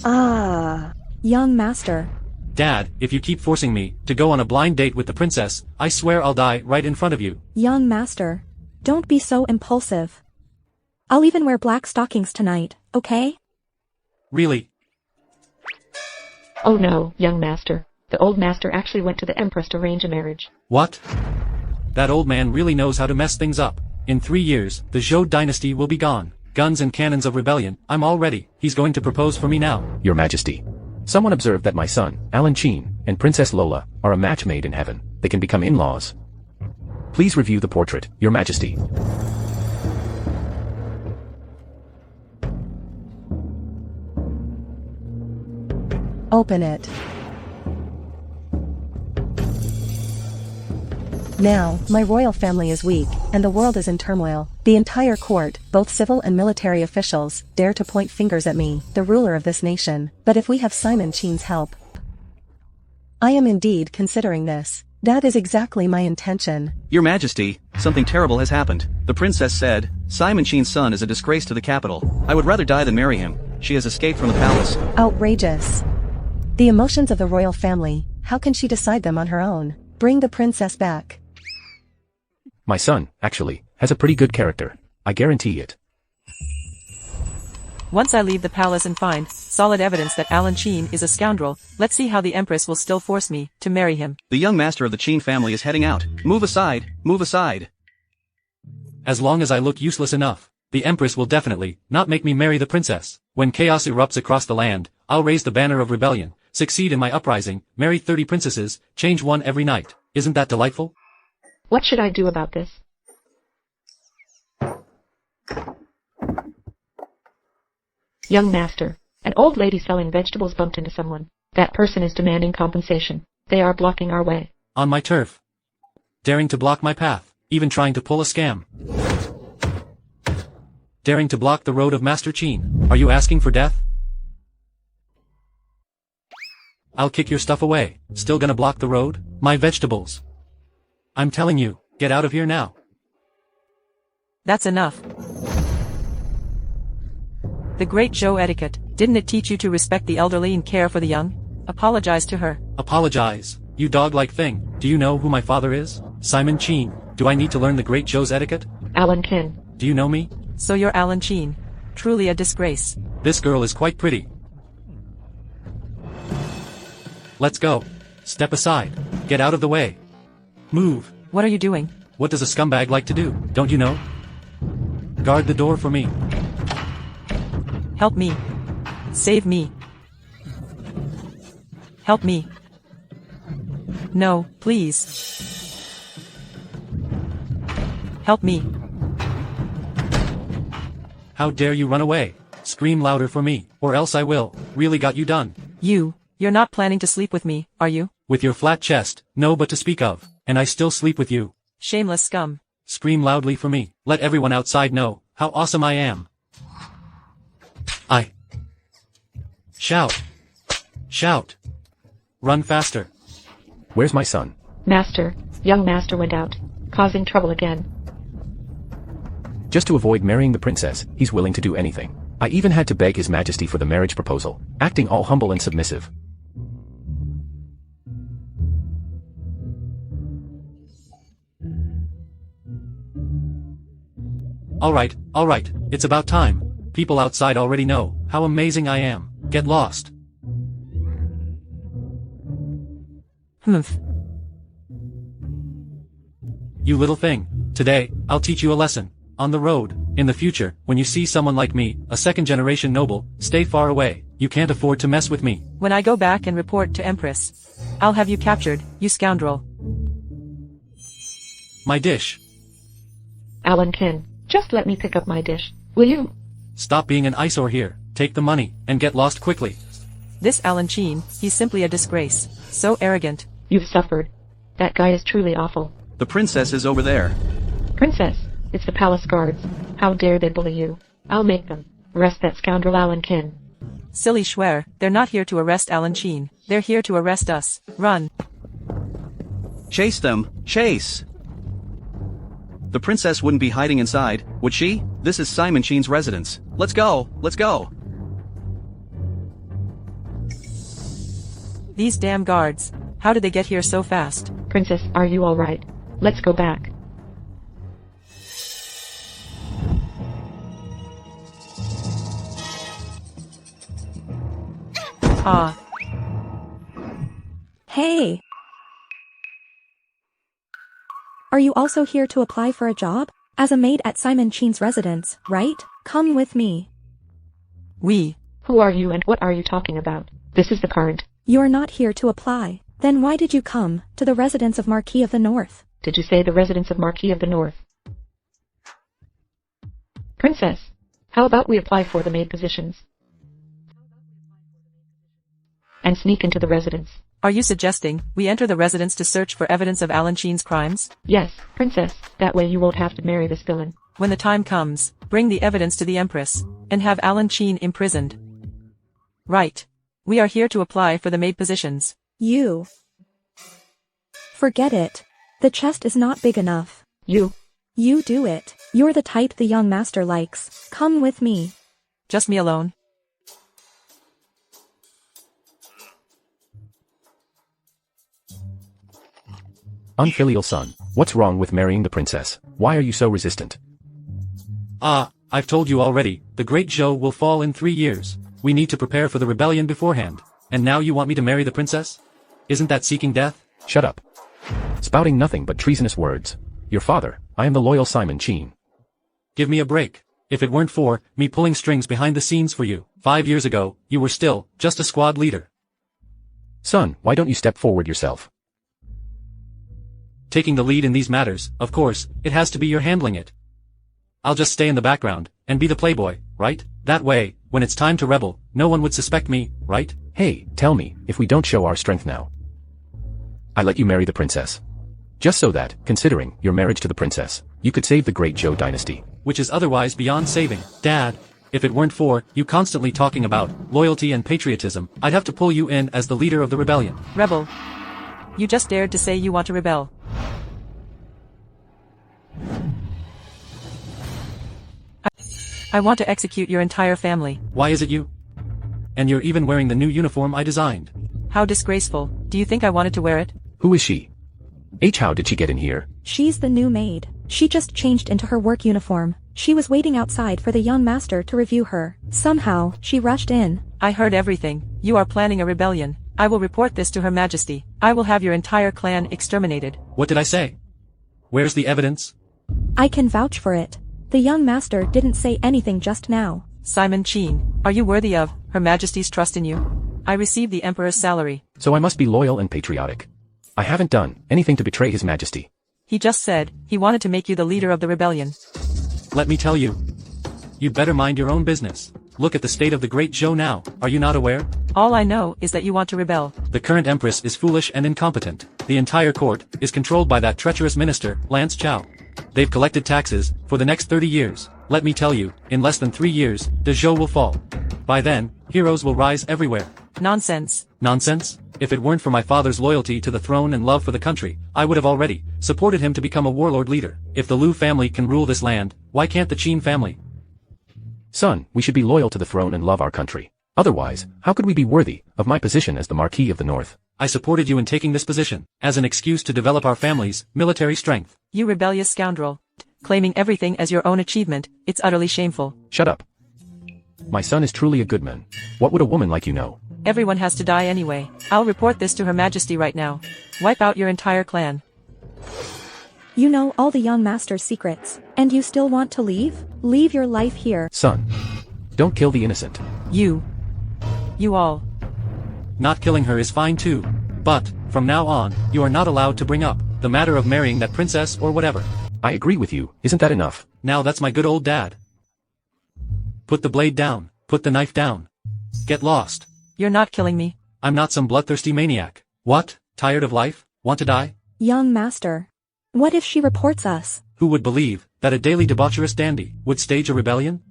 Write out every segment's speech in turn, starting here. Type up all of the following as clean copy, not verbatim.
Ah, young master. Dad, if you keep forcing me to go on a blind date with the princess, I swear I'll die right in front of you. Young master. Don't be so impulsive. I'll even wear black stockings tonight, okay? Really? Oh no, young master. The old master actually went to the empress to arrange a marriage. What? That old man really knows how to mess things up. In 3 years, the Zhou dynasty will be gone. Guns and cannons of rebellion, I'm all ready. He's going to propose for me now. Your Majesty. Someone observed that my son, Alan Qin, and Princess Lola, are a match made in heaven. They can become in-laws. Please review the portrait, Your Majesty. Open it. Now, my royal family is weak, and the world is in turmoil. The entire court, both civil and military officials, dare to point fingers at me, the ruler of this nation. But if we have Simon Qin's help, I am indeed considering this. That is exactly my intention. Your Majesty, something terrible has happened. The princess said, Simon Qin's son is a disgrace to the capital. I would rather die than marry him. She has escaped from the palace. Outrageous. The emotions of the royal family, how can she decide them on her own? Bring the princess back. My son, actually, has a pretty good character. I guarantee it. Once I leave the palace and find solid evidence that Alan Qin is a scoundrel, let's see how the empress will still force me to marry him. The young master of the Qin family is heading out. Move aside, move aside. As long as I look useless enough, the empress will definitely not make me marry the princess. When chaos erupts across the land, I'll raise the banner of rebellion, succeed in my uprising, marry 30 princesses, change one every night. Isn't that delightful? What should I do about this? Young master, an old lady selling vegetables bumped into someone. That person is demanding compensation. They are blocking our way. On my turf. Daring to block my path, even trying to pull a scam. Daring to block the road of Master Qin. Are you asking for death? I'll kick your stuff away. Still gonna block the road? My vegetables. I'm telling you, get out of here now. That's enough. The great Zhou etiquette, didn't it teach you to respect the elderly and care for the young? Apologize to her. Apologize, you dog-like thing. Do you know who my father is? Simon Qin. Do I need to learn the great Zhou's etiquette? Alan Qin. Do you know me? So you're Alan Qin. Truly a disgrace. This girl is quite pretty. Let's go. Step aside. Get out of the way. Move. What are you doing? What does a scumbag like to do, don't you know? Guard the door for me. Help me. Save me. Help me. No, please. Help me. How dare you run away? Scream louder for me, or else I will. Really got you done. You're not planning to sleep with me, are you? With your flat chest, no but to speak of, and I still sleep with you. Shameless scum. Scream loudly for me. Let everyone outside know how awesome I am. Shout. Shout. Run faster. Where's my son? Master, young master went out, causing trouble again. Just to avoid marrying the princess, he's willing to do anything. I even had to beg His Majesty for the marriage proposal, acting all humble and submissive. Alright, it's about time. People outside already know how amazing I am. Get lost. Humph. You little thing. Today, I'll teach you a lesson. On the road, in the future, when you see someone like me, a second-generation noble, stay far away. You can't afford to mess with me. When I go back and report to Empress, I'll have you captured, you scoundrel. My dish. Alan Qin, just let me pick up my dish, will you? Stop being an eyesore here. Take the money, and get lost quickly. This Alan Qin, he's simply a disgrace. So arrogant. You've suffered. That guy is truly awful. The princess is over there. Princess, it's the palace guards. How dare they bully you? I'll make them. Arrest that scoundrel Alan Qin. Silly Schwer, they're not here to arrest Alan Qin. They're here to arrest us. Run. Chase them, chase! The princess wouldn't be hiding inside, would she? This is Simon Qin's residence. Let's go, let's go! These damn guards. How did they get here so fast? Princess, are you alright? Let's go back. Ah. Hey! Are you also here to apply for a job? As a maid at Simon Chen's residence, right? Come with me. We. Who are you and what are you talking about? This is the current. You're not here to apply. Then why did you come to the residence of Marquis of the North? Did you say the residence of Marquis of the North? Princess, how about we apply for the maid positions? And sneak into the residence. Are you suggesting we enter the residence to search for evidence of Alan Chen's crimes? Yes, Princess, that way you won't have to marry this villain. When the time comes, bring the evidence to the Empress, and have Alan Chen imprisoned. Right. We are here to apply for the maid positions. You. Forget it. The chest is not big enough. You do it. You're the type the young master likes. Come with me. Just me alone? Unfilial son, what's wrong with marrying the princess? Why are you so resistant? I've told you already, the great Zhou will fall in 3 years. We need to prepare for the rebellion beforehand. And now you want me to marry the princess? Isn't that seeking death? Shut up. Spouting nothing but treasonous words. Your father, I am the loyal Simon Chen. Give me a break. If it weren't for me pulling strings behind the scenes for you, 5 years ago, you were still just a squad leader. Son, why don't you step forward yourself? Taking the lead in these matters, of course, it has to be your handling it. I'll just stay in the background, and be the playboy, right? That way, when it's time to rebel, no one would suspect me, right? Hey, tell me, if we don't show our strength now, I let you marry the princess. Just so that, considering your marriage to the princess, you could save the great Zhou dynasty. Which is otherwise beyond saving. Dad, if it weren't for you constantly talking about loyalty and patriotism, I'd have to pull you in as the leader of the rebellion. Rebel. You just dared to say you want to rebel. I want to execute your entire family. Why is it you? And you're even wearing the new uniform I designed. How disgraceful. Do you think I wanted to wear it? Who is she? How did she get in here? She's the new maid. She just changed into her work uniform. She was waiting outside for the young master to review her. Somehow, she rushed in. I heard everything. You are planning a rebellion. I will report this to Her Majesty. I will have your entire clan exterminated. What did I say? Where's the evidence? I can vouch for it. The young master didn't say anything just now. Simon Chen, are you worthy of Her Majesty's trust in you? I receive the Emperor's salary. So I must be loyal and patriotic. I haven't done anything to betray His Majesty. He just said he wanted to make you the leader of the rebellion. Let me tell you. You'd better mind your own business. Look at the state of the great Zhou now, are you not aware? All I know is that you want to rebel. The current empress is foolish and incompetent. The entire court is controlled by that treacherous minister, Lance Chow. They've collected taxes for the next 30 years. Let me tell you, in less than 3 years, the Zhou will fall. By then, heroes will rise everywhere. Nonsense. Nonsense? If it weren't for my father's loyalty to the throne and love for the country, I would have already supported him to become a warlord leader. If the Liu family can rule this land, why can't the Qin family? Son, we should be loyal to the throne and love our country. Otherwise, how could we be worthy of my position as the Marquis of the North? I supported you in taking this position, as an excuse to develop our family's military strength. You rebellious scoundrel. Claiming everything as your own achievement, it's utterly shameful. Shut up. My son is truly a good man. What would a woman like you know? Everyone has to die anyway. I'll report this to Her Majesty right now. Wipe out your entire clan. You know all the young master's secrets, and you still want to leave? Leave your life here. Son, don't kill the innocent. You all. Not killing her is fine too. But, from now on, you are not allowed to bring up the matter of marrying that princess or whatever. I agree with you, isn't that enough? Now that's my good old dad. Put the blade down, put the knife down. Get lost. You're not killing me. I'm not some bloodthirsty maniac. What? Tired of life? Want to die? Young master. What if she reports us? Who would believe that a daily debaucherous dandy would stage a rebellion?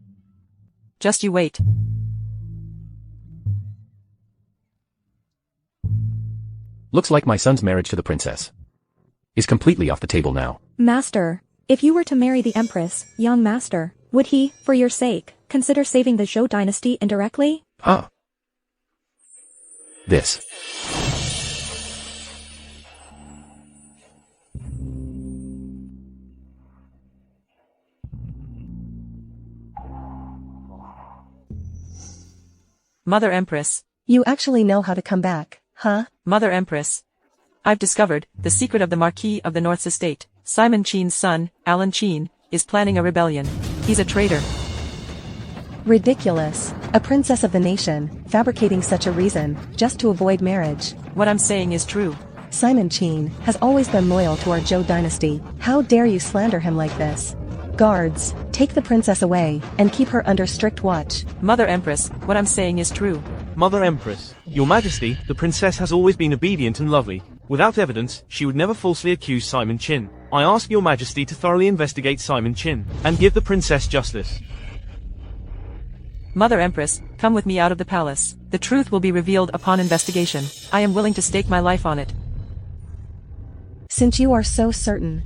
Just you wait. Looks like my son's marriage to the princess is completely off the table now. Master, if you were to marry the empress, young master, would he, for your sake, consider saving the Zhou dynasty indirectly? Huh. This. Mother Empress. You actually know how to come back, huh? Mother Empress. I've discovered the secret of the Marquis of the North's estate. Simon Qin's son, Alan Qin, is planning a rebellion. He's a traitor. Ridiculous. A princess of the nation, fabricating such a reason, just to avoid marriage. What I'm saying is true. Simon Qin has always been loyal to our Zhou dynasty. How dare you slander him like this? Guards, take the princess away, and keep her under strict watch. Mother Empress, what I'm saying is true. Mother Empress, Your Majesty, the princess has always been obedient and lovely. Without evidence, she would never falsely accuse Simon Qin. I ask Your Majesty to thoroughly investigate Simon Qin, and give the princess justice. Mother Empress, come with me out of the palace. The truth will be revealed upon investigation. I am willing to stake my life on it. Since you are so certain,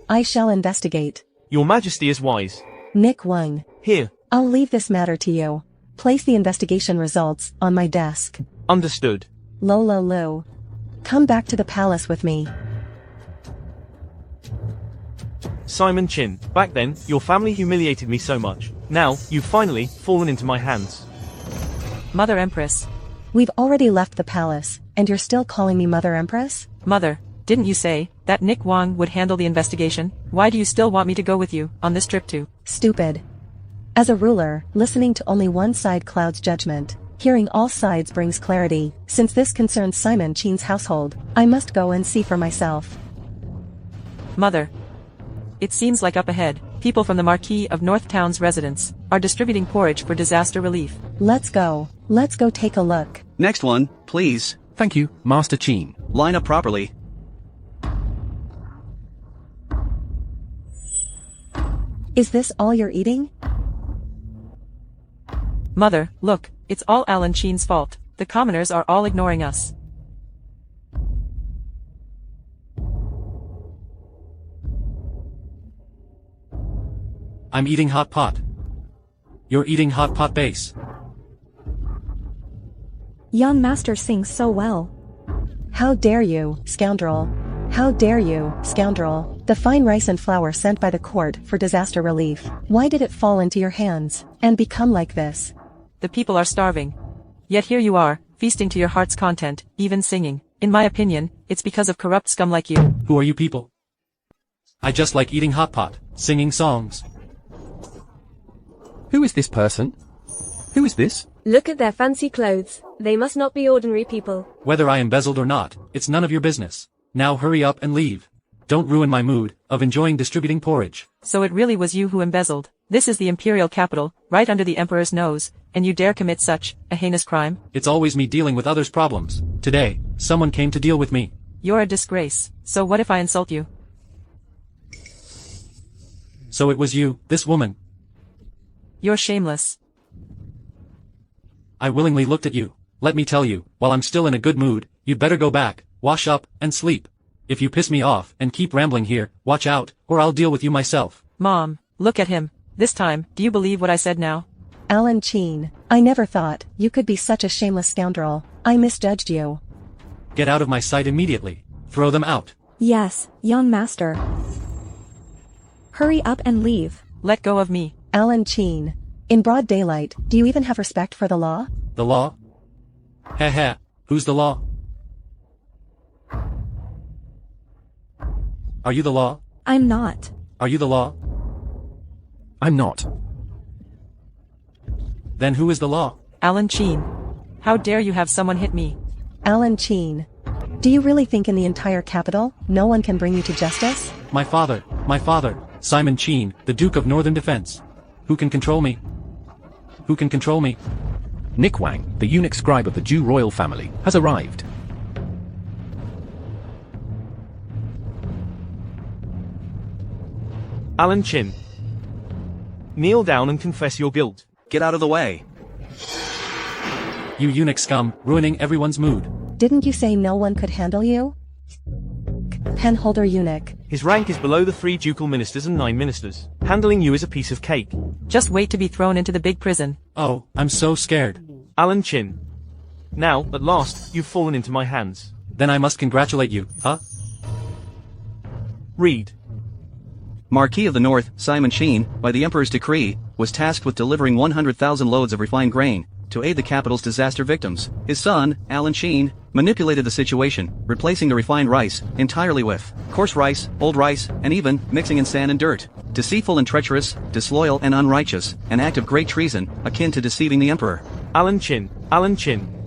I shall investigate. Your Majesty is wise. Nick Wang. Here. I'll leave this matter to you. Place the investigation results on my desk. Understood. Lola Lu. Come back to the palace with me. Simon Qin, back then, your family humiliated me so much. Now, you've finally fallen into my hands. Mother Empress. We've already left the palace, and you're still calling me Mother Empress? Mother, didn't you say that Nick Wang would handle the investigation? Why do you still want me to go with you on this trip too? Stupid. As a ruler, listening to only one side clouds judgment. Hearing all sides brings clarity. Since this concerns Simon Qin's household, I must go and see for myself. Mother. It seems like up ahead, people from the Marquis of North Town's residence are distributing porridge for disaster relief. Let's go. Let's go take a look. Next one, please. Thank you, Master Qin. Line up properly. Is this all you're eating? Mother, look, it's all Alan Qin's fault. The commoners are all ignoring us. I'm eating hot pot. You're eating hot pot base. Young master sings so well. How dare you, scoundrel. How dare you, scoundrel. The fine rice and flour sent by the court for disaster relief. Why did it fall into your hands and become like this? The people are starving. Yet here you are, feasting to your heart's content, even singing. In my opinion, it's because of corrupt scum like you. Who are you people? I just like eating hot pot, singing songs. Who is this person? Who is this? Look at their fancy clothes. They must not be ordinary people. Whether I embezzled or not, it's none of your business. Now hurry up and leave. Don't ruin my mood of enjoying distributing porridge. So it really was you who embezzled. This is the imperial capital, right under the emperor's nose, and you dare commit such a heinous crime? It's always me dealing with others' problems. Today, someone came to deal with me. You're a disgrace. So what if I insult you? So it was you, this woman. You're shameless. I willingly looked at you. Let me tell you, while I'm still in a good mood, you'd better go back, wash up, and sleep. If you piss me off and keep rambling here, watch out, or I'll deal with you myself. Mom, look at him. This time, do you believe what I said now? Alan Qin, I never thought you could be such a shameless scoundrel. I misjudged you. Get out of my sight immediately. Throw them out. Yes, young master. Hurry up and leave. Let go of me. Alan Qin. In broad daylight, do you even have respect for the law? The law? Heh heh, who's the law? Are you the law? I'm not. Are you the law? I'm not. Then who is the law? Alan Qin. How dare you have someone hit me? Alan Qin. Do you really think in the entire capital, no one can bring you to justice? My father, Simon Qin, the Duke of Northern Defense. Who can control me? Who can control me? Nick Wang, the eunuch scribe of the Zhou royal family, has arrived. Alan Qin. Kneel down and confess your guilt. Get out of the way. You eunuch scum, ruining everyone's mood. Didn't you say no one could handle you? Penholder eunuch. His rank is below the 3 ducal ministers and 9 ministers. Handling you is a piece of cake. Just wait to be thrown into the big prison. Oh, I'm so scared. Alan Qin. Now, at last, you've fallen into my hands. Then I must congratulate you, huh? Read. Marquis of the North, Simon Sheen, by the Emperor's decree, was tasked with delivering 100,000 loads of refined grain to aid the capital's disaster victims. His son, Alan Sheen, manipulated the situation, replacing the refined rice entirely with coarse rice, old rice, and even mixing in sand and dirt. Deceitful and treacherous, disloyal and unrighteous, an act of great treason, akin to deceiving the Emperor. Alan Chin,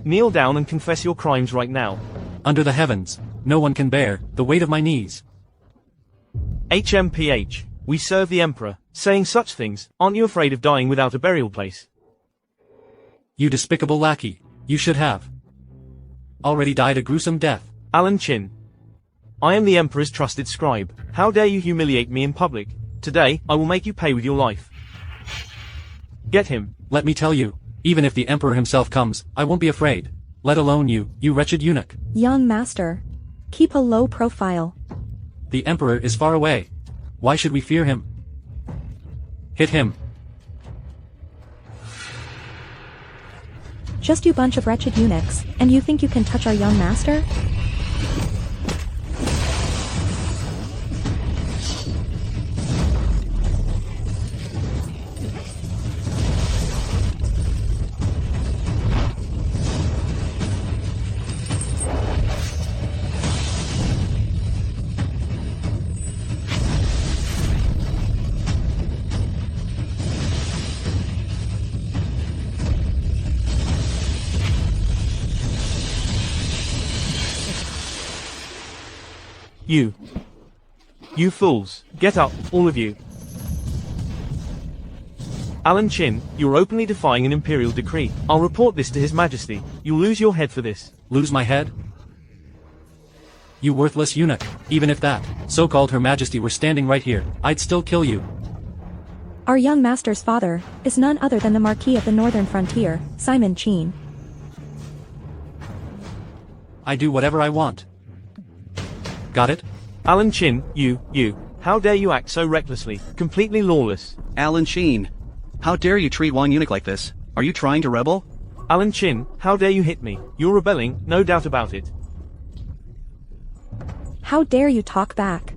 kneel down and confess your crimes right now. Under the heavens, no one can bear the weight of my knees. HMPH, we serve the Emperor. Saying such things, aren't you afraid of dying without a burial place? You despicable lackey, you should have already died a gruesome death. Alan Chin, I am the Emperor's trusted scribe. How dare you humiliate me in public? Today, I will make you pay with your life. Get him. Let me tell you, even if the Emperor himself comes, I won't be afraid. Let alone you, you wretched eunuch. Young master. Keep a low profile. The Emperor is far away. Why should we fear him? Hit him. Just you bunch of wretched eunuchs, and you think you can touch our young master? You fools, get up, all of you. Alan Chin, you're openly defying an imperial decree. I'll report this to His Majesty. You'll lose your head for this. Lose my head? You worthless eunuch. Even if that so-called Her Majesty were standing right here, I'd still kill you. Our young master's father is none other than the Marquis of the Northern Frontier, Simon Sheen. I do whatever I want. Got it? Alan Chin, you, how dare you act so recklessly, completely lawless? Alan Sheen, how dare you treat one eunuch like this? Are you trying to rebel? Alan Chin, how dare you hit me? You're rebelling, no doubt about it. How dare you talk back?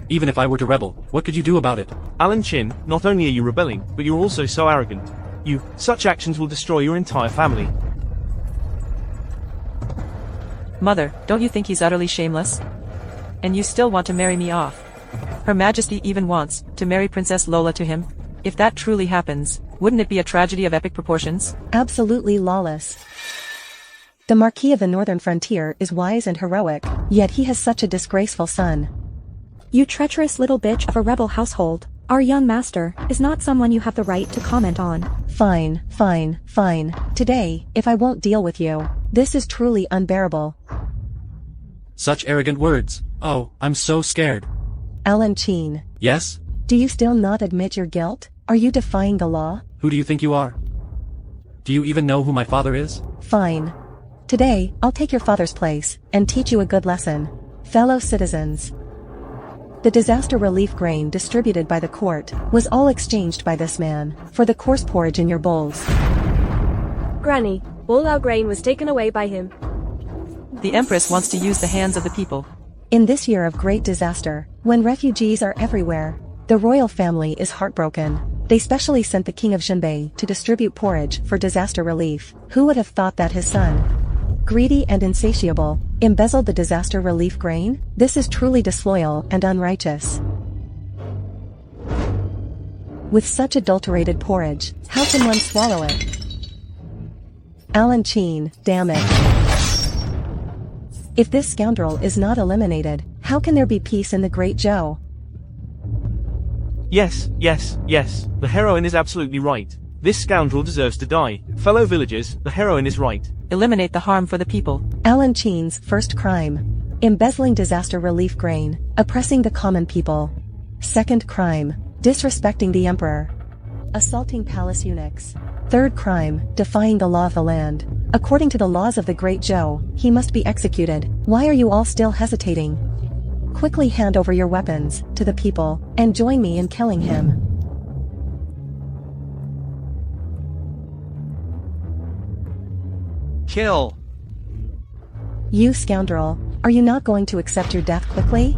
Even if I were to rebel, what could you do about it? Alan Chin, not only are you rebelling, but you're also so arrogant. Such actions will destroy your entire family. Mother, don't you think he's utterly shameless? And you still want to marry me off? Her Majesty even wants to marry Princess Lola to him? If that truly happens, wouldn't it be a tragedy of epic proportions? Absolutely lawless. The Marquis of the Northern Frontier is wise and heroic, yet he has such a disgraceful son. You treacherous little bitch of a rebel household. Our young master is not someone you have the right to comment on. Fine. Today, if I won't deal with you, this is truly unbearable. Such arrogant words. Oh, I'm so scared. Alan Sheen. Yes? Do you still not admit your guilt? Are you defying the law? Who do you think you are? Do you even know who my father is? Fine. Today, I'll take your father's place and teach you a good lesson. Fellow citizens. The disaster relief grain distributed by the court was all exchanged by this man for the coarse porridge in your bowls. Granny, all our grain was taken away by him. The Empress wants to use the hands of the people. In this year of great disaster, when refugees are everywhere, the royal family is heartbroken. They specially sent the King of Jinbei to distribute porridge for disaster relief. Who would have thought that his son, greedy and insatiable, embezzled the disaster relief grain? This is truly disloyal and unrighteous. With such adulterated porridge, how can one swallow it? Alan Sheen, damn it. If this scoundrel is not eliminated, how can there be peace in the Great Zhou? Yes, the heroine is absolutely right. This scoundrel deserves to die. Fellow villagers, the heroine is right. Eliminate the harm for the people. Alan Sheen's first crime. Embezzling disaster relief grain, oppressing the common people. Second crime. Disrespecting the emperor. Assaulting palace eunuchs. Third crime, defying the law of the land. According to the laws of the Great Zhou, he must be executed. Why are you all still hesitating? Quickly hand over your weapons to the people and join me in killing him. Kill! You scoundrel, are you not going to accept your death quickly?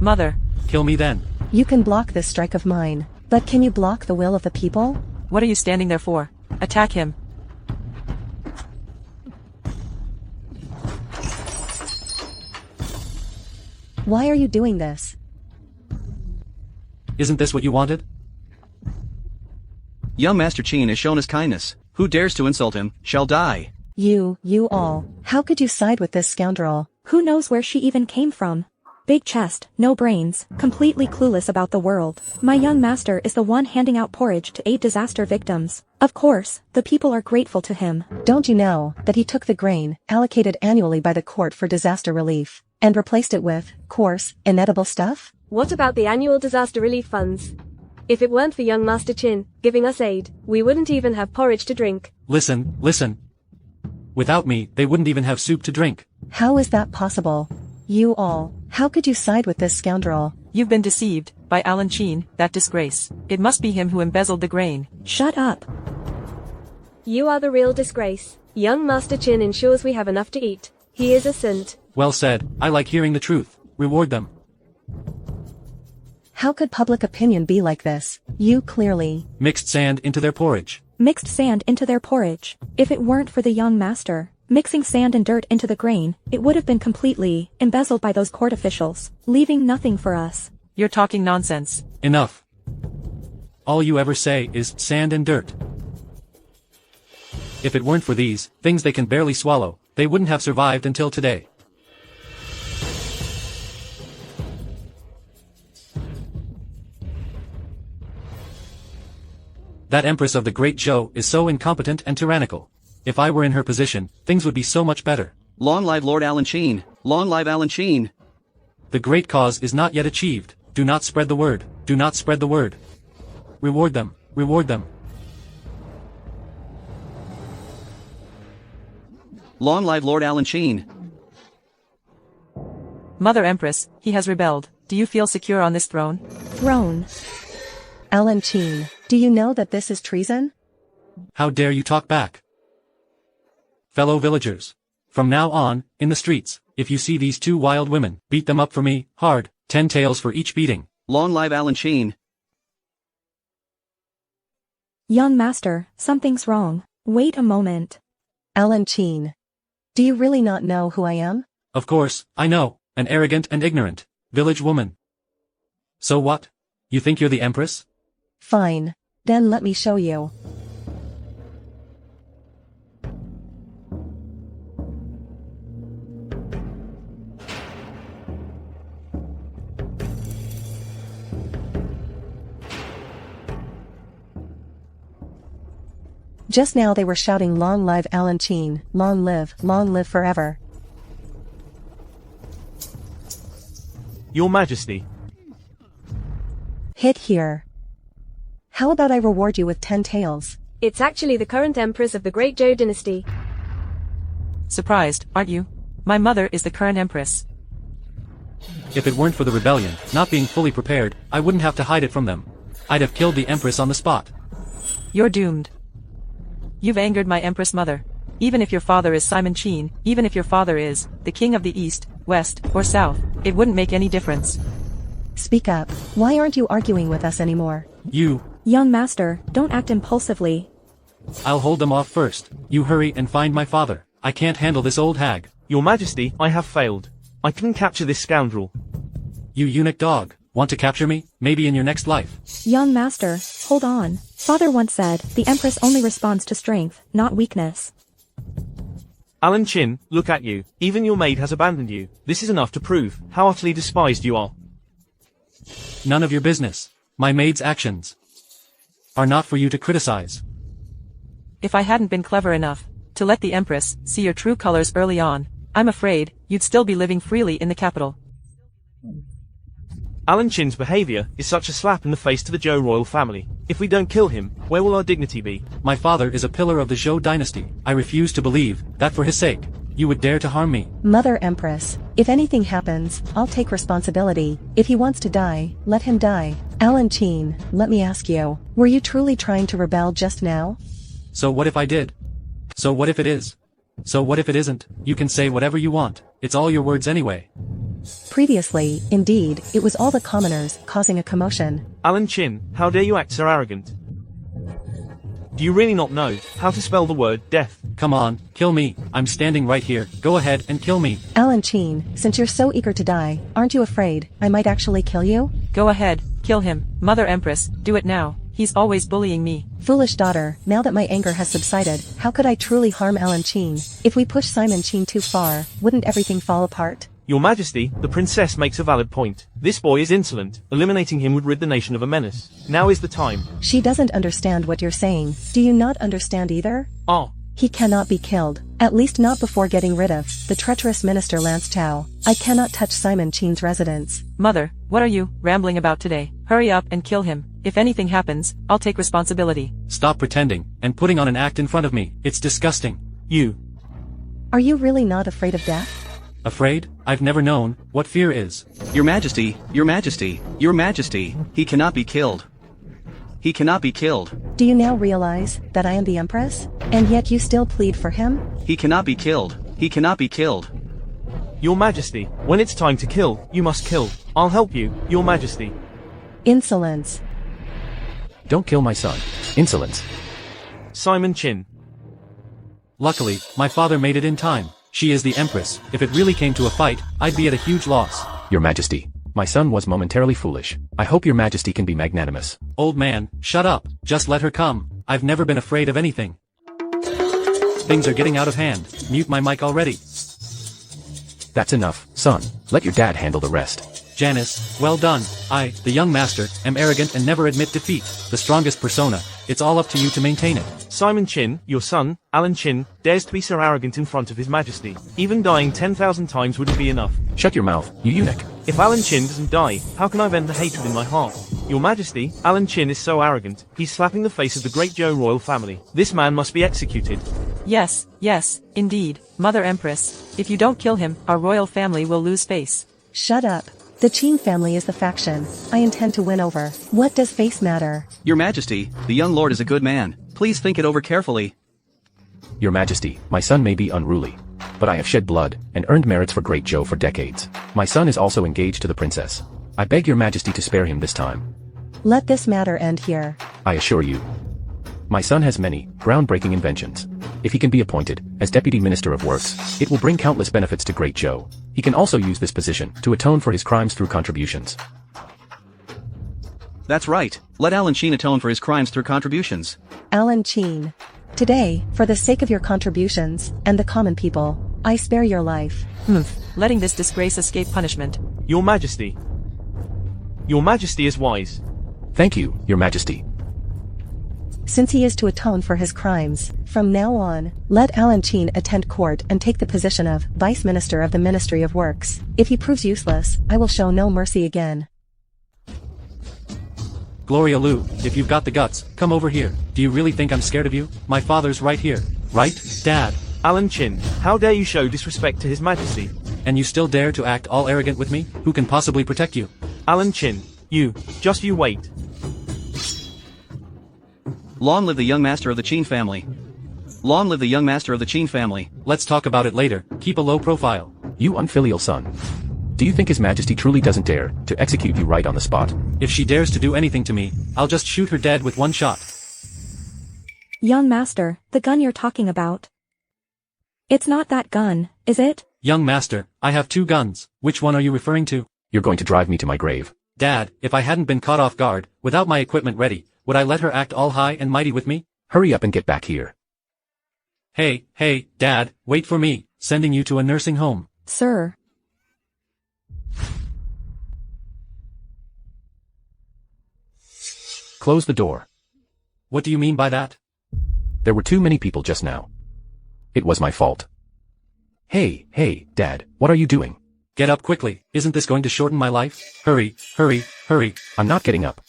Mother, Kill me then. You can block this strike of mine, but can you block the will of the people? what are you standing there for? Attack him. Why are you doing this? Isn't this what you wanted? Young Master Qin has shown us kindness. Who dares to insult him, shall die. You all. How could you side with this scoundrel? Who knows where she even came from? Big chest, no brains, completely clueless about the world. My young master is the one handing out porridge to aid disaster victims. Of course, the people are grateful to him. Don't you know that he took the grain, allocated annually by the court for disaster relief, and replaced it with, coarse, inedible stuff? What about the annual disaster relief funds? If it weren't for young Master Qin giving us aid, we wouldn't even have porridge to drink. Listen. Without me, they wouldn't even have soup to drink. How is that possible? You all, how could you side with this scoundrel? You've been deceived by Alan Qin, that disgrace. It must be him who embezzled the grain. Shut up. You are the real disgrace. Young Master Qin ensures we have enough to eat. He is a saint. Well said. I like hearing the truth. Reward them. How could public opinion be like this? You clearly Mixed sand into their porridge. Mixed sand into their porridge. If it weren't for the young master mixing sand and dirt into the grain, it would have been completely embezzled by those court officials, leaving nothing for us. You're talking nonsense. Enough. All you ever say is sand and dirt. If it weren't for these things they can barely swallow, they wouldn't have survived until today. That empress of the great Zhou is so incompetent and tyrannical. If I were in her position, things would be so much better. Long live Lord Alan Qin! Long live Alan Qin! The great cause is not yet achieved. Do not spread the word. Do not spread the word. Reward them. Reward them. Long live Lord Alan Qin! Mother Empress, he has rebelled. Do you feel secure on this throne? Throne. Alan Qin, do you know that this is treason? How dare you talk back? Fellow villagers. From now on, in the streets, if you see these two wild women, beat them up for me, hard, 10 taels for each beating. Long live Alan Qin! Young master, something's wrong. Wait a moment. Alan Qin. Do you really not know who I am? Of course, I know, an arrogant and ignorant village woman. So what? You think you're the empress? Fine. Then let me show you. Just now they were shouting long live Alan Qin, long live forever. Your Majesty. Hit here. How about I reward you with 10 taels? It's actually the current empress of the Great Zhou dynasty. Surprised, aren't you? My mother is the current empress. If it weren't for the rebellion, not being fully prepared, I wouldn't have to hide it from them. I'd have killed the empress on the spot. You're doomed. You've angered my empress mother. Even if your father is Simon Qin, even if your father is the king of the East, West, or South, it wouldn't make any difference. Speak up. Why aren't you arguing with us anymore? Young master, don't act impulsively. I'll hold them off first. You hurry and find my father. I can't handle this old hag. Your Majesty, I have failed. I can capture this scoundrel. You eunuch dog. Want to capture me? Maybe in your next life. Young master, hold on. Father once said, the empress only responds to strength, not weakness. Alan Qin, look at you. Even your maid has abandoned you. This is enough to prove how utterly despised you are. None of your business. My maid's actions are not for you to criticize. If I hadn't been clever enough to let the empress see your true colors early on, I'm afraid you'd still be living freely in the capital. Alan Qin's behavior is such a slap in the face to the Zhou royal family. If we don't kill him, where will our dignity be? My father is a pillar of the Zhou dynasty. I refuse to believe that for his sake, you would dare to harm me. Mother Empress, if anything happens, I'll take responsibility. If he wants to die, let him die. Alan Qin, let me ask you, were you truly trying to rebel just now? So what if I did? So what if it is So what if it isn't? You can say whatever you want. It's all your words anyway. Previously, indeed, it was all the commoners causing a commotion. Alan Chin, how dare you act so arrogant? Do you really not know how to spell the word death? Come on, kill me. I'm standing right here. Go ahead and kill me. Alan Chin, since you're so eager to die, aren't you afraid I might actually kill you? Go ahead, kill him. Mother Empress, do it now. He's always bullying me. Foolish daughter, now that my anger has subsided, how could I truly harm Alan Chin? If we push Simon Chin too far, wouldn't everything fall apart? Your Majesty, the princess makes a valid point. This boy is insolent. Eliminating him would rid the nation of a menace. Now is the time. She doesn't understand what you're saying. Do you not understand either? Ah. He cannot be killed. At least not before getting rid of the treacherous minister Lance Tao. I cannot touch Simon Chin's residence. Mother, what are you rambling about today? Hurry up and kill him. If anything happens, I'll take responsibility. Stop pretending and putting on an act in front of me. It's disgusting. You. Are you really not afraid of death? Afraid? I've never known what fear is. Your Majesty, Your Majesty, Your Majesty, he cannot be killed. He cannot be killed. Do you now realize that I am the Empress? And yet you still plead for him? He cannot be killed. He cannot be killed. Your Majesty, when it's time to kill, you must kill. I'll help you, Your Majesty. Insolence. Don't kill my son. Insolence. Simon Chin. Luckily, my father made it in time. She is the Empress. If it really came to a fight, I'd be at a huge loss. Your Majesty, my son was momentarily foolish. I hope your Majesty can be magnanimous. Old man, shut up. Just let her come. I've never been afraid of anything. Things are getting out of hand. Mute my mic already. That's enough, son. Let your dad handle the rest. Janice, well done. I, the young master, am arrogant and never admit defeat. The strongest persona. It's all up to you to maintain it. Simon Chin, your son, Alan Chin, dares to be so arrogant in front of his Majesty. Even dying 10,000 times wouldn't be enough. Shut your mouth, you eunuch. If Alan Chin doesn't die, how can I vent the hatred in my heart? Your Majesty, Alan Chin is so arrogant, he's slapping the face of the great Zhou royal family. This man must be executed. Yes, yes, indeed, Mother Empress. If you don't kill him, our royal family will lose face. Shut up. The Qin family is the faction I intend to win over. What does face matter? Your Majesty, the young lord is a good man. Please think it over carefully. Your Majesty, my son may be unruly, but I have shed blood and earned merits for Great Zhou for decades. My son is also engaged to the princess. I beg your Majesty to spare him this time. Let this matter end here. I assure you. My son has many groundbreaking inventions. If he can be appointed as Deputy Minister of Works, it will bring countless benefits to Great Zhou. He can also use this position to atone for his crimes through contributions. That's right. Let Alan Chin atone for his crimes through contributions. Alan Chin. Today, for the sake of your contributions, and the common people, I spare your life. Letting this disgrace escape punishment. Your Majesty. Your Majesty is wise. Thank you, Your Majesty. Since he is to atone for his crimes, from now on, let Alan Chin attend court and take the position of Vice Minister of the Ministry of Works. If he proves useless, I will show no mercy again. Gloria Liu, if you've got the guts, come over here. Do you really think I'm scared of you? My father's right here. Right, Dad? Alan Chin, how dare you show disrespect to His Majesty? And you still dare to act all arrogant with me? Who can possibly protect you? Alan Chin, just you wait. Long live the young master of the Qin family. Long live the young master of the Qin family. Let's talk about it later. Keep a low profile. You unfilial son. Do you think His Majesty truly doesn't dare to execute you right on the spot? If she dares to do anything to me, I'll just shoot her dead with one shot. Young master, the gun you're talking about. It's not that gun, is it? Young master, I have 2 guns. Which one are you referring to? You're going to drive me to my grave. Dad, if I hadn't been caught off guard, without my equipment ready, would I let her act all high and mighty with me? Hurry up and get back here. Hey, Dad, wait for me, sending you to a nursing home. Sir. Close the door. What do you mean by that? There were too many people just now. It was my fault. Hey, Dad, what are you doing? Get up quickly, isn't this going to shorten my life? Hurry. I'm not getting up.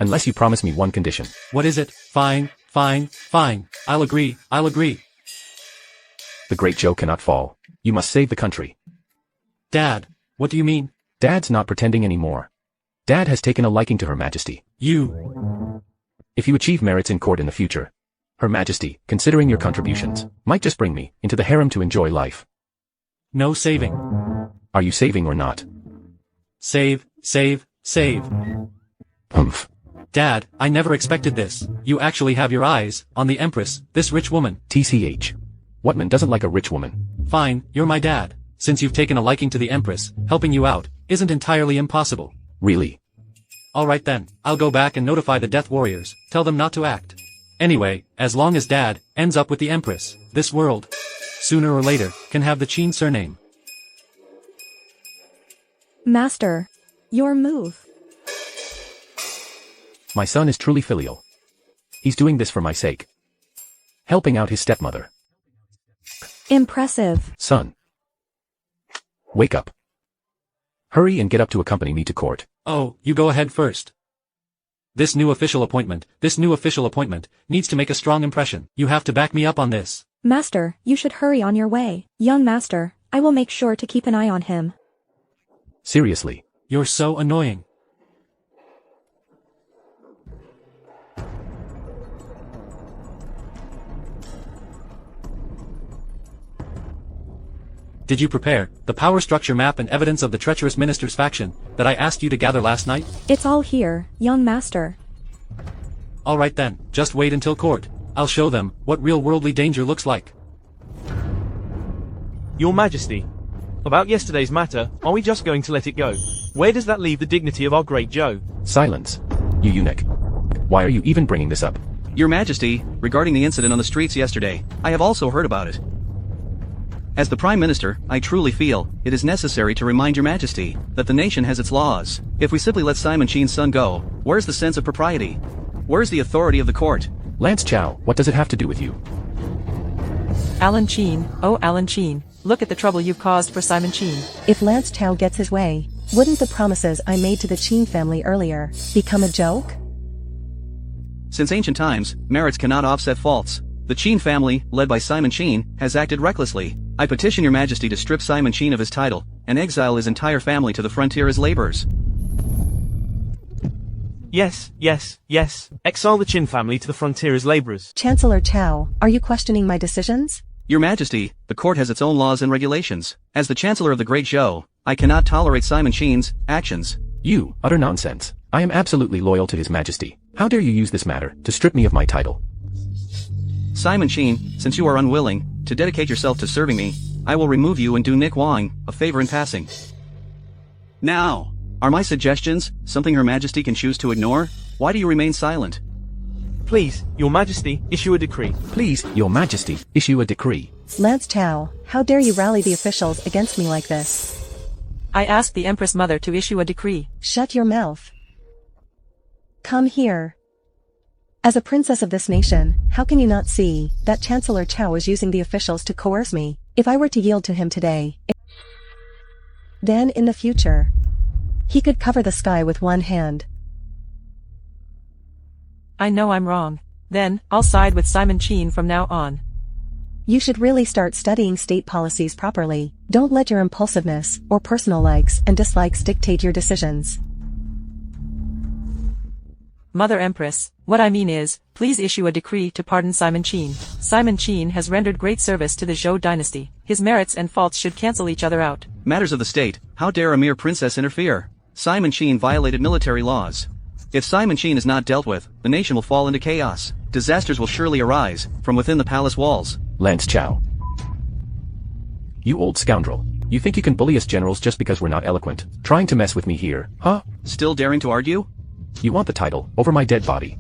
Unless you promise me one condition. What is it? Fine. I'll agree. The Great Zhou cannot fall. You must save the country. Dad, what do you mean? Dad's not pretending anymore. Dad has taken a liking to Her Majesty. You. If you achieve merits in court in the future, Her Majesty, considering your contributions, might just bring me into the harem to enjoy life. No saving. Are you saving or not? Save, save, save. Humph. Dad, I never expected this. You actually have your eyes on the Empress, this rich woman. TCH. What man doesn't like a rich woman? Fine, you're my dad. Since you've taken a liking to the Empress, helping you out isn't entirely impossible. Really? Alright then, I'll go back and notify the Death Warriors, tell them not to act. Anyway, as long as Dad ends up with the Empress, this world, sooner or later, can have the Qin surname. Master. Your move. My son is truly filial. He's doing this for my sake. Helping out his stepmother. Impressive. Son. Wake up. Hurry and get up to accompany me to court. Oh, you go ahead first. This new official appointment needs to make a strong impression. You have to back me up on this. Master, you should hurry on your way. Young master, I will make sure to keep an eye on him. Seriously. You're so annoying. Did you prepare the power structure map and evidence of the treacherous minister's faction that I asked you to gather last night? It's all here, young master. Alright then, just wait until court. I'll show them what real worldly danger looks like. Your Majesty. About yesterday's matter, are we just going to let it go? Where does that leave the dignity of our great Zhou? Silence. You eunuch. Why are you even bringing this up? Your Majesty, regarding the incident on the streets yesterday, I have also heard about it. As the Prime Minister, I truly feel it is necessary to remind Your Majesty that the nation has its laws. If we simply let Simon Qin's son go, where's the sense of propriety? Where's the authority of the court? Lance Chow, what does it have to do with you? Alan Qin, oh Alan Qin, look at the trouble you've caused for Simon Qin. If Lance Chow gets his way, wouldn't the promises I made to the Qin family earlier become a joke? Since ancient times, merits cannot offset faults. The Qin family, led by Simon Qin, has acted recklessly. I petition Your Majesty to strip Simon Qin of his title, and exile his entire family to the frontier as laborers. Yes, yes, yes. Exile the Qin family to the frontier as laborers. Chancellor Chow, are you questioning my decisions? Your Majesty, the court has its own laws and regulations. As the Chancellor of the Great Zhou, I cannot tolerate Simon Qin's actions. You, utter nonsense. I am absolutely loyal to His Majesty. How dare you use this matter to strip me of my title? Simon Qin, since you are unwilling to dedicate yourself to serving me, I will remove you and do Nick Wang a favor in passing. Now, are my suggestions something Her Majesty can choose to ignore? Why do you remain silent? Please, Your Majesty, issue a decree. Please, Your Majesty, issue a decree. Lance Chow, how dare you rally the officials against me like this? I asked the Empress Mother to issue a decree. Shut your mouth. Come here. As a princess of this nation, how can you not see that Chancellor Chow is using the officials to coerce me? If I were to yield to him today, then in the future, he could cover the sky with one hand. I know I'm wrong. Then, I'll side with Simon Qin from now on. You should really start studying state policies properly. Don't let your impulsiveness or personal likes and dislikes dictate your decisions. Mother Empress, what I mean is, please issue a decree to pardon Simon Qin. Simon Qin has rendered great service to the Zhou dynasty. His merits and faults should cancel each other out. Matters of the state, how dare a mere princess interfere? Simon Qin violated military laws. If Simon Qin is not dealt with, the nation will fall into chaos. Disasters will surely arise from within the palace walls. Lance Chow. You old scoundrel. You think you can bully us generals just because we're not eloquent? Trying to mess with me here, huh? Still daring to argue? You want the title over my dead body.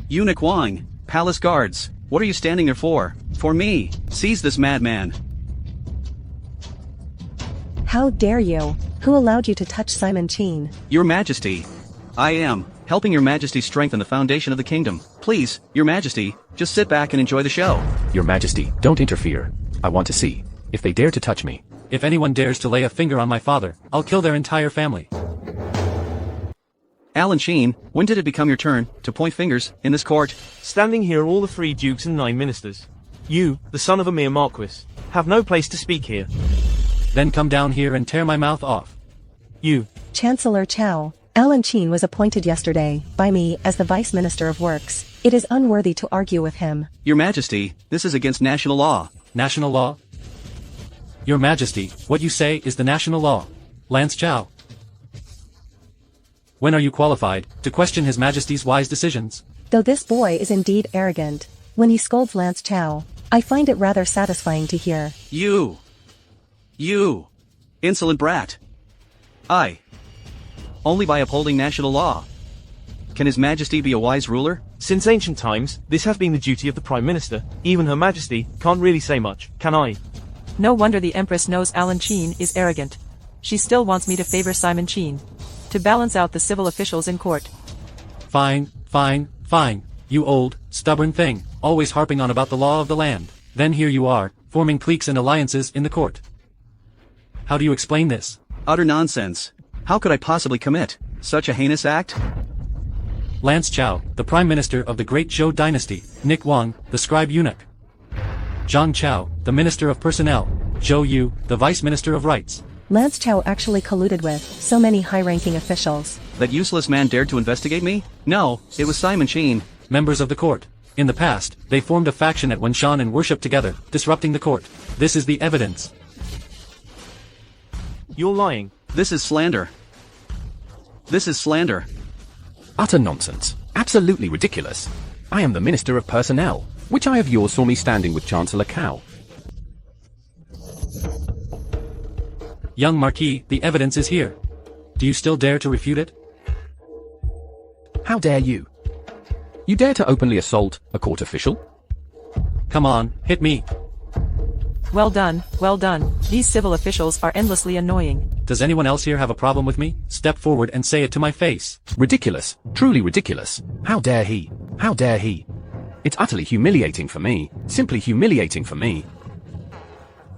Eunuch Wang, palace guards, what are you standing there for? For me, seize this madman. How dare you? Who allowed you to touch Simon Qin? Your Majesty. I am helping Your Majesty strengthen the foundation of the kingdom. Please, Your Majesty, just sit back and enjoy the show. Your Majesty, don't interfere. I want to see if they dare to touch me. If anyone dares to lay a finger on my father, I'll kill their entire family. Alan Qin, when did it become your turn to point fingers in this court? Standing here are all the 3 dukes and 9 ministers. You, the son of a mere marquis, have no place to speak here. Then come down here and tear my mouth off. You. Chancellor Chow, Alan Qin was appointed yesterday by me as the Vice Minister of Works. It is unworthy to argue with him. Your Majesty, this is against national law. National law? Your Majesty, what you say is the national law. Lance Chow. When are you qualified to question His Majesty's wise decisions? Though this boy is indeed arrogant, when he scolds Lance Chow, I find it rather satisfying to hear. You, insolent brat. Only by upholding national law can His Majesty be a wise ruler? Since ancient times, this has been the duty of the Prime Minister. Even Her Majesty can't really say much, can I? No wonder the Empress knows Alan Qin is arrogant. She still wants me to favor Simon Qin, to balance out the civil officials in court. Fine. You old, stubborn thing, always harping on about the law of the land. Then here you are, forming cliques and alliances in the court. How do you explain this? Utter nonsense. How could I possibly commit such a heinous act? Lance Chow, the Prime Minister of the Great Zhou Dynasty, Nick Wang, the scribe eunuch. Zhang Chao, the Minister of Personnel, Zhou Yu, the Vice Minister of Rights. Lance Chow actually colluded with so many high-ranking officials. That useless man dared to investigate me? No, it was Simon Qin. Members of the court. In the past, they formed a faction at Wenshan and worshipped together, disrupting the court. This is the evidence. You're lying. This is slander. Utter nonsense. Absolutely ridiculous. I am the Minister of Personnel. Which eye of yours saw me standing with Chancellor Cao? Young Marquis, the evidence is here. Do you still dare to refute it? How dare you? You dare to openly assault a court official? Come on, hit me. Well done. These civil officials are endlessly annoying. Does anyone else here have a problem with me? Step forward and say it to my face. Ridiculous. Truly ridiculous. How dare he? It's utterly humiliating for me. Simply humiliating for me.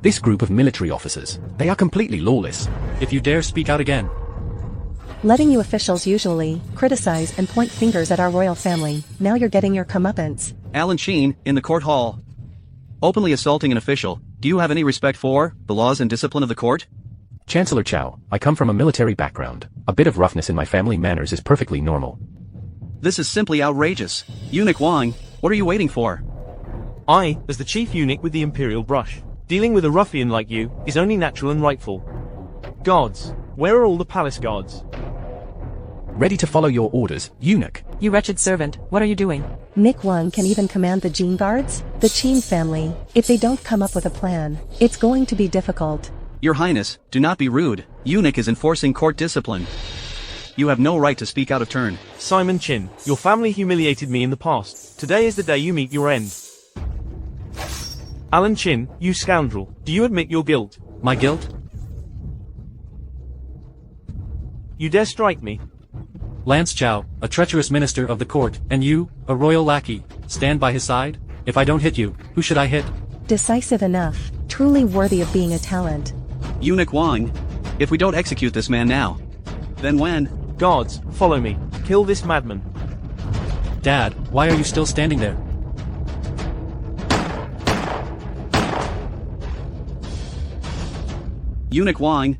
This group of military officers, they are completely lawless. If you dare speak out again. Letting you officials usually criticize and point fingers at our royal family, now you're getting your comeuppance. Alan Qin, in the court hall. Openly assaulting an official. Do you have any respect for the laws and discipline of the court? Chancellor Chow, I come from a military background. A bit of roughness in my family manners is perfectly normal. This is simply outrageous. Eunuch Wang, what are you waiting for? I, as the chief eunuch with the imperial brush, dealing with a ruffian like you is only natural and rightful. Guards, where are all the palace guards? Ready to follow your orders, eunuch. You wretched servant, what are you doing? Nick Wang can even command the Jin guards? The Qin family, if they don't come up with a plan, it's going to be difficult. Your Highness, do not be rude. Eunuch is enforcing court discipline. You have no right to speak out of turn. Simon Qin, your family humiliated me in the past. Today is the day you meet your end. Alan Qin, you scoundrel, do you admit your guilt? My guilt? You dare strike me? Lance Chow, a treacherous minister of the court, and you, a royal lackey, stand by his side? If I don't hit you, who should I hit? Decisive enough, truly worthy of being a talent. Eunuch Wang, if we don't execute this man now, then when? Guards, follow me. Kill this madman. Dad, why are you still standing there? Eunuch Wang.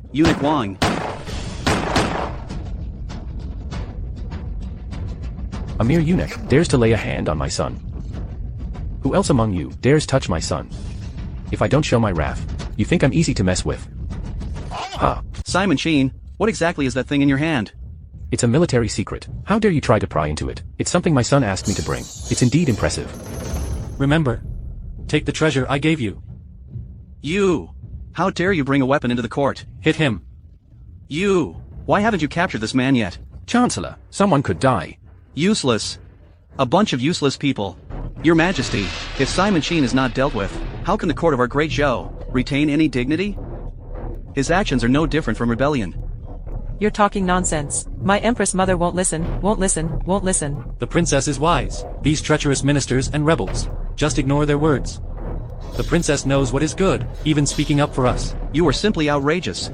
A mere eunuch dares to lay a hand on my son. Who else among you dares touch my son? If I don't show my wrath, you think I'm easy to mess with? Ha! Simon Qin, what exactly is that thing in your hand? It's a military secret. How dare you try to pry into it? It's something my son asked me to bring. It's indeed impressive. Remember. Take the treasure I gave you. You! How dare you bring a weapon into the court? Hit him. You! Why haven't you captured this man yet? Chancellor, someone could die. Useless. A bunch of useless people. Your Majesty, if Simon Qin is not dealt with, how can the court of our great Zhou retain any dignity? His actions are no different from rebellion. You're talking nonsense. My Empress mother won't listen. The princess is wise. These treacherous ministers and rebels. Just ignore their words. The princess knows what is good, even speaking up for us. You are simply outrageous.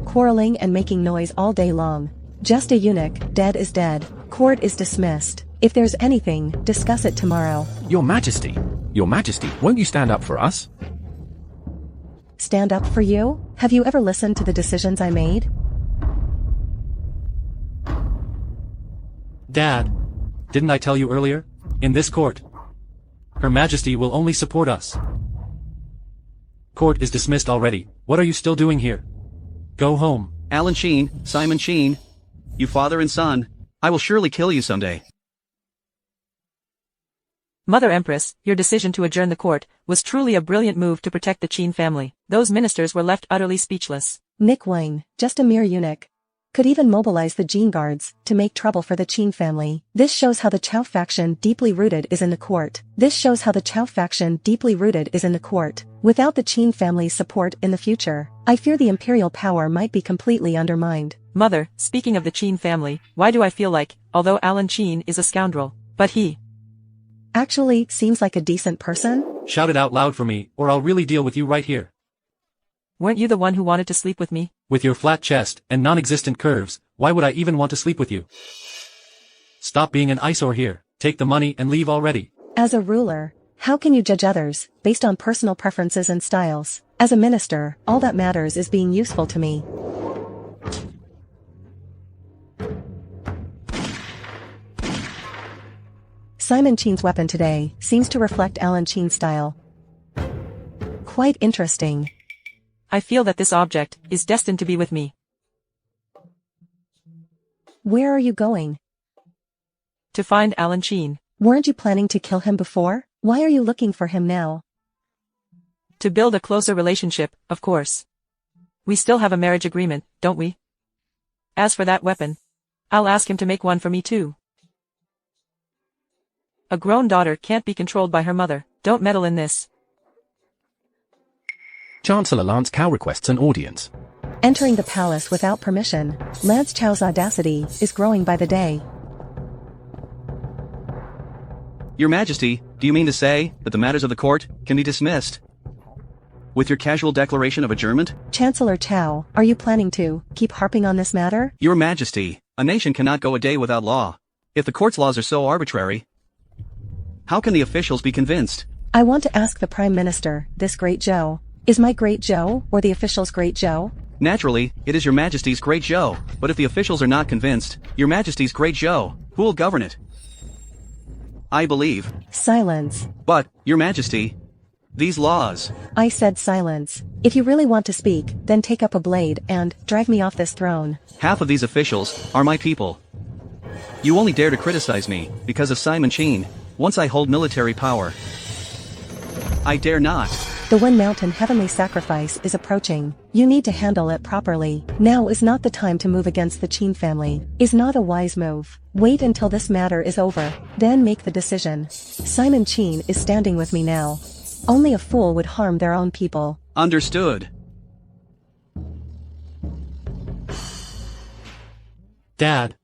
Quarreling and making noise all day long. Just a eunuch, dead is dead. Court is dismissed. If there's anything, discuss it tomorrow. Your Majesty, won't you stand up for us? Stand up for you? Have you ever listened to the decisions I made? Dad, Didn't I tell you earlier? In this court, Her Majesty will only support us. Court is dismissed already. What are you still doing here? Go home. Alan Sheen, Simon Sheen. You father and son. I will surely kill you someday. Mother Empress, your decision to adjourn the court was truly a brilliant move to protect the Qin family. Those ministers were left utterly speechless. Nick Wayne, just a mere eunuch, could even mobilize the Jin guards to make trouble for the Qin family. This shows how the Chao faction deeply rooted is in the court. Without the Qin family's support in the future, I fear the imperial power might be completely undermined. Mother, speaking of the Qin family, why do I feel like, although Alan Qin is a scoundrel, but he actually seems like a decent person? Shout it out loud for me, or I'll really deal with you right here. Weren't you the one who wanted to sleep with me? With your flat chest and non-existent curves, why would I even want to sleep with you? Stop being an eyesore here. Take the money and leave already. As a ruler, how can you judge others based on personal preferences and styles? As a minister, all that matters is being useful to me. Simon Qin's weapon today seems to reflect Alan Qin's style. Quite interesting. I feel that this object is destined to be with me. Where are you going? To find Alan Qin. Weren't you planning to kill him before? Why are you looking for him now? To build a closer relationship, of course. We still have a marriage agreement, don't we? As for that weapon, I'll ask him to make one for me too. A grown daughter can't be controlled by her mother. Don't meddle in this. Chancellor Lance Cao requests an audience. Entering the palace without permission, Lance Chao's audacity is growing by the day. Your Majesty, do you mean to say that the matters of the court can be dismissed with your casual declaration of adjournment? Chancellor Chao, are you planning to keep harping on this matter? Your Majesty, a nation cannot go a day without law. If the court's laws are so arbitrary, how can the officials be convinced? I want to ask the Prime Minister, this Great Zhou. Is my Great Zhou or the officials' Great Zhou? Naturally, it is Your Majesty's Great Zhou, but if the officials are not convinced, Your Majesty's Great Zhou, who will govern it? I believe. Silence. But, Your Majesty, these laws. I said silence. If you really want to speak, then take up a blade and drag me off this throne. Half of these officials are my people. You only dare to criticize me because of Simon Qin. Once I hold military power, I dare not. The Wind Mountain heavenly sacrifice is approaching. You need to handle it properly. Now is not the time to move against the Qin family. Is not a wise move. Wait until this matter is over, then make the decision. Simon Qin is standing with me now. Only a fool would harm their own people. Understood. Dad.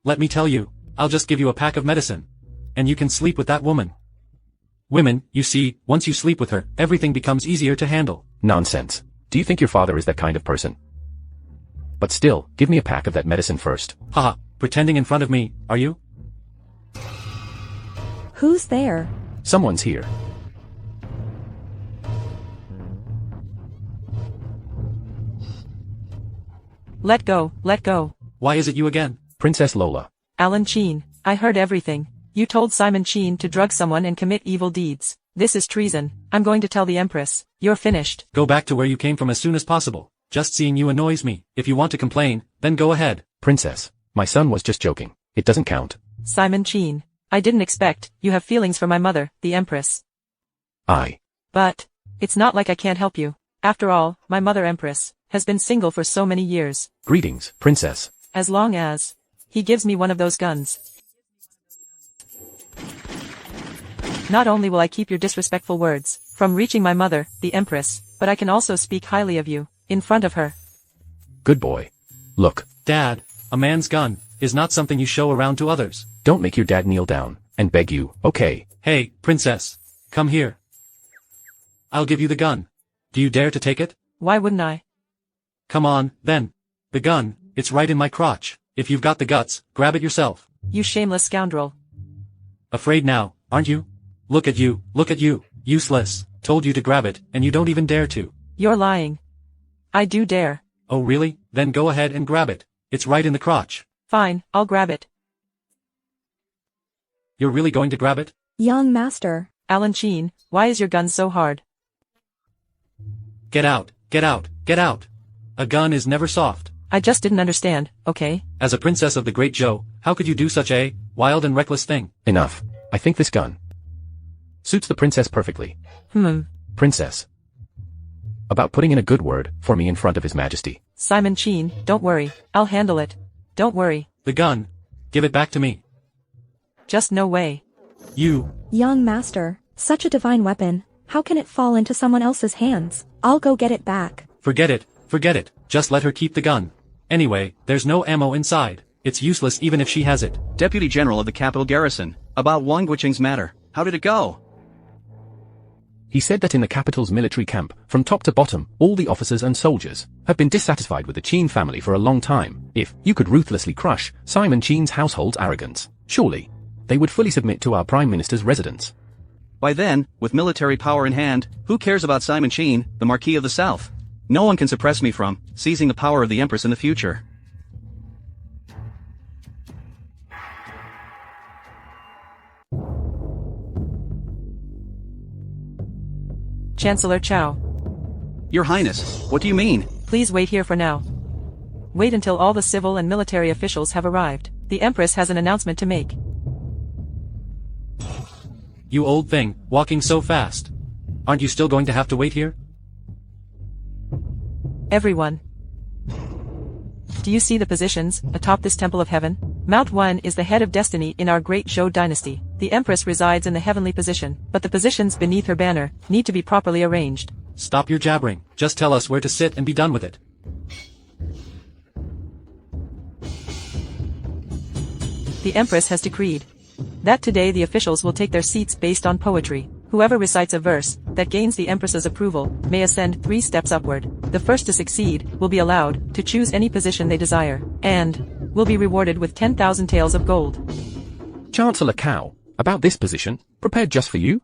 Let me tell you, I'll just give you a pack of medicine. And you can sleep with that woman. Women, you see, once you sleep with her, everything becomes easier to handle. Nonsense. Do you think your father is that kind of person? But still, give me a pack of that medicine first. Haha, pretending in front of me, are you? Who's there? Someone's here. Let go, let go. Why is it you again? Princess Lola. Alan Qin, I heard everything. You told Simon Qin to drug someone and commit evil deeds. This is treason. I'm going to tell the Empress. You're finished. Go back to where you came from as soon as possible. Just seeing you annoys me. If you want to complain, then go ahead. Princess, my son was just joking. It doesn't count. Simon Qin, I didn't expect you have feelings for my mother, the Empress. But it's not like I can't help you. After all, my mother Empress has been single for so many years. Greetings, Princess. As long as he gives me one of those guns. Not only will I keep your disrespectful words from reaching my mother, the Empress, but I can also speak highly of you, in front of her. Good boy. Look. Dad, a man's gun is not something you show around to others. Don't make your dad kneel down and beg you, okay? Hey, Princess. Come here. I'll give you the gun. Do you dare to take it? Why wouldn't I? Come on, then. The gun, it's right in my crotch. If you've got the guts, grab it yourself. You shameless scoundrel. Afraid now, aren't you? Look at you, useless. Told you to grab it, and you don't even dare to. You're lying. I do dare. Oh really? Then go ahead and grab it. It's right in the crotch. Fine, I'll grab it. You're really going to grab it? Young master. Alan Sheen, why is your gun so hard? Get out, get out, get out. A gun is never soft. I just didn't understand, okay? As a princess of the great Zhou, how could you do such a wild and reckless thing? Enough. I think this gun suits the princess perfectly. Princess. About putting in a good word for me in front of His Majesty. Simon Sheen, don't worry. I'll handle it. Don't worry. The gun. Give it back to me. Just no way. You. Young master, such a divine weapon, how can it fall into someone else's hands? I'll go get it back. Forget it, just let her keep the gun. Anyway, there's no ammo inside. It's useless even if she has it. Deputy General of the capital garrison, about Wang Guiqing's matter, how did it go? He said that in the capital's military camp, from top to bottom, all the officers and soldiers have been dissatisfied with the Qin family for a long time. If you could ruthlessly crush Simon Qin's household's arrogance, surely they would fully submit to our Prime Minister's residence. By then, with military power in hand, who cares about Simon Qin, the Marquis of the South? No one can suppress me from seizing the power of the Empress in the future. Chancellor Chow. Your Highness, what do you mean? Please wait here for now. Wait until all the civil and military officials have arrived. The Empress has an announcement to make. You old thing, walking so fast. Aren't you still going to have to wait here? Everyone. Do you see the positions atop this temple of heaven? Mount 1 is the head of destiny in our great Zhou dynasty. The Empress resides in the heavenly position, but the positions beneath her banner need to be properly arranged. Stop your jabbering, just tell us where to sit and be done with it. The Empress has decreed that today the officials will take their seats based on poetry. Whoever recites a verse that gains the Empress's approval may ascend 3 steps upward. The first to succeed will be allowed to choose any position they desire, and will be rewarded with 10,000 taels of gold. Chancellor Cao, about this position, prepared just for you?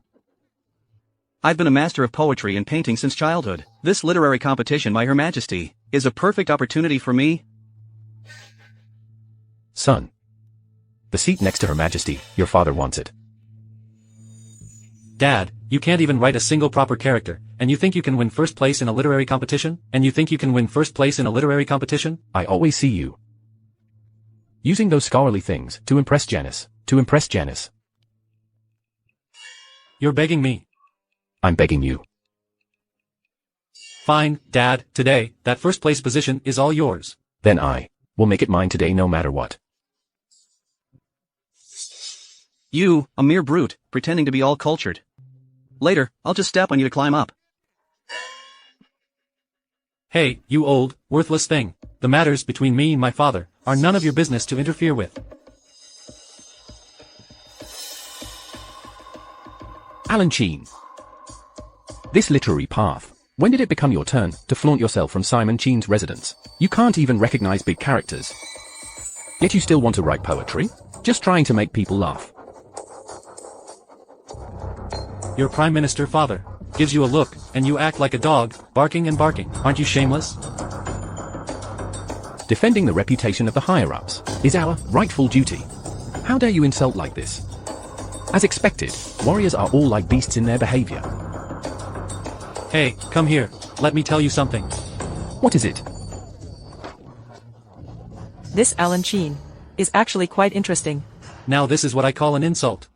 I've been a master of poetry and painting since childhood. This literary competition by Her Majesty is a perfect opportunity for me. Son. The seat next to Her Majesty, your father wants it. Dad, you can't even write a single proper character, and you think you can win first place in a literary competition? I always see you using those scholarly things to impress Janice. You're begging me. I'm begging you. Fine, Dad, today, that first place position is all yours. Then I will make it mine today no matter what. You, a mere brute, pretending to be all cultured. Later, I'll just step on you to climb up. Hey, you old, worthless thing. The matters between me and my father are none of your business to interfere with. Alan Sheen. This literary path. When did it become your turn to flaunt yourself from Simon Sheen's residence? You can't even recognize big characters. Yet you still want to write poetry? Just trying to make people laugh. Your Prime Minister father gives you a look, and you act like a dog, barking and barking. Aren't you shameless? Defending the reputation of the higher-ups is our rightful duty. How dare you insult like this? As expected, warriors are all like beasts in their behavior. Hey, come here. Let me tell you something. What is it? This Alan Sheen is actually quite interesting. Now this is what I call an insult.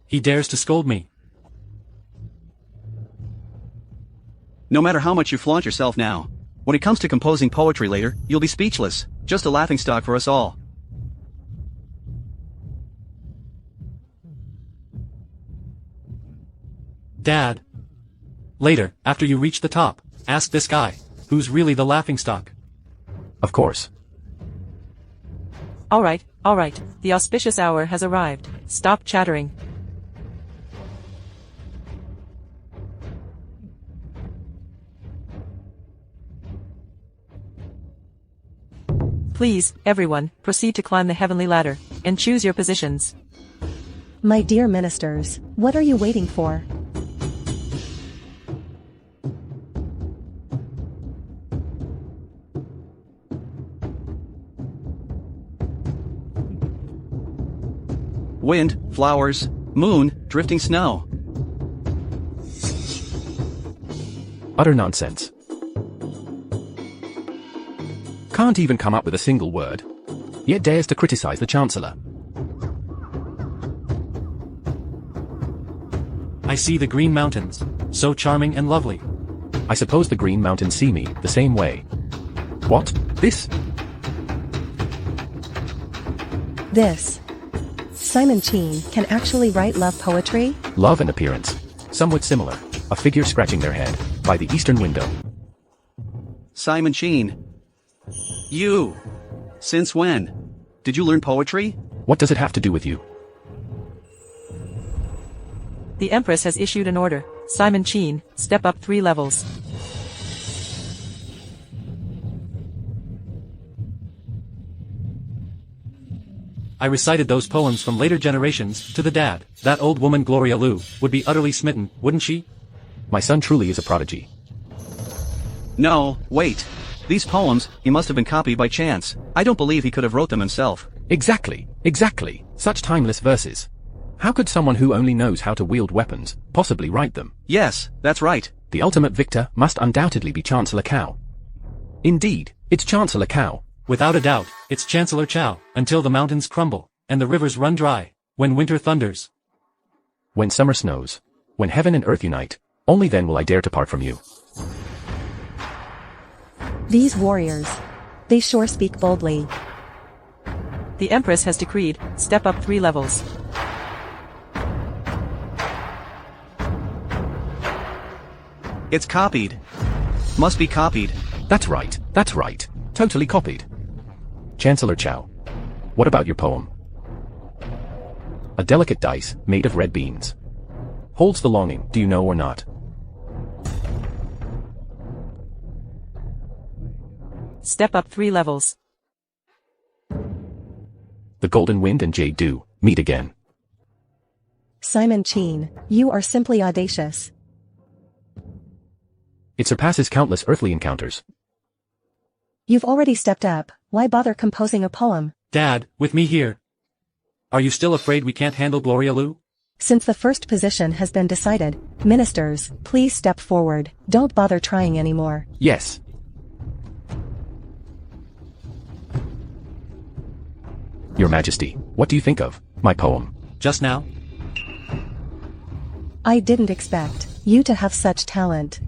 He dares to scold me. No matter how much you flaunt yourself now, when it comes to composing poetry later, you'll be speechless, just a laughingstock for us all. Dad. Later, after you reach the top, ask this guy, who's really the laughingstock. Of course. Alright, the auspicious hour has arrived. Stop chattering. Please, everyone, proceed to climb the heavenly ladder, and choose your positions. My dear ministers, what are you waiting for? wind, flowers, moon, drifting snow. Utter nonsense. Can't even come up with a single word. Yet dares to criticize the chancellor. I see the Green Mountains, so charming and lovely. I suppose the Green Mountains see me the same way. What? This? This. Simon Chin can actually write love poetry? Love and appearance. Somewhat similar. A figure scratching their head by the eastern window. Simon Chin. You. Since when? Did you learn poetry? What does it have to do with you? The Empress has issued an order. Simon Chin, step up 3 levels. I recited those poems from later generations to the dad. That old woman Gloria Liu would be utterly smitten, wouldn't she? My son truly is a prodigy. No, wait. These poems, he must have been copied by chance. I don't believe he could have wrote them himself. Exactly. Such timeless verses. How could someone who only knows how to wield weapons possibly write them? Yes, that's right. The ultimate victor must undoubtedly be Chancellor Cao. Indeed, it's Chancellor Cao. Without a doubt, it's Chancellor Cao, until the mountains crumble, and the rivers run dry, when winter thunders. When summer snows, when heaven and earth unite, only then will I dare to part from you. These warriors. They sure speak boldly. The Empress has decreed, step up 3 levels. It's copied. Must be copied. That's right. Totally copied. Chancellor Cao. What about your poem? A delicate dice, made of red beans. Holds the longing, do you know or not? Step up 3 levels. The golden wind and jade dew, meet again. Simon Chin, you are simply audacious. It surpasses countless earthly encounters. You've already stepped up, why bother composing a poem? Dad, with me here. Are you still afraid we can't handle Gloria Liu? Since the first position has been decided, ministers, please step forward, don't bother trying anymore. Yes. Your Majesty, what do you think of my poem? Just now? I didn't expect you to have such talent.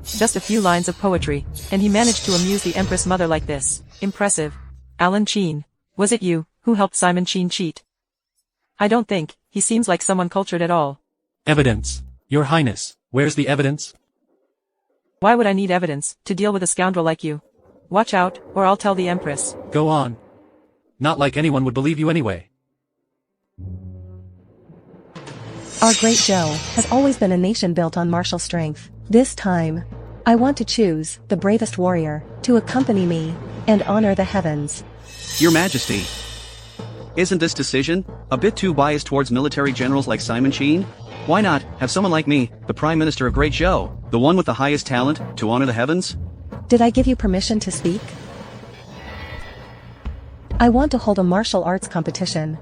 Just a few lines of poetry, and he managed to amuse the Empress mother like this. Impressive. Alan Chin, was it you who helped Simon Chin cheat? I don't think he seems like someone cultured at all. Evidence. Your Highness, where's the evidence? Why would I need evidence to deal with a scoundrel like you? Watch out, or I'll tell the Empress. Go on. Not like anyone would believe you anyway. Our great Zhou has always been a nation built on martial strength. This time, I want to choose the bravest warrior to accompany me and honor the heavens. Your Majesty. Isn't this decision a bit too biased towards military generals like Simon Chin? Why not have someone like me, the Prime Minister of Great Zhou, the one with the highest talent, to honor the heavens? Did I give you permission to speak? I want to hold a martial arts competition.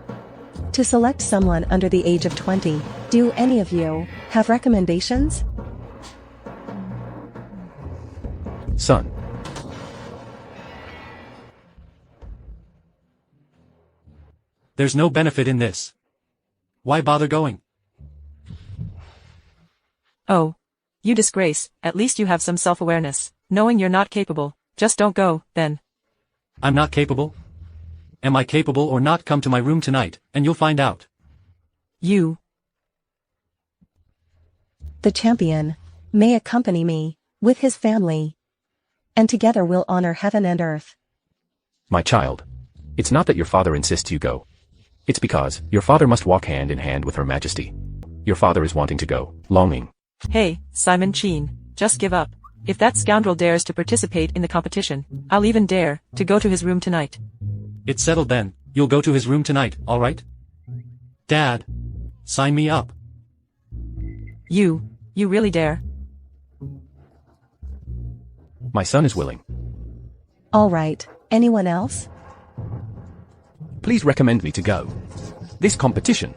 To select someone under the age of 20, do any of you have recommendations? Son. There's no benefit in this. Why bother going? Oh. You disgrace, at least you have some self-awareness. Knowing you're not capable, just don't go, then. I'm not capable? Am I capable or not? Come to my room tonight, and you'll find out. You. The champion may accompany me with his family, and together we'll honor heaven and earth. My child. It's not that your father insists you go. It's because your father must walk hand in hand with Her Majesty. Your father is wanting to go, longing. Hey, Simon Chin, just give up. If that scoundrel dares to participate in the competition, I'll even dare to go to his room tonight. It's settled then. You'll go to his room tonight, all right? Dad. Sign me up. You really dare? My son is willing. All right, anyone else? Please recommend me to go. This competition.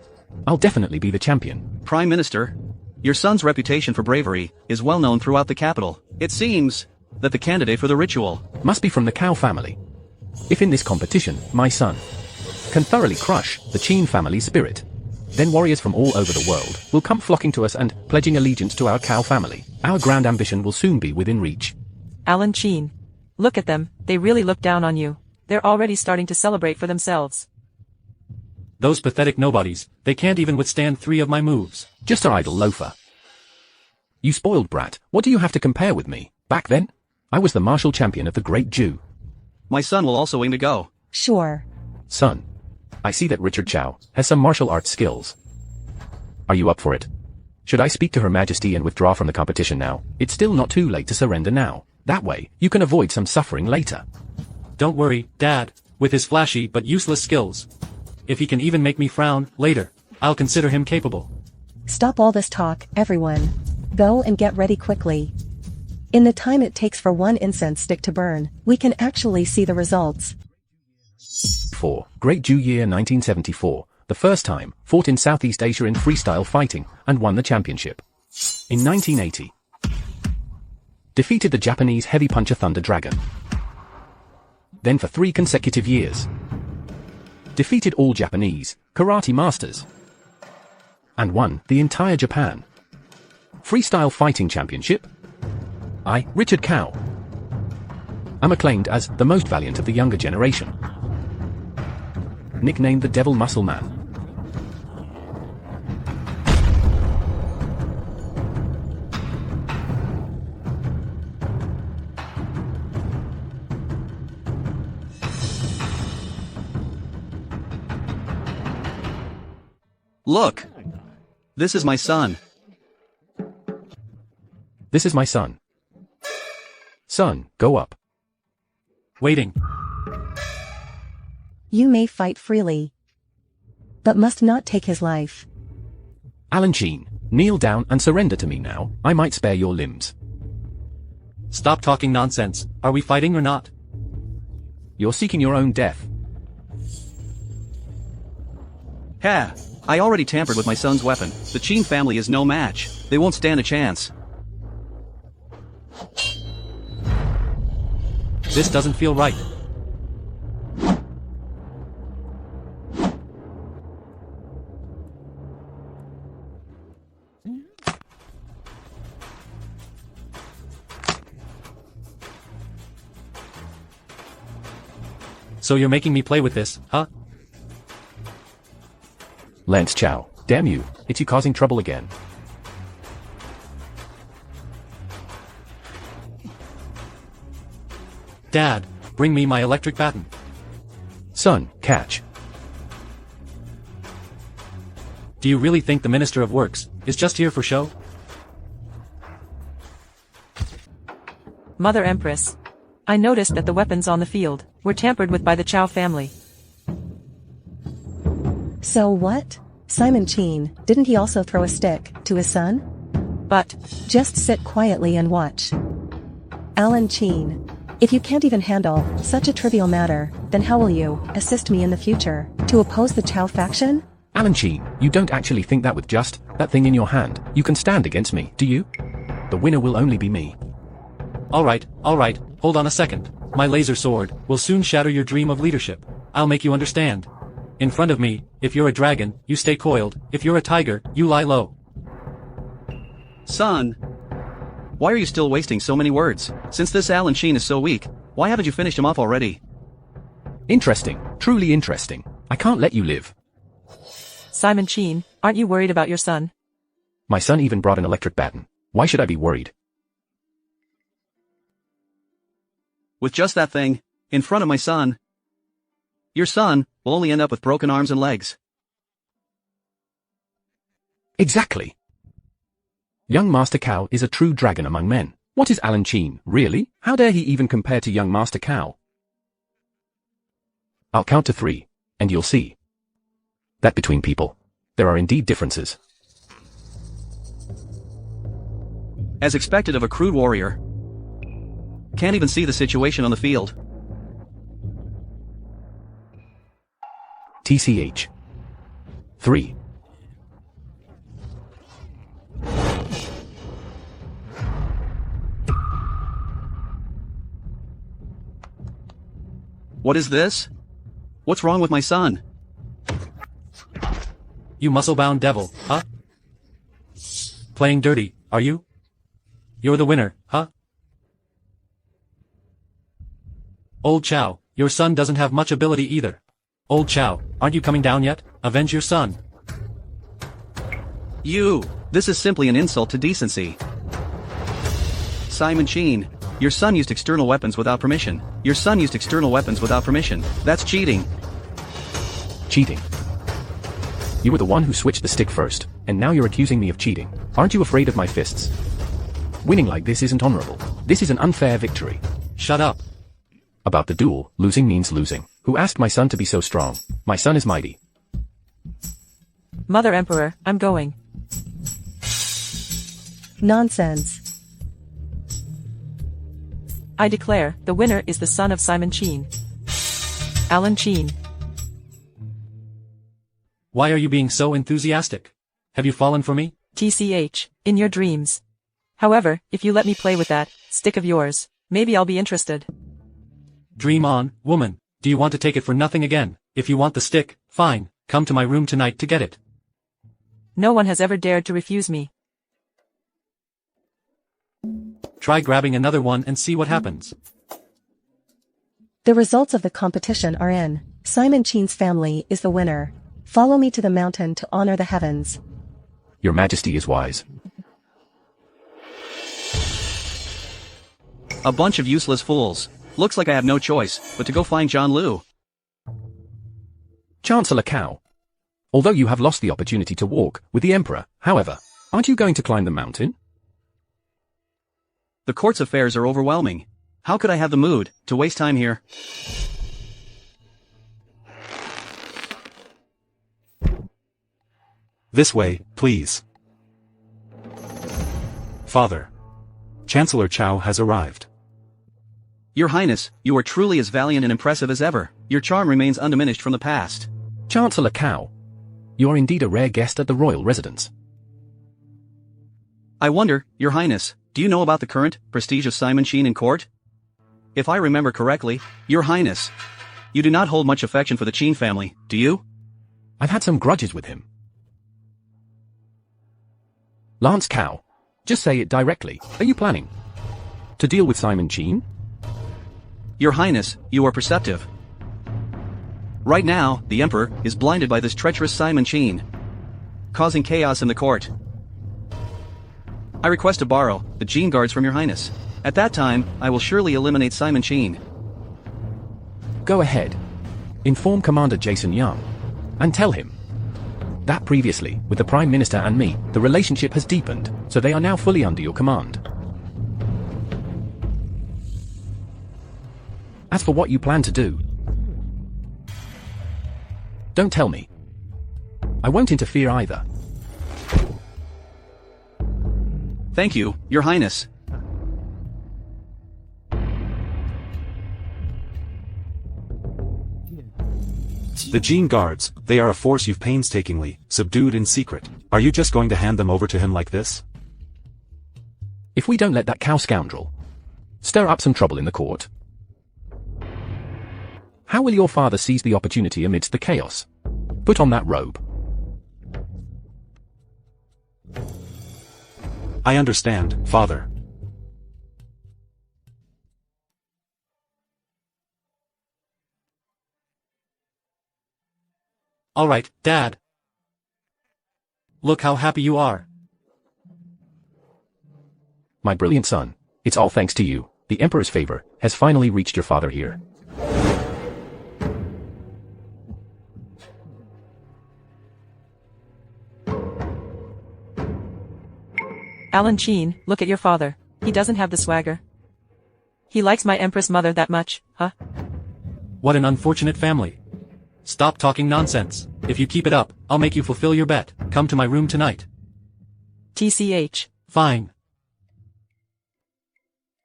I'll definitely be the champion. Prime Minister, your son's reputation for bravery is well known throughout the capital. It seems that the candidate for the ritual Must be from the Cao family. If in this competition, my son can thoroughly crush the Qin family's spirit, then warriors from all over the world will come flocking to us and pledging allegiance to our Cao family. Our grand ambition will soon be within reach. Alan Qin. Look at them, they really look down on you. They're already starting to celebrate for themselves. Those pathetic nobodies, they can't even withstand 3 of my moves. Just an idle loafer. You spoiled brat, what do you have to compare with me? Back then, I was the martial champion of the great Jew. My son will also aim to go. Sure. Son, I see that Richard Chow has some martial arts skills. Are you up for it? Should I speak to Her Majesty and withdraw from the competition now? It's still not too late to surrender now. That way, you can avoid some suffering later. Don't worry, Dad, with his flashy but useless skills. If he can even make me frown, later, I'll consider him capable. Stop all this talk, everyone. Go and get ready quickly. In the time it takes for one incense stick to burn, we can actually see the results. 4. Great Jew Year 1974, the first time, fought in Southeast Asia in freestyle fighting, and won the championship. In 1980, defeated the Japanese heavy puncher Thunder Dragon. Then for 3 consecutive years, defeated all Japanese karate masters, and won the entire Japan freestyle fighting championship. I, Richard Chow, am acclaimed as the most valiant of the younger generation. Nicknamed the Devil Muscle Man. Look! This is my son. This is my son. Son, go up. Waiting. You may fight freely, but must not take his life. Alan Qin, kneel down and surrender to me now. I might spare your limbs. Stop talking nonsense. Are we fighting or not? You're seeking your own death. Ha! I already tampered with my son's weapon. The Qin family is no match. They won't stand a chance. This doesn't feel right. So you're making me play with this, huh? Lance Chow, damn you, it's you causing trouble again. Dad, bring me my electric baton. Son, catch. Do you really think the Minister of Works is just here for show? Mother Empress. I noticed that the weapons on the field were tampered with by the Chow family. So what? Simon Qin, didn't he also throw a stick to his son? But Just sit quietly and watch. Alan Qin, if you can't even handle such a trivial matter, then how will you assist me in the future to oppose the Chow faction? Alan Qin, you don't actually think that with just that thing in your hand, you can stand against me, do you? The winner will only be me. Alright, hold on a second. My laser sword will soon shatter your dream of leadership. I'll make you understand. In front of me, if you're a dragon, you stay coiled. If you're a tiger, you lie low. Son! Why are you still wasting so many words? Since this Alan Qin is so weak, why haven't you finished him off already? Interesting, truly interesting. I can't let you live. Simon Qin, aren't you worried about your son? My son even brought an electric baton. Why should I be worried? With just that thing, in front of my son, your son will only end up with broken arms and legs. Exactly. Young Master Cao is a true dragon among men. What is Alan Qin, really? How dare he even compare to young Master Cao? I'll count to 3, and you'll see that between people, there are indeed differences. As expected of a crude warrior. Can't even see the situation on the field. TCH. 3. What is this? What's wrong with my son? You muscle-bound devil, huh? Playing dirty, are you? You're the winner, huh? Old Chow, your son doesn't have much ability either. Old Chow, aren't you coming down yet? Avenge your son. This is simply an insult to decency. Simon Sheen, your son used external weapons without permission. Your son used external weapons without permission. That's cheating. Cheating. You were the one who switched the stick first, and now you're accusing me of cheating. Aren't you afraid of my fists? Winning like this isn't honorable. This is an unfair victory. Shut up. About the duel, losing means losing. Who asked my son to be so strong? My son is mighty. Mother Emperor, I'm going. Nonsense. I declare, the winner is the son of Simon Sheen. Alan Sheen. Why are you being so enthusiastic? Have you fallen for me? TCH, in your dreams. However, if you let me play with that stick of yours, maybe I'll be interested. Dream on, woman. Do you want to take it for nothing again? If you want the stick, fine, come to my room tonight to get it. No one has ever dared to refuse me. Try grabbing another one and see what happens. The results of the competition are in. Simon Sheen's family is the winner. Follow me to the mountain to honor the heavens. Your Majesty is wise. A bunch of useless fools. Looks like I have no choice but to go find John Liu. Chancellor Cao. Although you have lost the opportunity to walk with the Emperor, however, aren't you going to climb the mountain? The court's affairs are overwhelming. How could I have the mood to waste time here? This way, please. Father. Chancellor Cao has arrived. Your Highness, you are truly as valiant and impressive as ever. Your charm remains undiminished from the past. Chancellor Cao. You are indeed a rare guest at the royal residence. I wonder, Your Highness, do you know about the current prestige of Simon Sheen in court? If I remember correctly, Your Highness, you do not hold much affection for the Sheen family, do you? I've had some grudges with him. Lance Cao. Just say it directly. Are you planning to deal with Simon Sheen? Your Highness, you are perceptive. Right now, the Emperor is blinded by this treacherous Simon Sheen, causing chaos in the court. I request to borrow the Sheen guards from Your Highness. At that time, I will surely eliminate Simon Sheen. Go ahead. Inform Commander Jason Young. And tell him that previously, with the Prime Minister and me, the relationship has deepened, so they are now fully under your command. As for what you plan to do, don't tell me. I won't interfere either. Thank you, Your Highness. The Sheen guards, they are a force you've painstakingly subdued in secret. Are you just going to hand them over to him like this? If we don't let that cow scoundrel stir up some trouble in the court, how will your father seize the opportunity amidst the chaos? Put on that robe. I understand, Father. All right, Dad. Look how happy you are. My brilliant son, it's all thanks to you. The Emperor's favor has finally reached your father here. Alan Sheen, look at your father. He doesn't have the swagger. He likes my Empress mother that much, huh? What an unfortunate family. Stop talking nonsense. If you keep it up, I'll make you fulfill your bet. Come to my room tonight. TCH. Fine.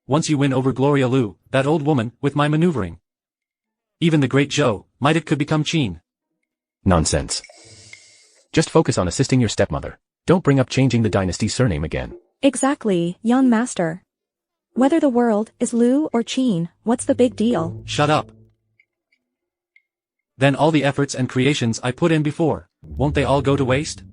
Once you win over Gloria Liu, that old woman, with my maneuvering. Even the great Zhou, might it could become Sheen. Nonsense. Just focus on assisting your stepmother. Don't bring up changing the dynasty's surname again. Exactly, young master. Whether the world is Liu or Qin, what's the big deal? Shut up. Then all the efforts and creations I put in before, won't they all go to waste?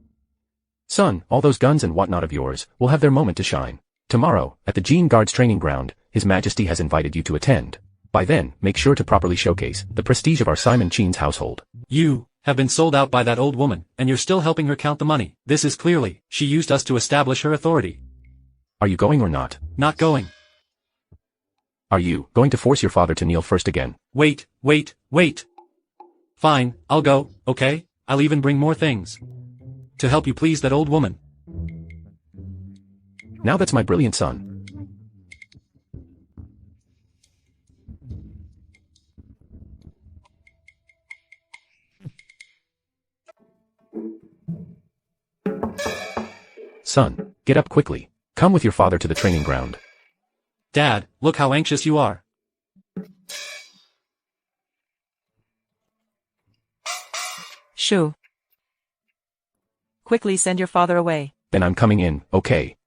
Son, all those guns and whatnot of yours will have their moment to shine. Tomorrow, at the Gene Guards training ground, His Majesty has invited you to attend. By then, make sure to properly showcase the prestige of our Simon Qin's household. You have been sold out by that old woman, and you're still helping her count the money. This is clearly, she used us to establish her authority. Are you going or not? Not going. Are you going to force your father to kneel first again? Wait. Fine, I'll go, okay? I'll even bring more things. To help you please that old woman. Now that's my brilliant son. Son, get up quickly. Come with your father to the training ground. Dad, look how anxious you are. Shoo. Quickly send your father away. Then I'm coming in, okay?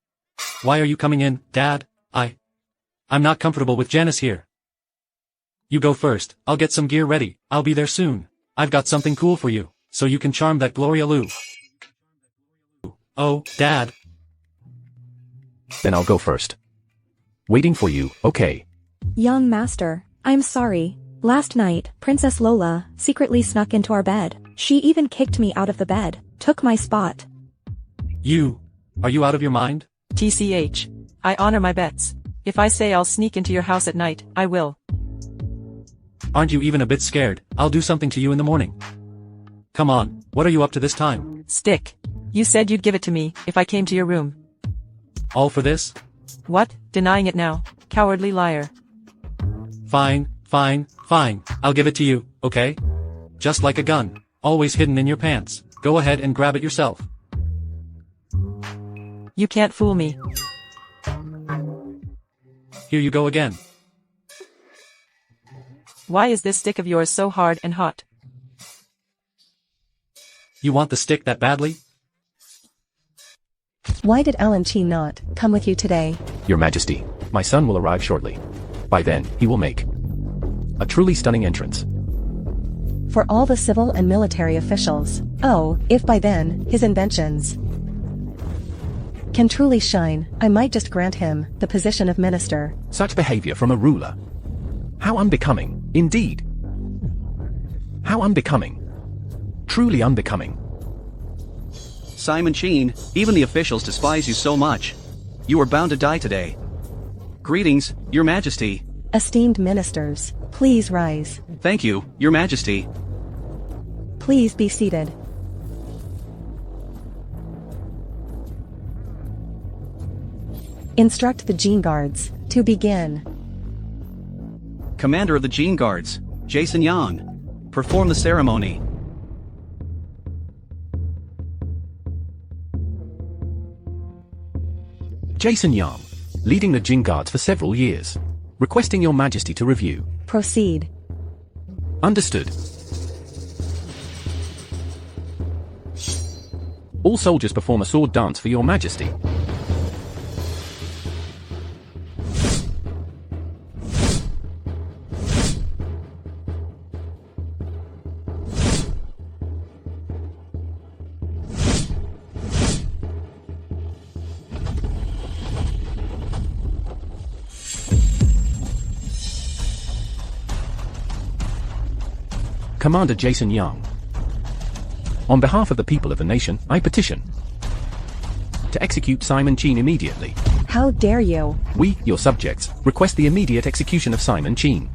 Why are you coming in, Dad? I'm not comfortable with Janice here. You go first, I'll get some gear ready, I'll be there soon. I've got something cool for you, so you can charm that Gloria Liu. Oh, Dad. Then I'll go first. Waiting for you, okay? Young master, I'm sorry. Last night, Princess Lola secretly snuck into our bed. She even kicked me out of the bed, took my spot. Are you out of your mind? TCH. I honor my bets. If I say I'll sneak into your house at night, I will. Aren't you even a bit scared? I'll do something to you in the morning. Come on, what are you up to this time? Stick. You said you'd give it to me, if I came to your room. All for this? What? Denying it now? Cowardly liar. Fine. I'll give it to you, okay? Just like a gun, always hidden in your pants. Go ahead and grab it yourself. You can't fool me. Here you go again. Why is this stick of yours so hard and hot? You want the stick that badly? Why did Alan Qin not come with you today? Your Majesty, my son will arrive shortly. By then, he will make a truly stunning entrance. For all the civil and military officials. Oh, if by then, his inventions can truly shine, I might just grant him the position of minister. Such behavior from a ruler. How unbecoming, indeed. How unbecoming. Truly unbecoming. Simon Qin, even the officials despise you so much. You are bound to die today. Greetings, Your Majesty. Esteemed ministers, please rise. Thank you, Your Majesty. Please be seated. Instruct the Gene Guards to begin. Commander of the Gene Guards, Jason Yang. Perform the ceremony. Jason Yang, leading the Jing Guards for several years. Requesting Your Majesty to review. Proceed. Understood. All soldiers perform a sword dance for Your Majesty. Commander Jason Yang. On behalf of the people of the nation, I petition to execute Simon Qin immediately. How dare you? We, your subjects, request the immediate execution of Simon Qin.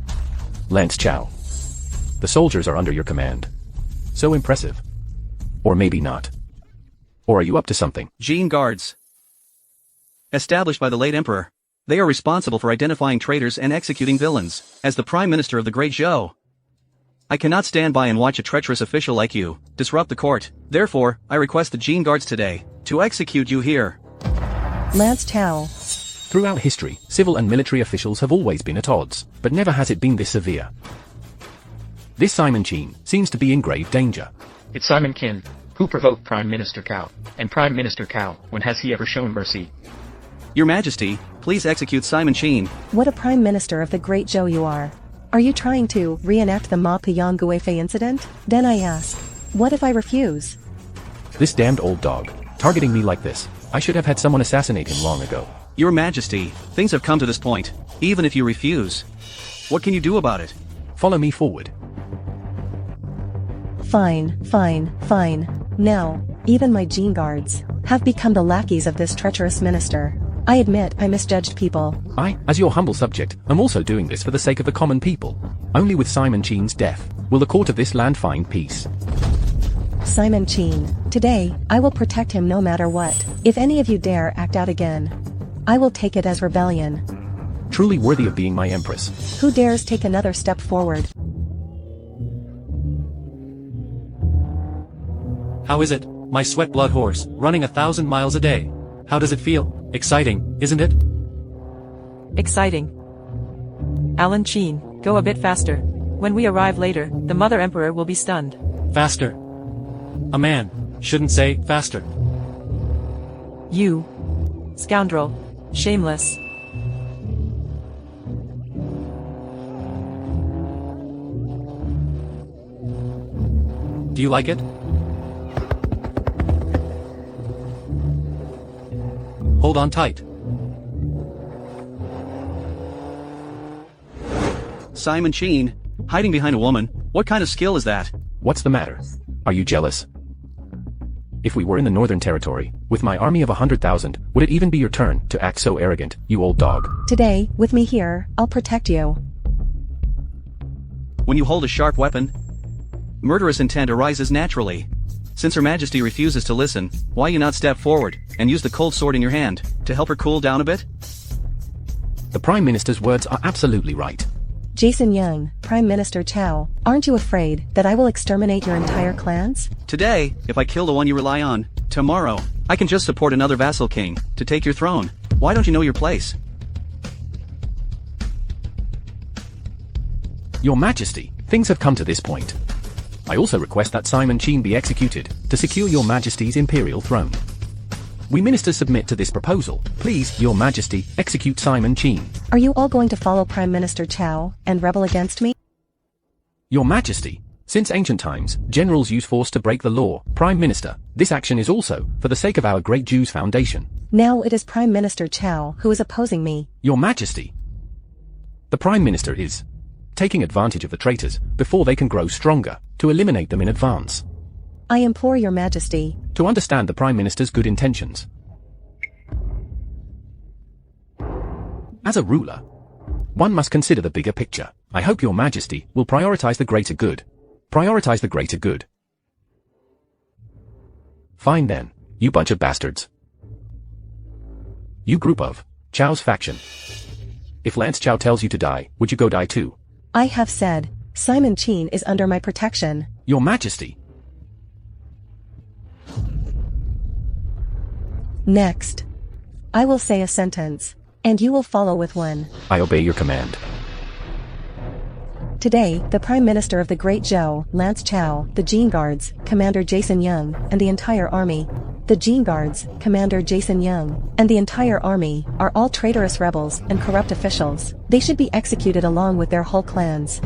Lance Chow. The soldiers are under your command. So impressive. Or maybe not. Or are you up to something? Gene Guards. Established by the late emperor. They are responsible for identifying traitors and executing villains. As the Prime Minister of the Great Zhou, I cannot stand by and watch a treacherous official like you disrupt the court. Therefore, I request the Gene Guards today to execute you here. Lance Chow. Throughout history, civil and military officials have always been at odds, but never has it been this severe. This Simon Qin seems to be in grave danger. It's Simon Qin. Who provoked Prime Minister Cao? And Prime Minister Cao, when has he ever shown mercy? Your Majesty, please execute Simon Qin. What a prime minister of the great Zhou you are. Are you trying to reenact the Ma Piyang Guifei incident? Then I ask, what if I refuse? This damned old dog, targeting me like this. I should have had someone assassinate him long ago. Your Majesty, things have come to this point. Even if you refuse, what can you do about it? Follow me forward. Fine. Now, even my gene guards have become the lackeys of this treacherous minister. I admit I misjudged people. I, as your humble subject, am also doing this for the sake of the common people. Only with Simon Qin's death will the court of this land find peace. Simon Qin, today, I will protect him no matter what. If any of you dare act out again, I will take it as rebellion. Truly worthy of being my empress. Who dares take another step forward? How is it, my sweat blood horse, running 1,000 miles a day? How does it feel? Exciting, isn't it? Exciting. Alan Qin, go a bit faster. When we arrive later, the Mother Emperor will be stunned. Faster. A man shouldn't say faster. You. Scoundrel. Shameless. Do you like it? Hold on tight. Simon Qin, hiding behind a woman, what kind of skill is that? What's the matter? Are you jealous? If we were in the Northern Territory, with my army of 100,000, would it even be your turn to act so arrogant, you old dog? Today, with me here, I'll protect you. When you hold a sharp weapon, murderous intent arises naturally. Since Her Majesty refuses to listen, why you not step forward and use the cold sword in your hand to help her cool down a bit? The Prime Minister's words are absolutely right. Jason Young, Prime Minister Cao, aren't you afraid that I will exterminate your entire clans? Today, if I kill the one you rely on, tomorrow, I can just support another vassal king to take your throne. Why don't you know your place? Your Majesty, things have come to this point. I also request that Simon Qin be executed to secure your Majesty's imperial throne. We ministers submit to this proposal. Please, your Majesty, execute Simon Qin. Are you all going to follow Prime Minister Cao and rebel against me? Your Majesty, since ancient times, generals use force to break the law. Prime Minister, this action is also for the sake of our great Jews foundation. Now it is Prime Minister Cao who is opposing me. Your Majesty, the Prime Minister is taking advantage of the traitors before they can grow stronger, to eliminate them in advance. I implore your Majesty to understand the Prime Minister's good intentions. As a ruler, one must consider the bigger picture. I hope your Majesty will prioritize the greater good. Prioritize the greater good. Fine then, you bunch of bastards. You group of Chao's faction. If Lance Chao tells you to die, would you go die too? I have said, Simon Qin is under my protection. Your Majesty. Next, I will say a sentence, and you will follow with one. I obey your command. Today, the Prime Minister of the Great Zhou, Lance Chao, the Gene Guards, Commander Jason Young, and the entire army. The Gene Guards, Commander Jason Young, and the entire army, are all traitorous rebels and corrupt officials. They should be executed along with their whole clans.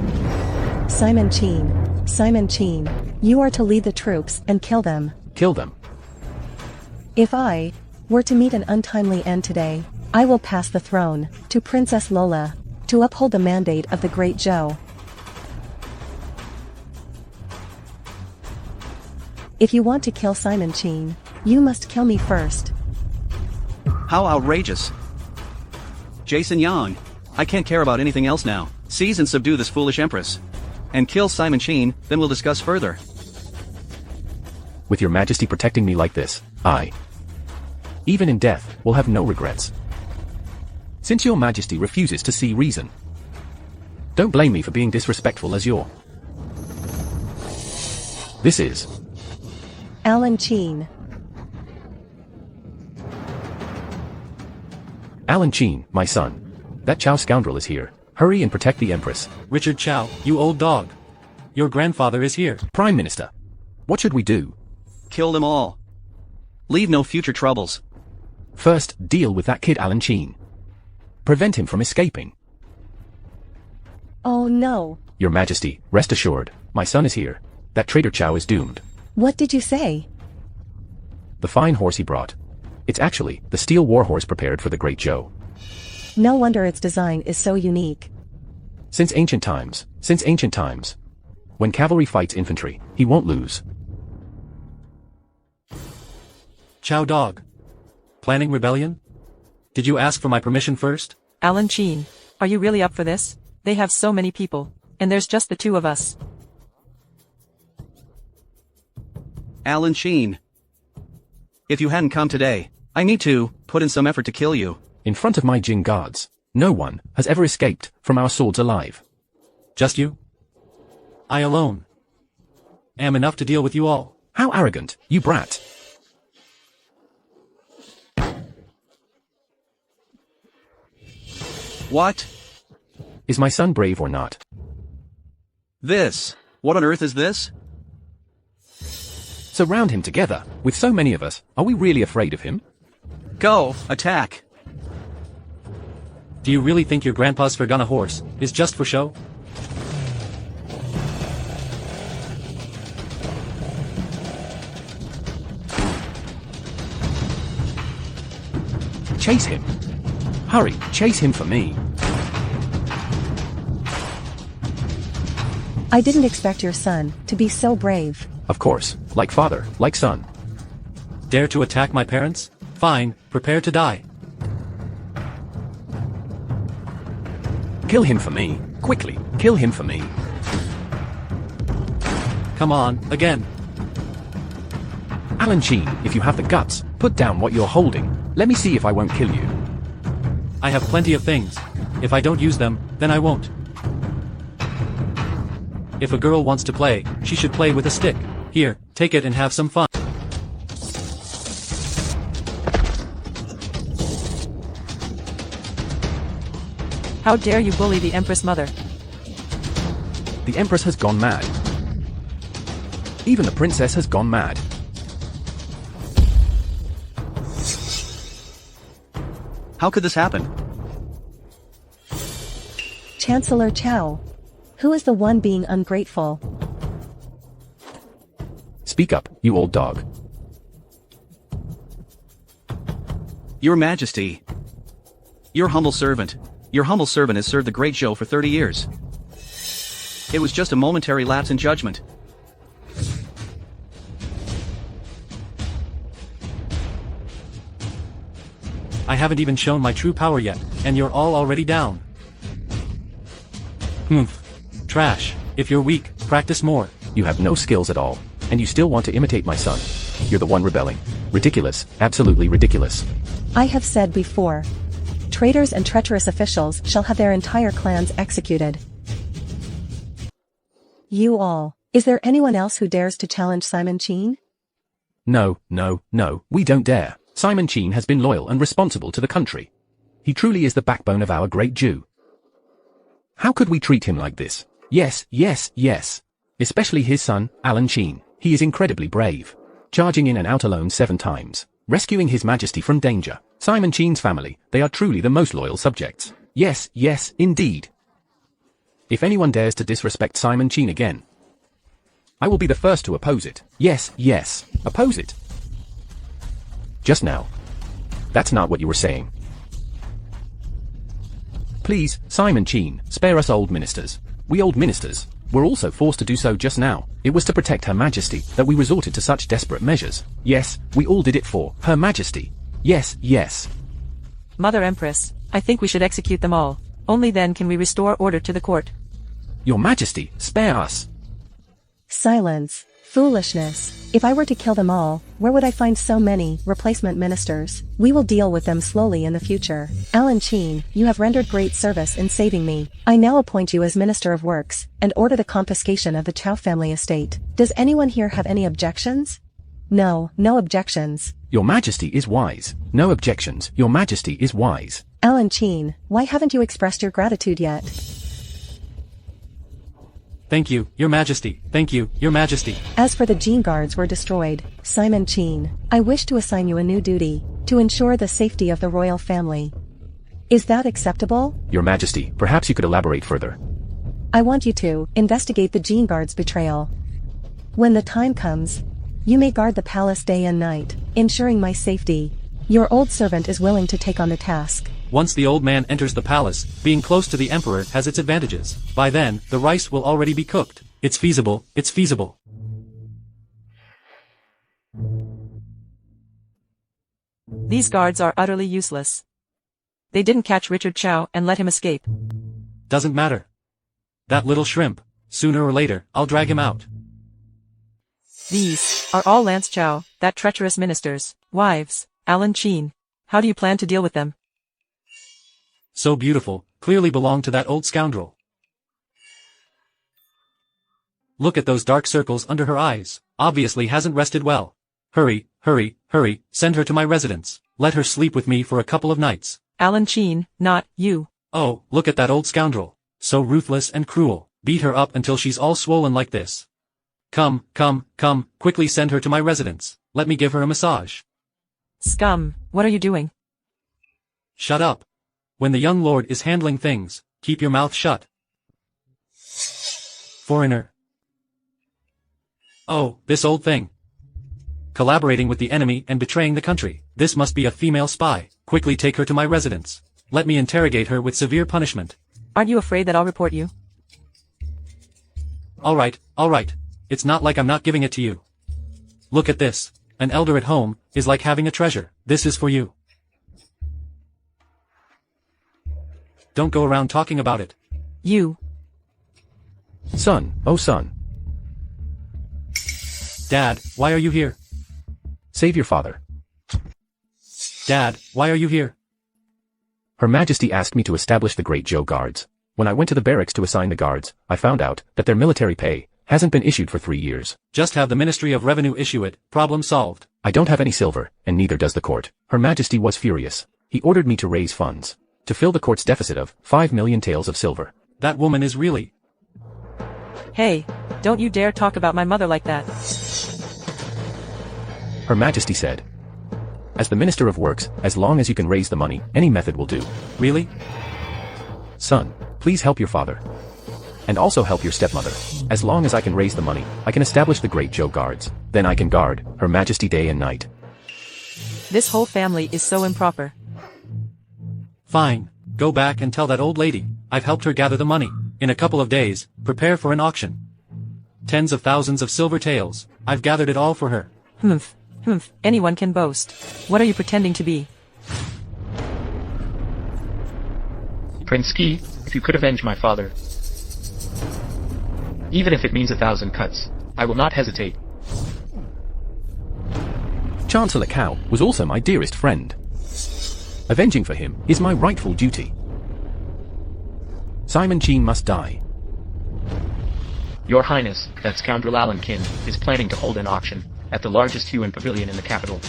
Simon Qin, you are to lead the troops and kill them. Kill them. If I were to meet an untimely end today, I will pass the throne to Princess Lola to uphold the mandate of the Great Zhou. If you want to kill Simon Qin, you must kill me first. How outrageous. Jason Yang, I can't care about anything else now. Seize and subdue this foolish empress. And kill Simon Qin, then we'll discuss further. With your Majesty protecting me like this, I, even in death, will have no regrets. Since your Majesty refuses to see reason, don't blame me for being disrespectful as your... This is... Alan Qin. Alan Qin, my son. That Chao scoundrel is here. Hurry and protect the Empress. Richard Chao, you old dog. Your grandfather is here. Prime Minister. What should we do? Kill them all. Leave no future troubles. First, deal with that kid Alan Sheen. Prevent him from escaping. Oh no. Your Majesty, rest assured, my son is here. That traitor Chow is doomed. What did you say? The fine horse he brought. It's actually the steel warhorse prepared for the great Zhou. No wonder its design is so unique. Since ancient times. When cavalry fights infantry, he won't lose. Chow dog. Planning rebellion? Did you ask for my permission first? Alan Sheen, are you really up for this? They have so many people, and there's just the two of us. Alan Sheen. If you hadn't come today, I need to put in some effort to kill you. In front of my Jin guards, no one has ever escaped from our swords alive. Just you? I alone am enough to deal with you all. How arrogant, you brat. What? Is my son brave or not? This. What on earth is this? Surround him together. With so many of us, are we really afraid of him? Go, attack. Do you really think your grandpa's Fergana horse is just for show? Chase him. Hurry, chase him for me. I didn't expect your son to be so brave. Of course, like father, like son. Dare to attack my parents? Fine, prepare to die. Kill him for me. Quickly, kill him for me. Come on, again. Alan Sheen, if you have the guts, put down what you're holding. Let me see if I won't kill you. I have plenty of things. If I don't use them, then I won't. If a girl wants to play, she should play with a stick. Here, take it and have some fun. How dare you bully the Empress Mother? The Empress has gone mad. Even the princess has gone mad. How could this happen? Chancellor Chow. Who is the one being ungrateful? Speak up, you old dog. Your Majesty. Your humble servant. Your humble servant has served the great Zhou for 30 years. It was just a momentary lapse in judgment. I haven't even shown my true power yet, and you're all already down. Trash. If you're weak, practice more. You have no skills at all, and you still want to imitate my son. You're the one rebelling. Ridiculous, absolutely ridiculous. I have said before. Traitors and treacherous officials shall have their entire clans executed. You all. Is there anyone else who dares to challenge Simon Sheen? No, we don't dare. Simon Sheen has been loyal and responsible to the country. He truly is the backbone of our great Jew. How could we treat him like this? Yes. Especially his son, Alan Sheen. He is incredibly brave. Charging in and out alone 7 times. Rescuing His Majesty from danger. Simon Sheen's family, they are truly the most loyal subjects. Yes, indeed. If anyone dares to disrespect Simon Sheen again, I will be the first to oppose it. Yes, oppose it. Just now. That's not what you were saying. Please, Simon Sheen, spare us old ministers. We old ministers were also forced to do so just now. It was to protect Her Majesty that we resorted to such desperate measures. Yes, we all did it for Her Majesty. Yes. Mother Empress, I think we should execute them all. Only then can we restore order to the court. Your Majesty, spare us. Silence. Foolishness. If I were to kill them all, where would I find so many replacement ministers? We will deal with them slowly in the future. Alan Sheen, you have rendered great service in saving me. I now appoint you as Minister of Works, and order the confiscation of the Chow family estate. Does anyone here have any objections? No objections. Your Majesty is wise. No objections. Your Majesty is wise. Alan Sheen, why haven't you expressed your gratitude yet? Thank you, Your Majesty. Thank you, Your Majesty. As for the Gene Guards were destroyed, Simon Chin, I wish to assign you a new duty, to ensure the safety of the royal family. Is that acceptable? Your Majesty, perhaps you could elaborate further. I want you to investigate the Jin Guard's betrayal. When the time comes, you may guard the palace day and night, ensuring my safety. Your old servant is willing to take on the task. Once the old man enters the palace, being close to the emperor has its advantages. By then, the rice will already be cooked. It's feasible, it's feasible. These guards are utterly useless. They didn't catch Richard Chow and let him escape. Doesn't matter. That little shrimp, sooner or later, I'll drag him out. These are all Lance Chow, that treacherous minister's wives. Alan Chin, how do you plan to deal with them? So beautiful, clearly belong to that old scoundrel. Look at those dark circles under her eyes, obviously hasn't rested well. Hurry, hurry, hurry, send her to my residence. Let her sleep with me for a couple of nights. Alan Chin, not you. Oh, look at that old scoundrel. So ruthless and cruel. Beat her up until she's all swollen like this. Come, come, come, quickly send her to my residence. Let me give her a massage. Scum, what are you doing? Shut up. When the young lord is handling things, keep your mouth shut. Foreigner. Oh, this old thing. Collaborating with the enemy and betraying the country. This must be a female spy. Quickly take her to my residence. Let me interrogate her with severe punishment. Aren't you afraid that I'll report you? All right. It's not like I'm not giving it to you. Look at this. An elder at home is like having a treasure. This is for you. Don't go around talking about it. You. Son, oh son. Dad, why are you here? Save your father. Dad, why are you here? Her Majesty asked me to establish the Great Zou Guards. When I went to the barracks to assign the guards, I found out that their military pay hasn't been issued for 3 years. Just have the Ministry of Revenue issue it. Problem solved. I don't have any silver, and neither does the court. Her Majesty was furious. He ordered me to raise funds to fill the court's deficit of 5 million taels of silver. That woman is really... Hey, don't you dare talk about my mother like that. Her Majesty said, as the Minister of Works, as long as you can raise the money, any method will do. Really? Son, please help your father. And also help your stepmother. As long as I can raise the money, I can establish the Great Zou Guards. Then I can guard Her Majesty day and night. This whole family is so improper. Fine. Go back and tell that old lady I've helped her gather the money. In a couple of days, prepare for an auction. Tens of thousands of silver taels. I've gathered it all for her. Anyone can boast. What are you pretending to be? Prince Ki, if you could avenge my father, even if it means 1,000 cuts, I will not hesitate. Chancellor Cao was also my dearest friend. Avenging for him is my rightful duty. Simon Chin must die. Your Highness, that scoundrel Alan Kin, is planning to hold an auction at the largest Huan pavilion in the capital.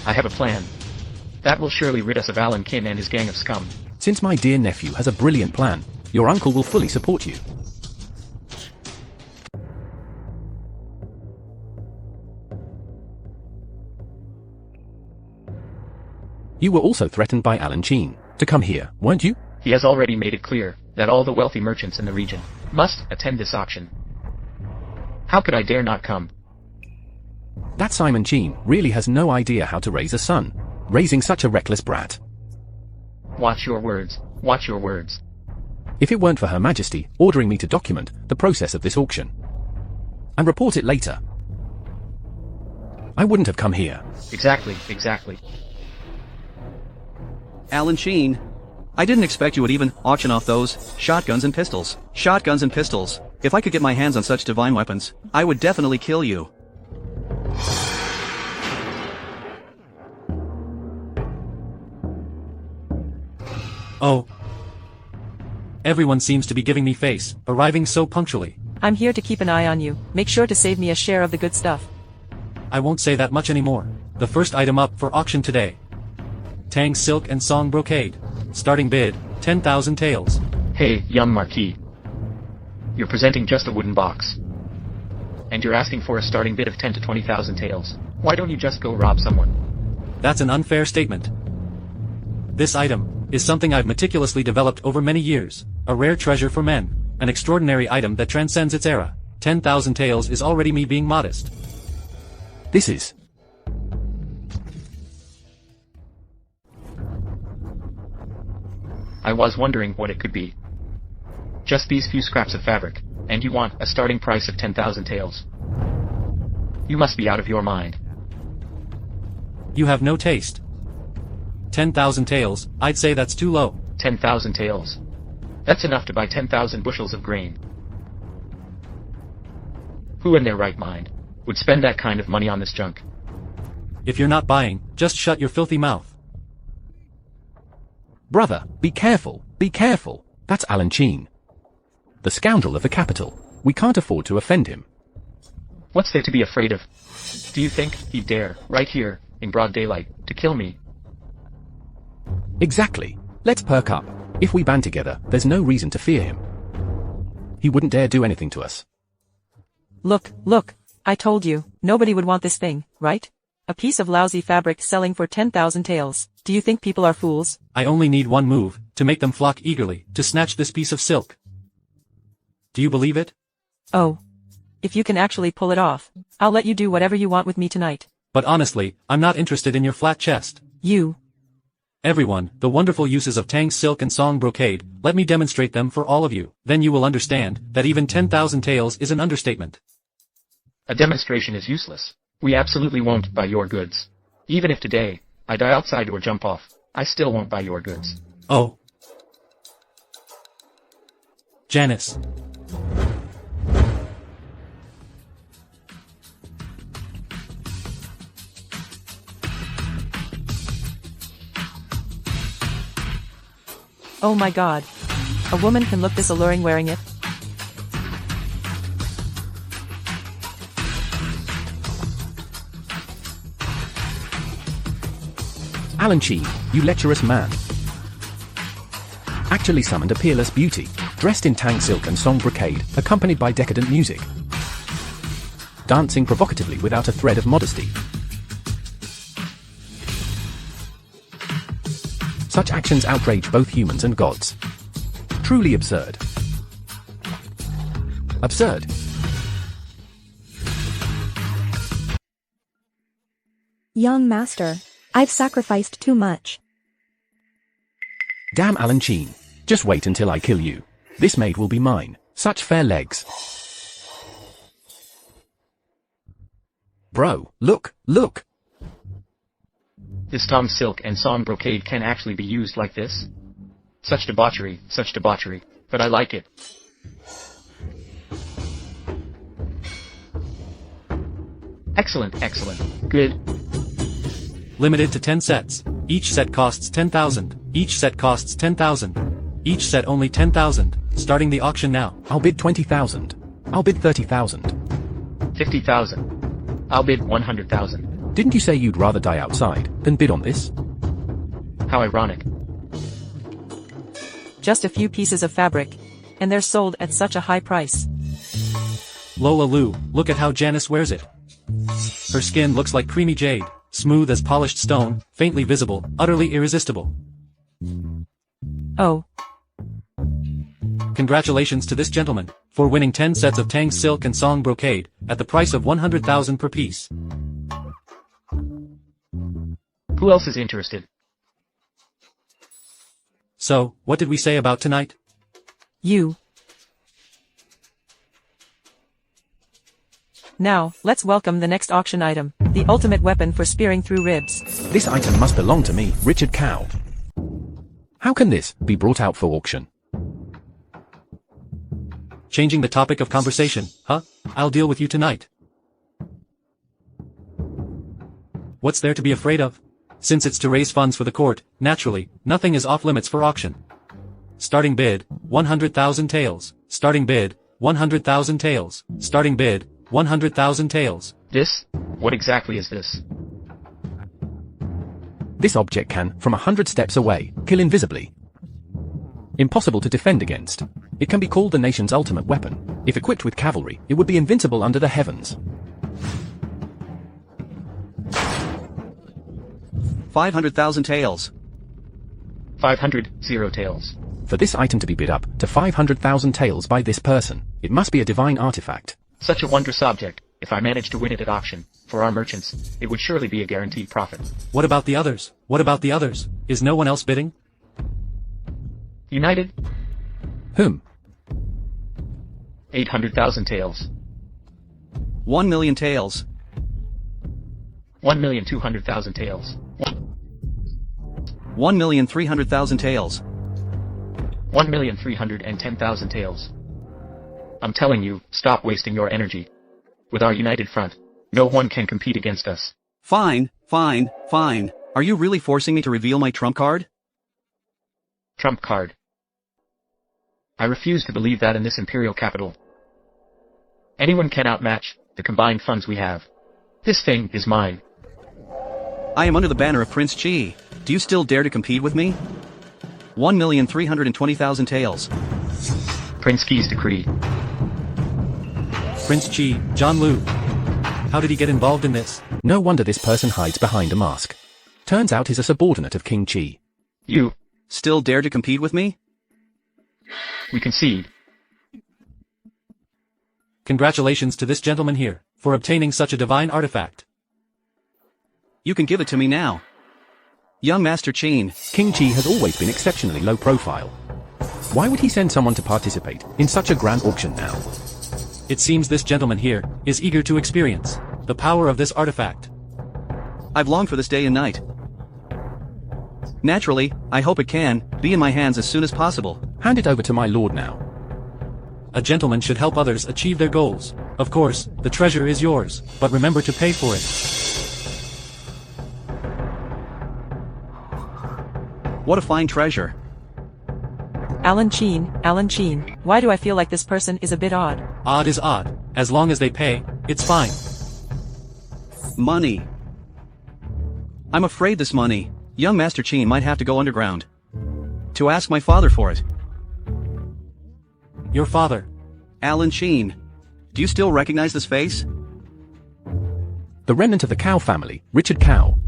I have a plan. That will surely rid us of Alan Kin and his gang of scum. Since my dear nephew has a brilliant plan, your uncle will fully support you. You were also threatened by Alan Chin to come here, weren't you? He has already made it clear that all the wealthy merchants in the region must attend this auction. How could I dare not come? That Simon Chin really has no idea how to raise a son, raising such a reckless brat. Watch your words. Watch your words. If it weren't for Her Majesty ordering me to document the process of this auction and report it later, I wouldn't have come here. Exactly. Alan Chin, I didn't expect you would even auction off those shotguns and pistols. Shotguns and pistols. If I could get my hands on such divine weapons, I would definitely kill you. Oh. Everyone seems to be giving me face, arriving so punctually. I'm here to keep an eye on you. Make sure to save me a share of the good stuff. I won't say that much anymore. The first item up for auction today. Tang silk and song brocade. Starting bid, 10,000 taels. Hey, young Marquis. You're presenting just a wooden box. and you're asking for a starting bid of 10 to 20,000 taels. Why don't you just go rob someone? That's an unfair statement. This item is something I've meticulously developed over many years, a rare treasure for men, an extraordinary item that transcends its era. 10,000 taels is already me being modest. This is... I was wondering what it could be. Just these few scraps of fabric, and you want a starting price of 10,000 taels. You must be out of your mind. You have no taste. 10,000 taels, I'd say that's too low. 10,000 taels. That's enough to buy 10,000 bushels of grain. Who in their right mind would spend that kind of money on this junk? If you're not buying, just shut your filthy mouth. Brother, be careful, be careful. That's Alan Sheen, the scoundrel of the capital. We can't afford to offend him. What's there to be afraid of? Do you think he'd dare, right here, in broad daylight, to kill me? Exactly. Let's perk up. If we band together, there's no reason to fear him. He wouldn't dare do anything to us. Look, look, I told you, nobody would want this thing, right? A piece of lousy fabric selling for 10,000 taels. Do you think people are fools? I only need one move, to make them flock eagerly, to snatch this piece of silk. Do you believe it? Oh. If you can actually pull it off, I'll let you do whatever you want with me tonight. But honestly, I'm not interested in your flat chest. You. Everyone, the wonderful uses of Tang's silk and song brocade, let me demonstrate them for all of you. Then you will understand that even 10,000 taels is an understatement. A demonstration is useless. We absolutely won't buy your goods. Even if today, I die outside or jump off, I still won't buy your goods. Oh. Janice. Oh my god. A woman can look this alluring wearing it? Alan Sheen, you lecherous man. Actually summoned a peerless beauty, dressed in tang silk and song brocade, accompanied by decadent music. Dancing provocatively without a thread of modesty. Such actions outrage both humans and gods. Truly absurd. Absurd. Young master, I've sacrificed too much. Damn Alan Sheen. Just wait until I kill you. This maid will be mine. Such fair legs. Bro, look, look. This Tom silk and song brocade can actually be used like this? Such debauchery, but I like it. Excellent, excellent, good. Limited to 10 sets. Each set costs 10,000. Each set costs 10,000. Each set only 10,000. Starting the auction now. I'll bid 20,000. I'll bid 30,000. 50,000. I'll bid 100,000. Didn't you say you'd rather die outside than bid on this? How ironic. Just a few pieces of fabric, and they're sold at such a high price. Lola Lu, look at how Janice wears it. Her skin looks like creamy jade, smooth as polished stone, faintly visible, utterly irresistible. Oh. Congratulations to this gentleman, for winning 10 sets of Tang silk and song brocade, at the price of 100,000 per piece. Who else is interested? So, what did we say about tonight? You. Now, let's welcome the next auction item, the ultimate weapon for spearing through ribs. This item must belong to me, Richard Cow. How can this be brought out for auction? Changing the topic of conversation, huh? I'll deal with you tonight. What's there to be afraid of? Since it's to raise funds for the court, naturally, nothing is off limits for auction. Starting bid, 100,000 taels. Starting bid, 100,000 taels. Starting bid, 100,000 taels. This? What exactly is this? This object can, from 100 steps away, kill invisibly. Impossible to defend against. It can be called the nation's ultimate weapon. If equipped with cavalry, it would be invincible under the heavens. 500,000 taels. 500, 0 taels. For this item to be bid up to 500,000 taels by this person, it must be a divine artifact. Such a wondrous object, if I managed to win it at auction, for our merchants, it would surely be a guaranteed profit. What about the others? What about the others? Is no one else bidding? United? Whom? 800,000 taels. 1 million taels. 1,200,000 taels. 1,300,000 taels. 1,310,000 taels. I'm telling you, stop wasting your energy. With our united front, no one can compete against us. Fine, fine, fine. Are you really forcing me to reveal my trump card? Trump card. I refuse to believe that in this imperial capital. Anyone can outmatch the combined funds we have. This thing is mine. I am under the banner of Prince Qi. Do you still dare to compete with me? 1,320,000 taels. Prince Qi's decree. Prince Qi, John Lu. How did he get involved in this? No wonder this person hides behind a mask. Turns out he's a subordinate of King Qi. You still dare to compete with me? We concede. Congratulations to this gentleman here, for obtaining such a divine artifact. You can give it to me now. Young Master Qin. King Qi has always been exceptionally low profile. Why would he send someone to participate in such a grand auction now? It seems this gentleman here is eager to experience the power of this artifact. I've longed for this day and night. Naturally, I hope it can be in my hands as soon as possible. Hand it over to my lord now. A gentleman should help others achieve their goals. Of course, the treasure is yours, but remember to pay for it. What a fine treasure. Alan Qin, why do I feel like this person is a bit odd? Odd is odd. As long as they pay, it's fine. Money. I'm afraid this money, young Master Qin might have to go underground. To ask my father for it. Your father. Alan Qin. Do you still recognize this face? The remnant of the Cao family, Richard Cao.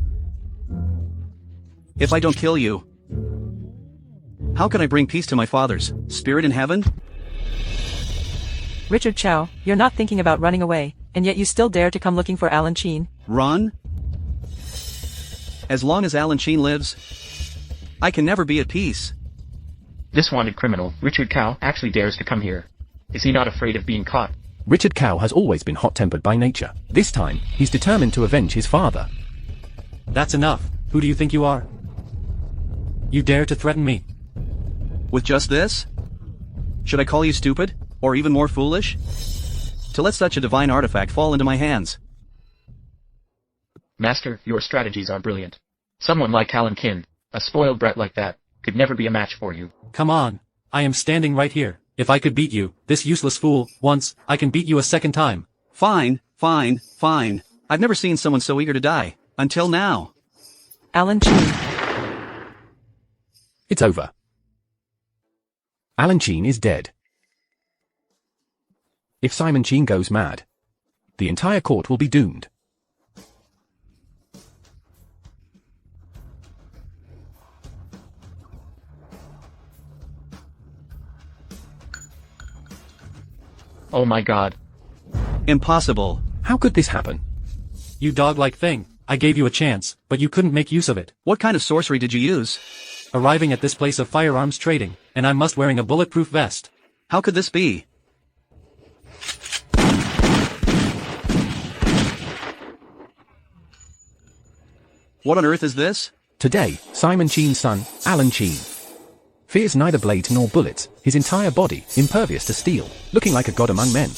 If I don't kill you, how can I bring peace to my father's spirit in heaven? Richard Chow, you're not thinking about running away, and yet you still dare to come looking for Alan Qin. Run? As long as Alan Qin lives, I can never be at peace. This wanted criminal, Richard Cao, actually dares to come here. Is he not afraid of being caught? Richard Cao has always been hot-tempered by nature. This time, he's determined to avenge his father. That's enough. Who do you think you are? You dare to threaten me? With just this? Should I call you stupid, or even more foolish? To let such a divine artifact fall into my hands. Master, your strategies are brilliant. Someone like Alan Qin, a spoiled brat like that, could never be a match for you. Come on. I am standing right here. If I could beat you, this useless fool, once, I can beat you a second time. Fine, fine, fine. I've never seen someone so eager to die. Until now. Alan Qin. It's over. Alan Qin is dead. If Simon Qin goes mad, the entire court will be doomed. Oh my god. Impossible. How could this happen? You dog-like thing. I gave you a chance, but you couldn't make use of it. What kind of sorcery did you use? Arriving at this place of firearms trading, and I must wearing a bulletproof vest. How could this be? What on earth is this? Today, Simon Qin's son, Alan Qin, fears neither blades nor bullets, his entire body, impervious to steel, looking like a god among men.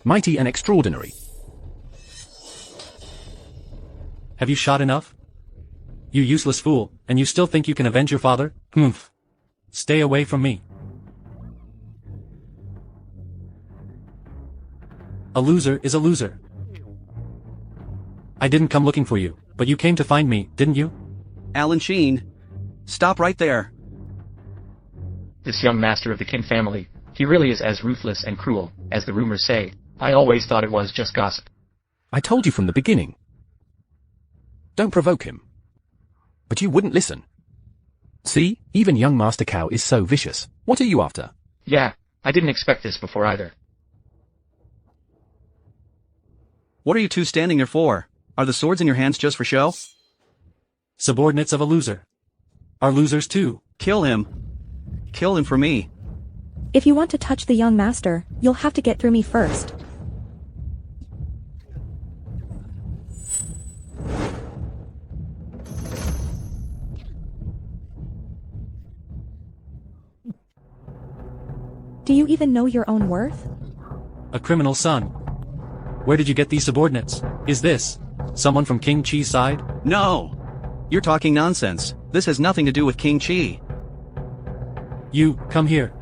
Mighty and extraordinary. Have you shot enough? You useless fool, and you still think you can avenge your father? Humph. Stay away from me. A loser is a loser. I didn't come looking for you, but you came to find me, didn't you? Alan Qin. Stop right there. This young master of the Qin family, He really is as ruthless and cruel as the rumors say. I always thought it was just gossip. I told you from the beginning. Don't provoke him. But you wouldn't listen. See, even young Master Cow is so vicious. What are you after? Yeah, I didn't expect this before either. What are you two standing there for? Are the swords in your hands just for show? Subordinates of a loser. Are losers too. Kill him. Kill him for me. If you want to touch the young master, you'll have to get through me first. Do you even know your own worth? A criminal son. Where did you get these subordinates? Is this someone from King Chi's side? No! You're talking nonsense. This has nothing to do with King Chi. You, come here.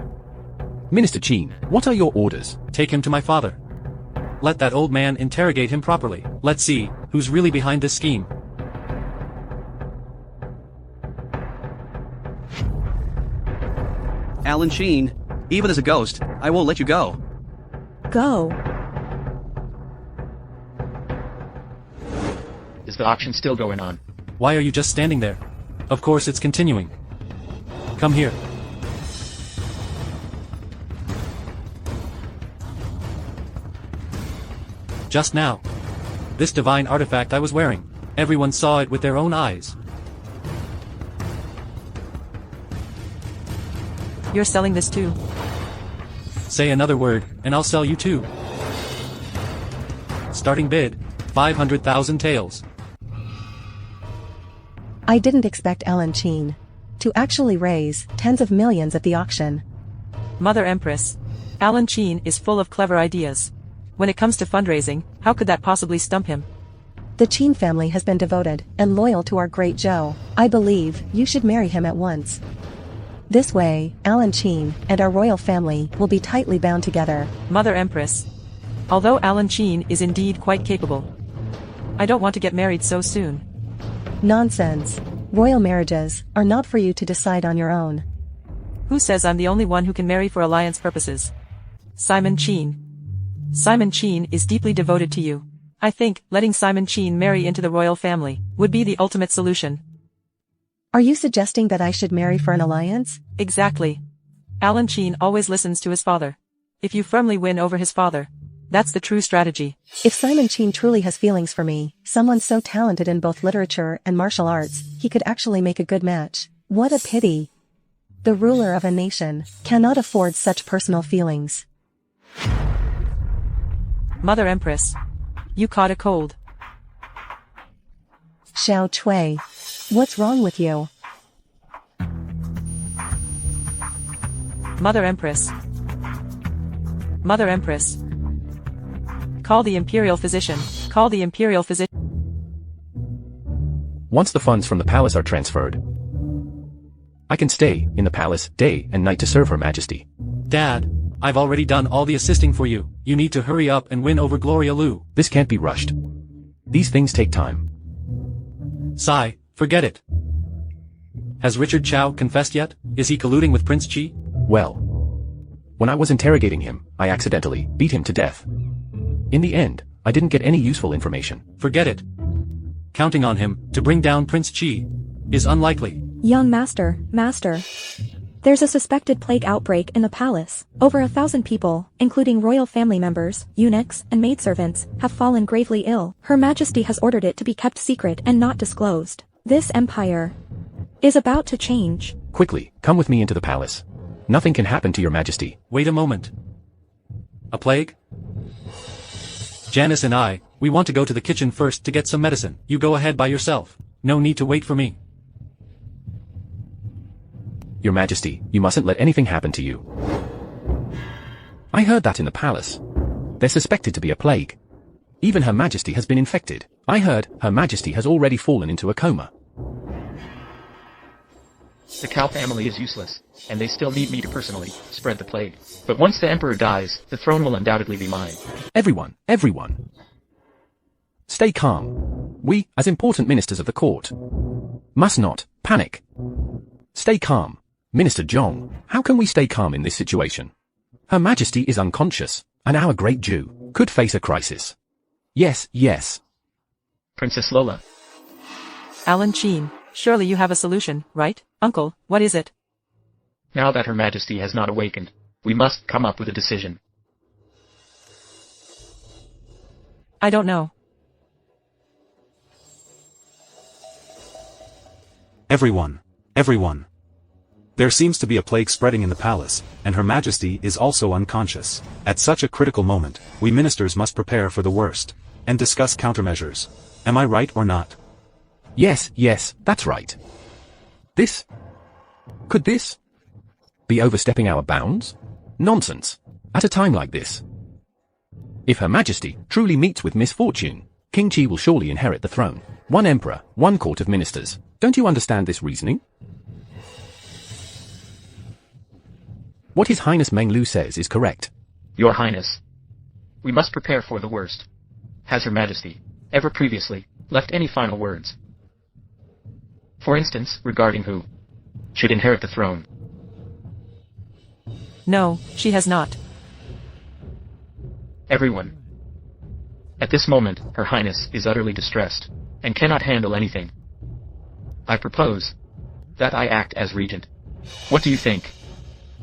Minister Qin, what are your orders? Take him to my father. Let that old man interrogate him properly. Let's see who's really behind this scheme. Alan Sheen, even as a ghost, I won't let you go. Go. Is the auction still going on? Why are you just standing there? Of course it's continuing. Come here. Just now. This divine artifact I was wearing. Everyone saw it with their own eyes. You're selling this too. Say another word, and I'll sell you too. Starting bid, 500,000 taels. I didn't expect Alan Sheen to actually raise tens of millions at the auction. Mother Empress. Alan Sheen is full of clever ideas. When it comes to fundraising, how could that possibly stump him? The Sheen family has been devoted and loyal to our great Zhou. I believe you should marry him at once. This way, Alan Sheen and our royal family will be tightly bound together. Mother Empress. Although Alan Sheen is indeed quite capable, I don't want to get married so soon. Nonsense. Royal marriages are not for you to decide on your own. Who says I'm the only one who can marry for alliance purposes? Simon Sheen. Simon Sheen is deeply devoted to you. I think letting Simon Sheen marry into the royal family would be the ultimate solution. Are you suggesting that I should marry for an alliance? Exactly. Alan Sheen always listens to his father. If you firmly win over his father, that's the true strategy. If Simon Sheen truly has feelings for me, someone so talented in both literature and martial arts, he could actually make a good match. What a pity. The ruler of a nation cannot afford such personal feelings. Mother Empress. You caught a cold. Xiao Cui. What's wrong with you? Mother Empress. Mother Empress. Call the imperial physician. Call the imperial physician. Once the funds from the palace are transferred, I can stay in the palace day and night to serve Her Majesty. Dad, I've already done all the assisting for you. You need to hurry up and win over Gloria Liu. This can't be rushed. These things take time. Sai, forget it. Has Richard Chow confessed yet? Is he colluding with Prince Chi? Well, when I was interrogating him, I accidentally beat him to death. In the end, I didn't get any useful information. Forget it. Counting on him to bring down Prince Chi is unlikely. Young master. There's a suspected plague outbreak in the palace. Over 1,000 people, including royal family members, eunuchs, and maidservants, have fallen gravely ill. Her Majesty has ordered it to be kept secret and not disclosed. This empire is about to change. Quickly, come with me into the palace. Nothing can happen to Your Majesty. Wait a moment. A plague? Janice and I, we want to go to the kitchen first to get some medicine. You go ahead by yourself. No need to wait for me. Your Majesty, you mustn't let anything happen to you. I heard that in the palace. They're suspected to be a plague. Even Her Majesty has been infected. I heard Her Majesty has already fallen into a coma. The Cao family is useless, and they still need me to personally spread the plague. But once the Emperor dies, the throne will undoubtedly be mine. Everyone. Stay calm. We, as important ministers of the court, must not panic. Stay calm. Minister Zhong, how can we stay calm in this situation? Her Majesty is unconscious, and our great Jew could face a crisis. Yes, yes. Princess Lola. Alan Sheen, surely you have a solution, right, Uncle? What is it? Now that Her Majesty has not awakened, we must come up with a decision. I don't know. Everyone. There seems to be a plague spreading in the palace, and Her Majesty is also unconscious. At such a critical moment, we ministers must prepare for the worst, and discuss countermeasures. Am I right or not? Yes, that's right. Could this be overstepping our bounds? Nonsense. At a time like this. If Her Majesty truly meets with misfortune, King Qi will surely inherit the throne. One emperor, one court of ministers. Don't you understand this reasoning? What His Highness Meng Lu says is correct. Your Highness. We must prepare for the worst. Has Her Majesty ever previously left any final words? For instance, regarding who should inherit the throne? No, she has not. Everyone. At this moment, Her Highness is utterly distressed, and cannot handle anything. I propose that I act as regent. What do you think?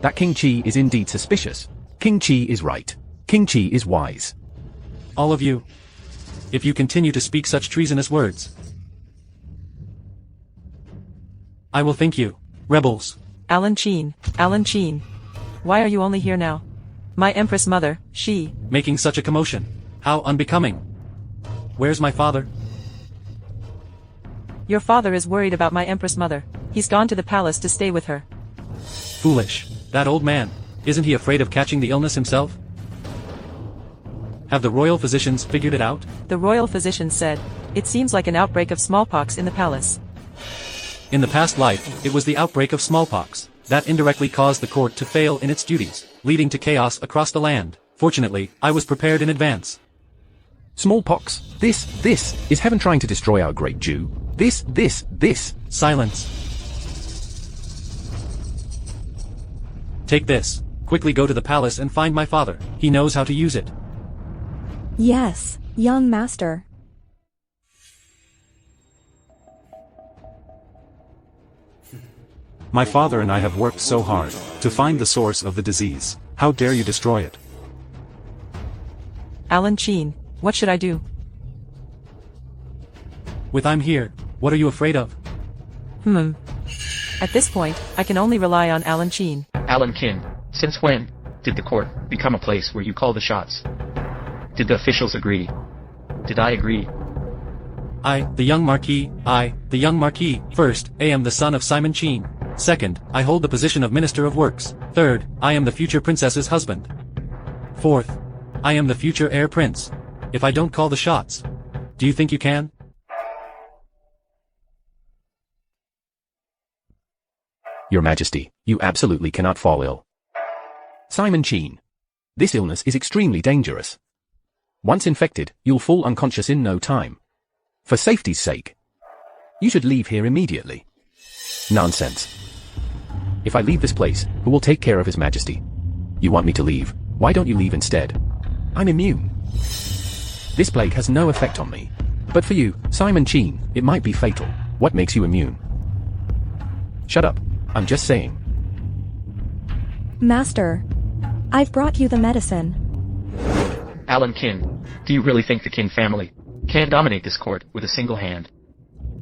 That King Qi is indeed suspicious. King Qi is right. King Qi is wise. All of you. If you continue to speak such treasonous words, I will think you rebels. Alan Sheen. Why are you only here now? My Empress mother, she... Making such a commotion. How unbecoming. Where's my father? Your father is worried about my Empress mother. He's gone to the palace to stay with her. Foolish. That old man. Isn't he afraid of catching the illness himself? Have the royal physicians figured it out? The royal physician said, it seems like an outbreak of smallpox in the palace. In the past life, it was the outbreak of smallpox that indirectly caused the court to fail in its duties, leading to chaos across the land. Fortunately, I was prepared in advance. Smallpox? This is heaven trying to destroy our great Jew. This. Silence. Take this. Quickly go to the palace and find my father. He knows how to use it. Yes, young master. My father and I have worked so hard to find the source of the disease. How dare you destroy it? Alan Sheen, what should I do? With I'm here, what are you afraid of? At this point, I can only rely on Alan Sheen. Alan Kin, since when did the court become a place where you call the shots? Did the officials agree? Did I agree? I, the young Marquis. First, I am the son of Simon Sheen. Second, I hold the position of Minister of Works. Third, I am the future princess's husband. Fourth, I am the future heir prince. If I don't call the shots, do you think you can? Your Majesty, you absolutely cannot fall ill. Simon Sheen. This illness is extremely dangerous. Once infected, you'll fall unconscious in no time. For safety's sake, you should leave here immediately. Nonsense. If I leave this place, who will take care of His Majesty? You want me to leave? Why don't you leave instead? I'm immune. This plague has no effect on me. But for you, Simon Sheen, it might be fatal. What makes you immune? Shut up. I'm just saying. Master, I've brought you the medicine. Alan Kin, do you really think the Kin family can dominate this court with a single hand?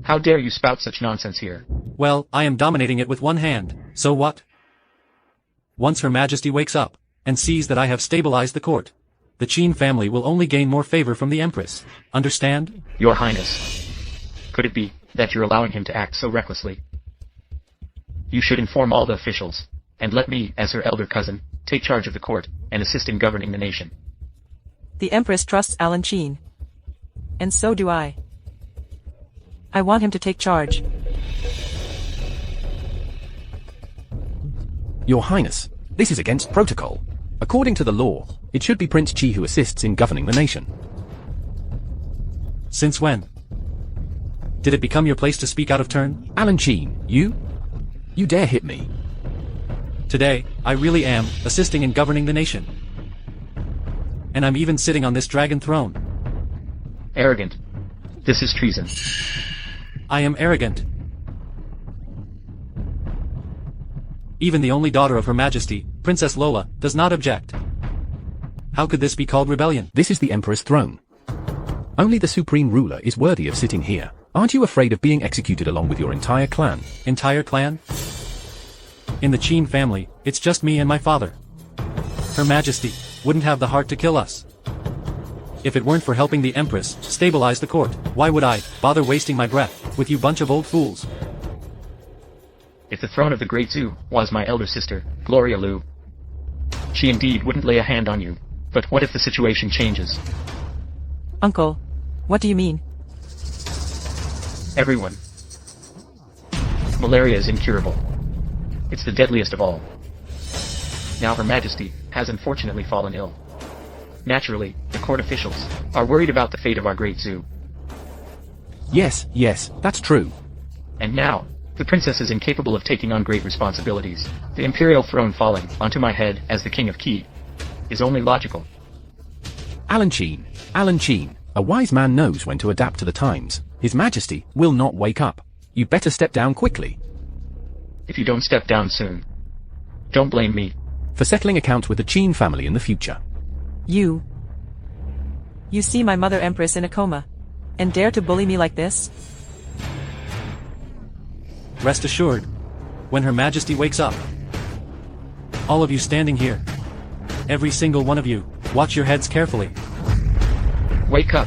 How dare you spout such nonsense here? Well, I am dominating it with one hand, so what? Once Her Majesty wakes up, and sees that I have stabilized the court, the Qin family will only gain more favor from the Empress. Understand? Your Highness. Could it be that you're allowing him to act so recklessly? You should inform all the officials, and let me, as her elder cousin, take charge of the court, and assist in governing the nation. The Empress trusts Alan Sheen. And so do I. I want him to take charge. Your Highness, this is against protocol. According to the law, it should be Prince Qi who assists in governing the nation. Since when? Did it become your place to speak out of turn? Alan Sheen, you dare hit me. Today, I really am assisting in governing the nation. And I'm even sitting on this dragon throne. Arrogant. This is treason. I am arrogant. Even the only daughter of Her Majesty, Princess Lola, does not object. How could this be called rebellion? This is the Emperor's throne. Only the supreme ruler is worthy of sitting here. Aren't you afraid of being executed along with your entire clan? Entire clan? In the Qin family, it's just me and my father. Her Majesty wouldn't have the heart to kill us. If it weren't for helping the Empress stabilize the court, why would I bother wasting my breath with you bunch of old fools? If the throne of the Great Zou was my elder sister, Gloria Liu, she indeed wouldn't lay a hand on you. But what if the situation changes? Uncle, what do you mean? Everyone. Malaria is incurable. It's the deadliest of all. Now Her Majesty has unfortunately fallen ill. Naturally, the court officials are worried about the fate of our Great Zou. Yes, that's true. And now, the princess is incapable of taking on great responsibilities. The imperial throne falling onto my head as the king of Qi is only logical. Alan Qin, a wise man knows when to adapt to the times. His Majesty will not wake up. You better step down quickly. If you don't step down soon, don't blame me. For settling accounts with the Qin family in the future. You see my mother Empress in a coma, and dare to bully me like this? Rest assured, when Her Majesty wakes up, all of you standing here, every single one of you, watch your heads carefully. Wake up.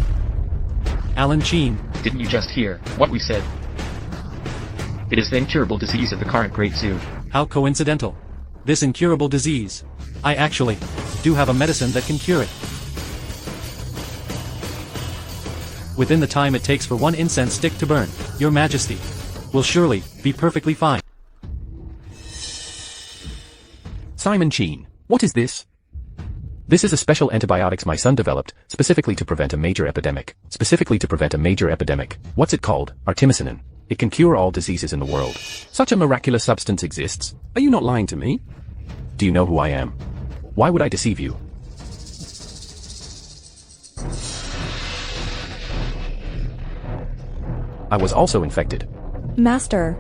Alan Qin. Didn't you just hear what we said? It is the incurable disease of the current Great Zou. How coincidental. This incurable disease. I actually do have a medicine that can cure it. Within the time it takes for one incense stick to burn, Your Majesty will surely be perfectly fine. Simon Qin, what is this? This is a special antibiotics my son developed, specifically to prevent a major epidemic. What's it called? Artemisinin. It can cure all diseases in the world. Such a miraculous substance exists. Are you not lying to me? Do you know who I am? Why would I deceive you? I was also infected. Master.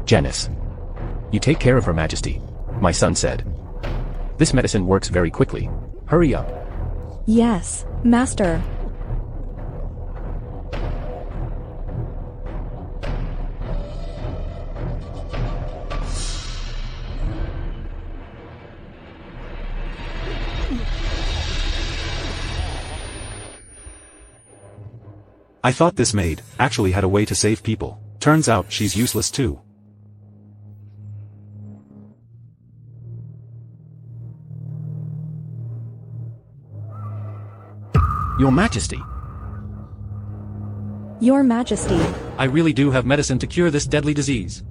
Janice. You take care of Her Majesty, my son said. This medicine works very quickly. Hurry up. Yes, Master. I thought this maid actually had a way to save people. Turns out she's useless too. Your Majesty. Your Majesty. I really do have medicine to cure this deadly disease.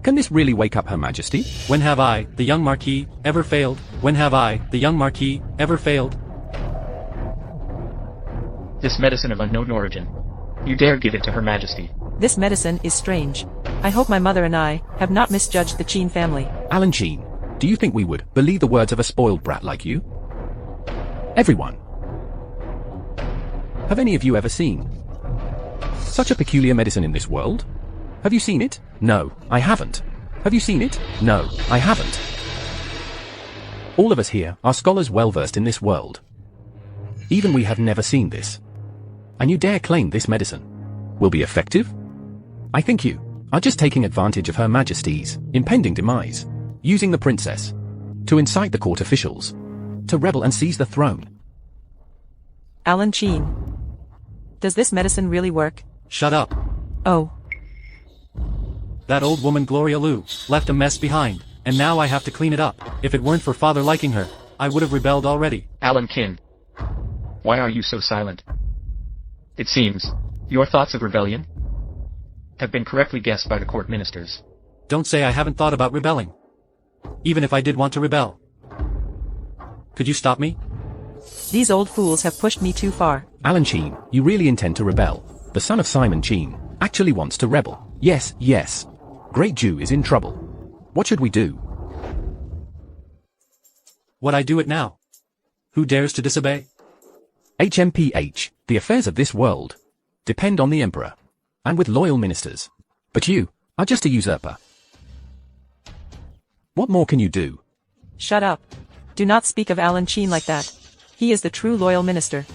Can this really wake up Her Majesty? When have I, the young Marquis, ever failed? When have I, the young Marquis, ever failed? This medicine of unknown origin. You dare give it to Her Majesty. This medicine is strange. I hope my mother and I have not misjudged the Qin family. Alan Qin, do you think we would believe the words of a spoiled brat like you? Everyone. Have any of you ever seen such a peculiar medicine in this world? Have you seen it? No, I haven't. Have you seen it? No, I haven't. All of us here are scholars well versed in this world. Even we have never seen this. And you dare claim this medicine will be effective? I think you are just taking advantage of Her Majesty's impending demise, using the princess to incite the court officials to rebel and seize the throne. Alan Qin. Does this medicine really work? Shut up. Oh. That old woman Gloria Liu left a mess behind, and now I have to clean it up. If it weren't for father liking her, I would have rebelled already. Alan Qin. Why are you so silent? It seems your thoughts of rebellion have been correctly guessed by the court ministers. Don't say I haven't thought about rebelling. Even if I did want to rebel. Could you stop me? These old fools have pushed me too far. Alan Qin, you really intend to rebel? The son of Simon Qin actually wants to rebel. Yes. Great Jew is in trouble. What should we do? What I do it now? Who dares to disobey? HMPH, the affairs of this world depend on the emperor, and with loyal ministers. But you are just a usurper. What more can you do? Shut up. Do not speak of Alan Qin like that. He is the true loyal minister.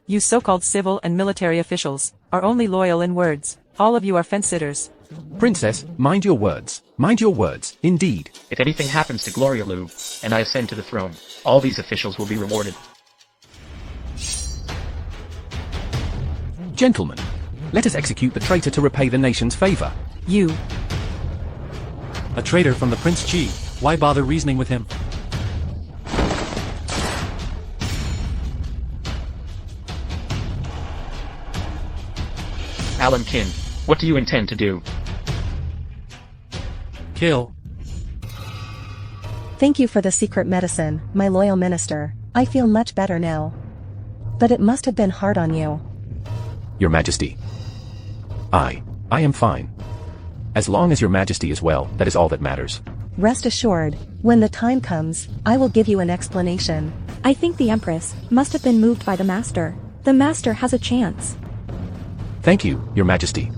You so-called civil and military officials are only loyal in words. All of you are fence-sitters. Princess, mind your words. Mind your words, indeed. If anything happens to Gloria Liu, and I ascend to the throne, all these officials will be rewarded. Gentlemen, let us execute the traitor to repay the nation's favor. You. A traitor from the Prince Qi. Why bother reasoning with him? Alan Qin, what do you intend to do? Kill. Thank you for the secret medicine, my loyal minister. I feel much better now. But it must have been hard on you. Your Majesty. I am fine. As long as your Majesty is well, that is all that matters. Rest assured, when the time comes, I will give you an explanation. I think the Empress must have been moved by the Master. The Master has a chance. Thank you, your Majesty.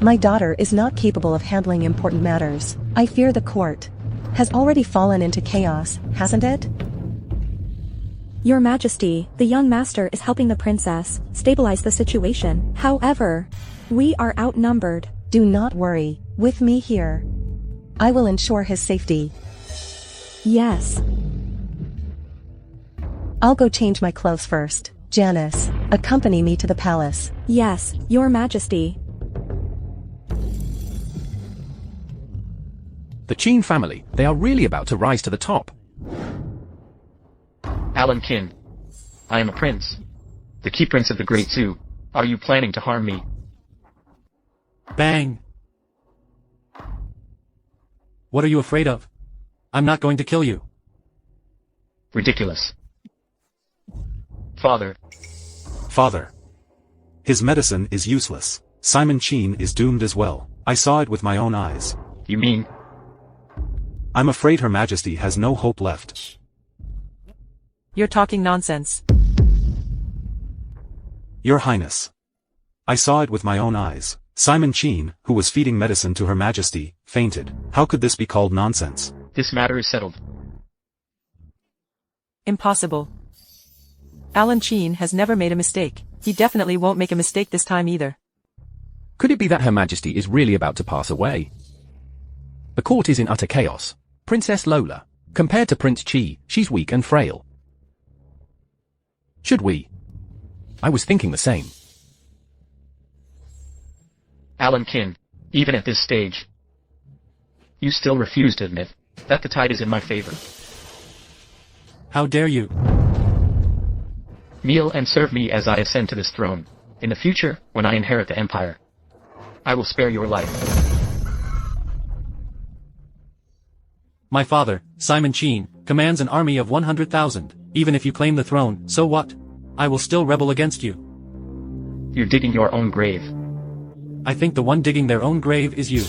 My daughter is not capable of handling important matters. I fear the court has already fallen into chaos, hasn't it? Your Majesty, the young Master is helping the princess stabilize the situation. However, we are outnumbered. Do not worry. With me here, I will ensure his safety. Yes. I'll go change my clothes first. Janice, accompany me to the palace. Yes, Your Majesty. The Qin family, they are really about to rise to the top. Alan Qin, I am a prince. The key prince of the Great Zoo. Are you planning to harm me? Bang! What are you afraid of? I'm not going to kill you. Ridiculous. Father. Father. His medicine is useless. Simon Qin is doomed as well. I saw it with my own eyes. You mean? I'm afraid Her Majesty has no hope left. You're talking nonsense. Your Highness. I saw it with my own eyes. Simon Qin, who was feeding medicine to Her Majesty, fainted. How could this be called nonsense? This matter is settled. Impossible. Alan Qin has never made a mistake. He definitely won't make a mistake this time either. Could it be that Her Majesty is really about to pass away? The court is in utter chaos. Princess Lola, compared to Prince Qi, she's weak and frail. Should we? I was thinking the same. Alan Qin, even at this stage, you still refuse to admit that the tide is in my favor. How dare you? Kneel and serve me as I ascend to this throne. In the future, when I inherit the empire, I will spare your life. My father, Simon Qin, commands an army of 100,000. Even if you claim the throne, so what? I will still rebel against you. You're digging your own grave. I think the one digging their own grave is you.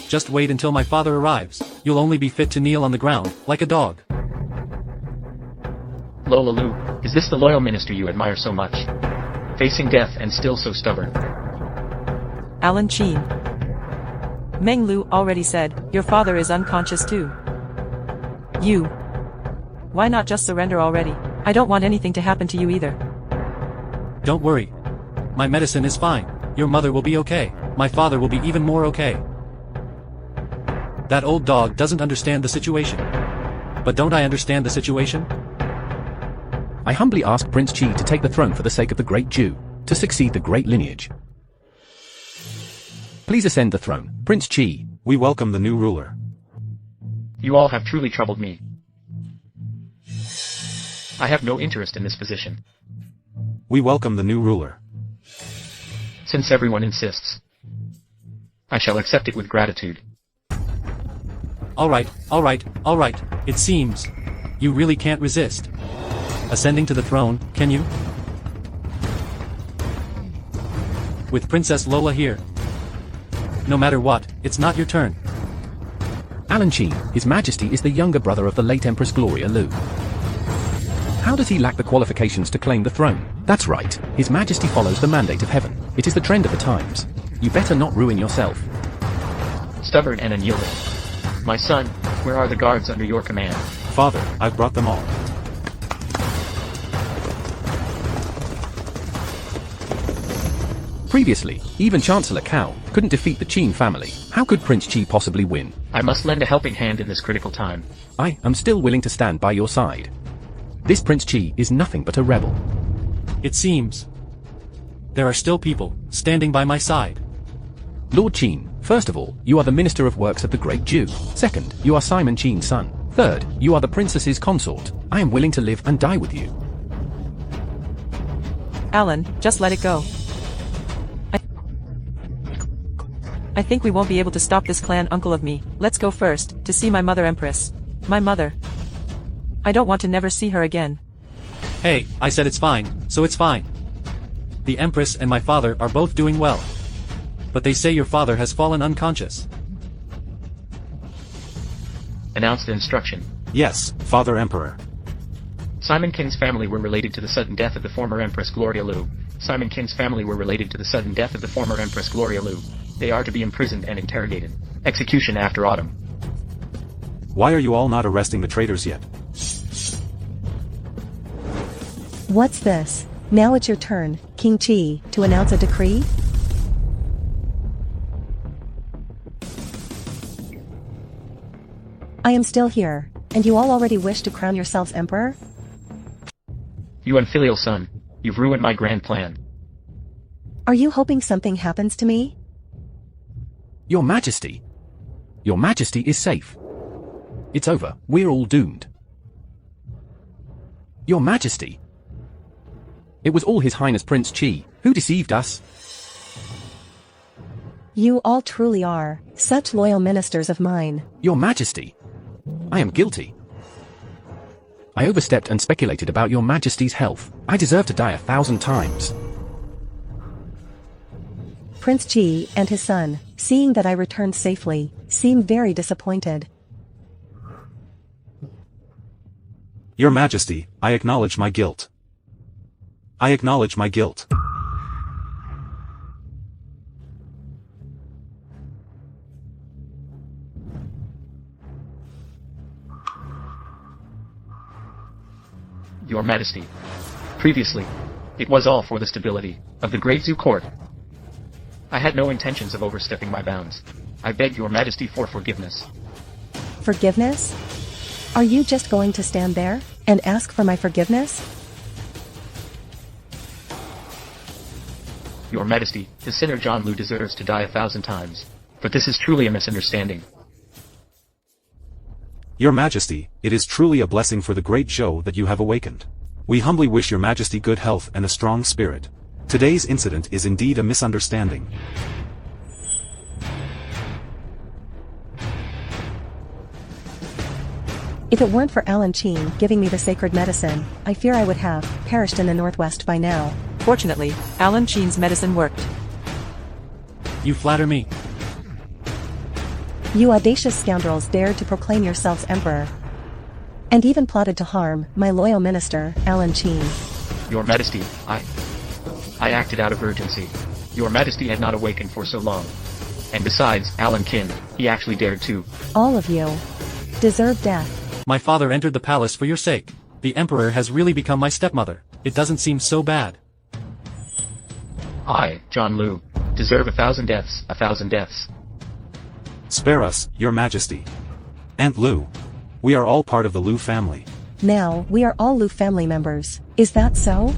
Just wait until my father arrives. You'll only be fit to kneel on the ground, like a dog. Lola Liu, is this the loyal minister you admire so much? Facing death and still so stubborn. Alan Qin. Meng Lu already said, your father is unconscious too. You. Why not just surrender already? I don't want anything to happen to you either. Don't worry. My medicine is fine. Your mother will be okay. My father will be even more okay. That old dog doesn't understand the situation. But don't I understand the situation? I humbly ask Prince Qi to take the throne for the sake of the great Jew, to succeed the great lineage. Please ascend the throne, Prince Qi. We welcome the new ruler. You all have truly troubled me. I have no interest in this position. We welcome the new ruler. Since everyone insists, I shall accept it with gratitude. Alright, it seems. You really can't resist. Ascending to the throne, can you? With Princess Lola here. No matter what, it's not your turn. Alan Qin, His Majesty is the younger brother of the late Empress Gloria Liu. How does he lack the qualifications to claim the throne? That's right, His Majesty follows the mandate of heaven. It is the trend of the times. You better not ruin yourself. Stubborn and unyielding. My son, where are the guards under your command? Father, I've brought them all. Previously, even Chancellor Cao couldn't defeat the Qin family. How could Prince Qi possibly win? I must lend a helping hand in this critical time. I am still willing to stand by your side. This Prince Qi is nothing but a rebel. It seems. There are still people standing by my side. Lord Qin, first of all, you are the Minister of Works of the Great Jew. Second, you are Simon Qin's son. Third, you are the princess's consort. I am willing to live and die with you. Alan, just let it go. I think we won't be able to stop this clan uncle of me. Let's go first, to see my mother Empress. My mother. I don't want to never see her again. Hey, I said it's fine, so it's fine. The Empress and my father are both doing well. But they say your father has fallen unconscious. Announce the instruction. Yes, Father Emperor. Simon Qin's family were related to the sudden death of the former Empress Gloria Liu. Simon Qin's family were related to the sudden death of the former Empress Gloria Liu. They are to be imprisoned and interrogated. Execution after autumn. Why are you all not arresting the traitors yet? What's this? Now it's your turn, King Qi, to announce a decree? I am still here, and you all already wish to crown yourselves emperor? You unfilial son, you've ruined my grand plan. Are you hoping something happens to me? Your Majesty. Your Majesty is safe. It's over, we're all doomed. Your Majesty. It was all His Highness Prince Qi who deceived us. You all truly are such loyal ministers of mine. Your Majesty. I am guilty. I overstepped and speculated about your Majesty's health. I deserve to die 1,000 times. Prince Qi and his son, seeing that I returned safely, seem very disappointed. Your Majesty, I acknowledge my guilt. I acknowledge my guilt. Your Majesty. Previously, it was all for the stability of the Great Zou Court. I had no intentions of overstepping my bounds. I beg your Majesty for forgiveness. Forgiveness? Are you just going to stand there and ask for my forgiveness? Your Majesty, the sinner John Liu deserves to die 1,000 times. But this is truly a misunderstanding. Your Majesty, it is truly a blessing for the great Zhou that you have awakened. We humbly wish your Majesty good health and a strong spirit. Today's incident is indeed a misunderstanding. If it weren't for Alan Qin giving me the sacred medicine, I fear I would have perished in the northwest by now. Fortunately, Alan Qin's medicine worked. You flatter me. You audacious scoundrels dared to proclaim yourselves emperor. And even plotted to harm my loyal minister, Alan Qin. Your Majesty, I acted out of urgency. Your Majesty had not awakened for so long. And besides, Alan Qin, he actually dared to. All of you deserve death. My father entered the palace for your sake. The Emperor has really become my stepmother. It doesn't seem so bad. I, John Liu, deserve 1,000 deaths, 1,000 deaths. Spare us, your Majesty. Aunt Liu. We are all part of the Liu family. Now, we are all Liu family members. Is that so?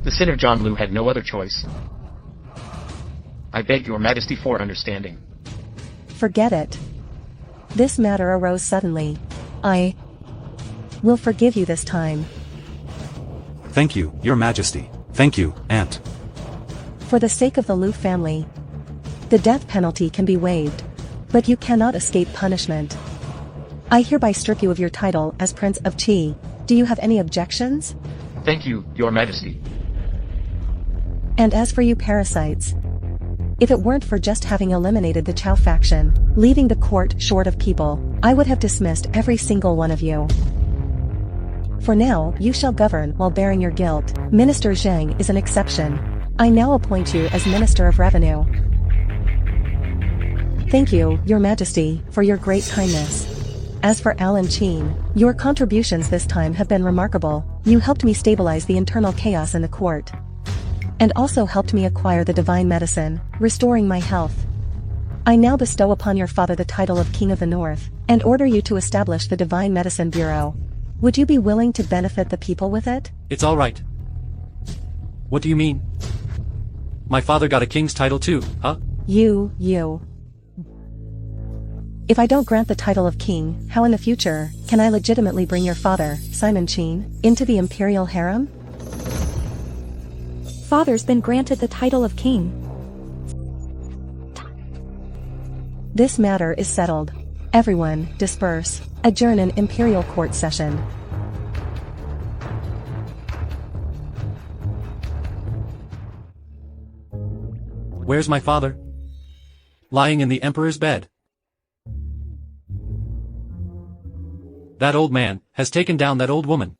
The sinner John Liu had no other choice. I beg your Majesty for understanding. Forget it. This matter arose suddenly. I will forgive you this time. Thank you, your Majesty. Thank you, Aunt. For the sake of the Liu family, the death penalty can be waived, but you cannot escape punishment. I hereby strip you of your title as Prince of Qi. Do you have any objections? Thank you, your Majesty. And as for you parasites, If it weren't for just having eliminated the Chao faction, leaving the court short of people, I would have dismissed every single one of you. For now, you shall govern while bearing your guilt. Minister Zheng is an exception. I now appoint you as Minister of Revenue. Thank you, Your Majesty, for your great kindness. As for Alan Qin, your contributions this time have been remarkable. You helped me stabilize the internal chaos in the court. And also helped me acquire the divine medicine, restoring my health. I now bestow upon your father the title of King of the North, and order you to establish the Divine Medicine Bureau. Would you be willing to benefit the people with it? It's all right. What do you mean? My father got a king's title too, huh? You. If I don't grant the title of king, how in the future can I legitimately bring your father, Simon Qin, into the imperial harem? Father's been granted the title of king. This matter is settled. Everyone, disperse. Adjourn an imperial court session. Where's my father? Lying in the emperor's bed. That old man has taken down that old woman.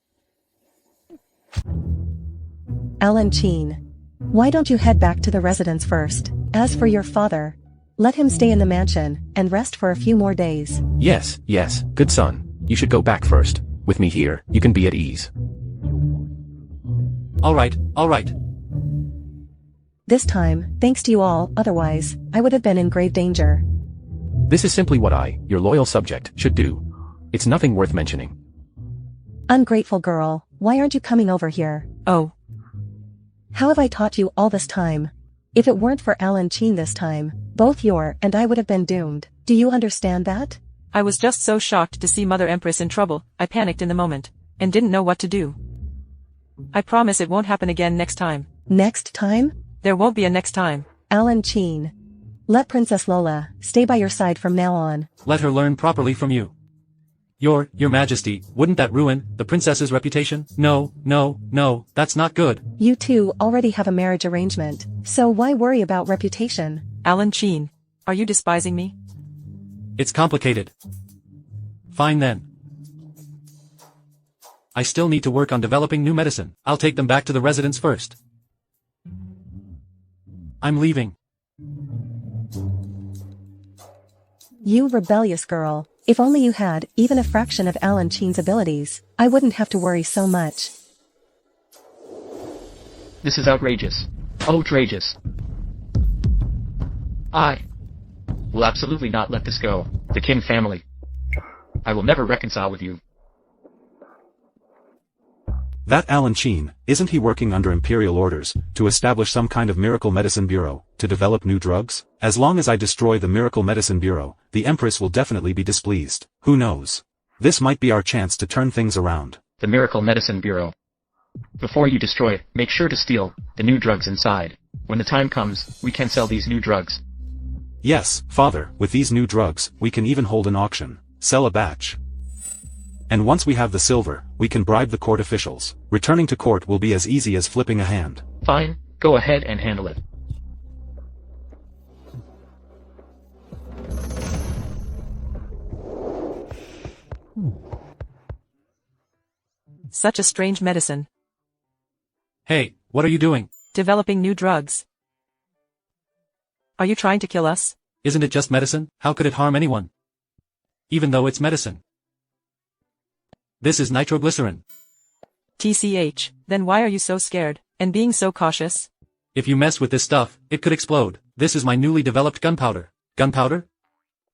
Alan Qin. Why don't you head back to the residence first? As for your father, let him stay in the mansion and rest for a few more days. Yes, good son. You should go back first. With me here, you can be at ease. All right. This time, thanks to you all, otherwise, I would have been in grave danger. This is simply what I, your loyal subject, should do. It's nothing worth mentioning. Ungrateful girl, why aren't you coming over here? Oh. How have I taught you all this time? If it weren't for Alan Qin this time, both your and I would have been doomed. Do you understand that? I was just so shocked to see Mother Empress in trouble, I panicked in the moment, and didn't know what to do. I promise it won't happen again next time. Next time? There won't be a next time. Alan Qin. Let Princess Lola stay by your side from now on. Let her learn properly from you. Your Majesty, wouldn't that ruin the princess's reputation? No, that's not good. You two already have a marriage arrangement, so why worry about reputation? Alan Qin, are you despising me? It's complicated. Fine then. I still need to work on developing new medicine. I'll take them back to the residence first. I'm leaving. You rebellious girl. If only you had even a fraction of Alan Qin's abilities, I wouldn't have to worry so much. This is outrageous. Outrageous. I will absolutely not let this go. The Qin family. I will never reconcile with you. That Alan Qin, isn't he working under imperial orders, to establish some kind of miracle medicine bureau, to develop new drugs? As long as I destroy the miracle medicine bureau, the empress will definitely be displeased. Who knows? This might be our chance to turn things around. The miracle medicine bureau. Before you destroy it, make sure to steal the new drugs inside. When the time comes, we can sell these new drugs. Yes, father, with these new drugs, we can even hold an auction, sell a batch. And once we have the silver, we can bribe the court officials. Returning to court will be as easy as flipping a hand. Fine, go ahead and handle it. Such a strange medicine. Hey, what are you doing? Developing new drugs. Are you trying to kill us? Isn't it just medicine? How could it harm anyone? Even though it's medicine. This is nitroglycerin. TCH, then why are you so scared, and being so cautious? If you mess with this stuff, it could explode. This is my newly developed gunpowder. Gunpowder?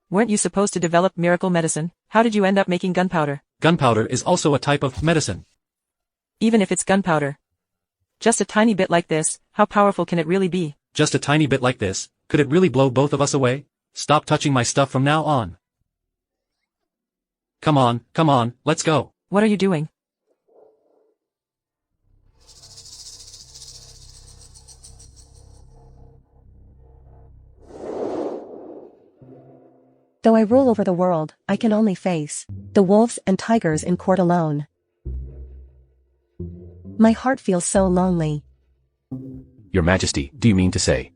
Weren't you supposed to develop miracle medicine? How did you end up making gunpowder? Gunpowder is also a type of medicine. Even if it's gunpowder. Just a tiny bit like this, how powerful can it really be? Just a tiny bit like this, could it really blow both of us away? Stop touching my stuff from now on. Come on, let's go. What are you doing? Though I rule over the world, I can only face the wolves and tigers in court alone. My heart feels so lonely. Your Majesty, do you mean to say?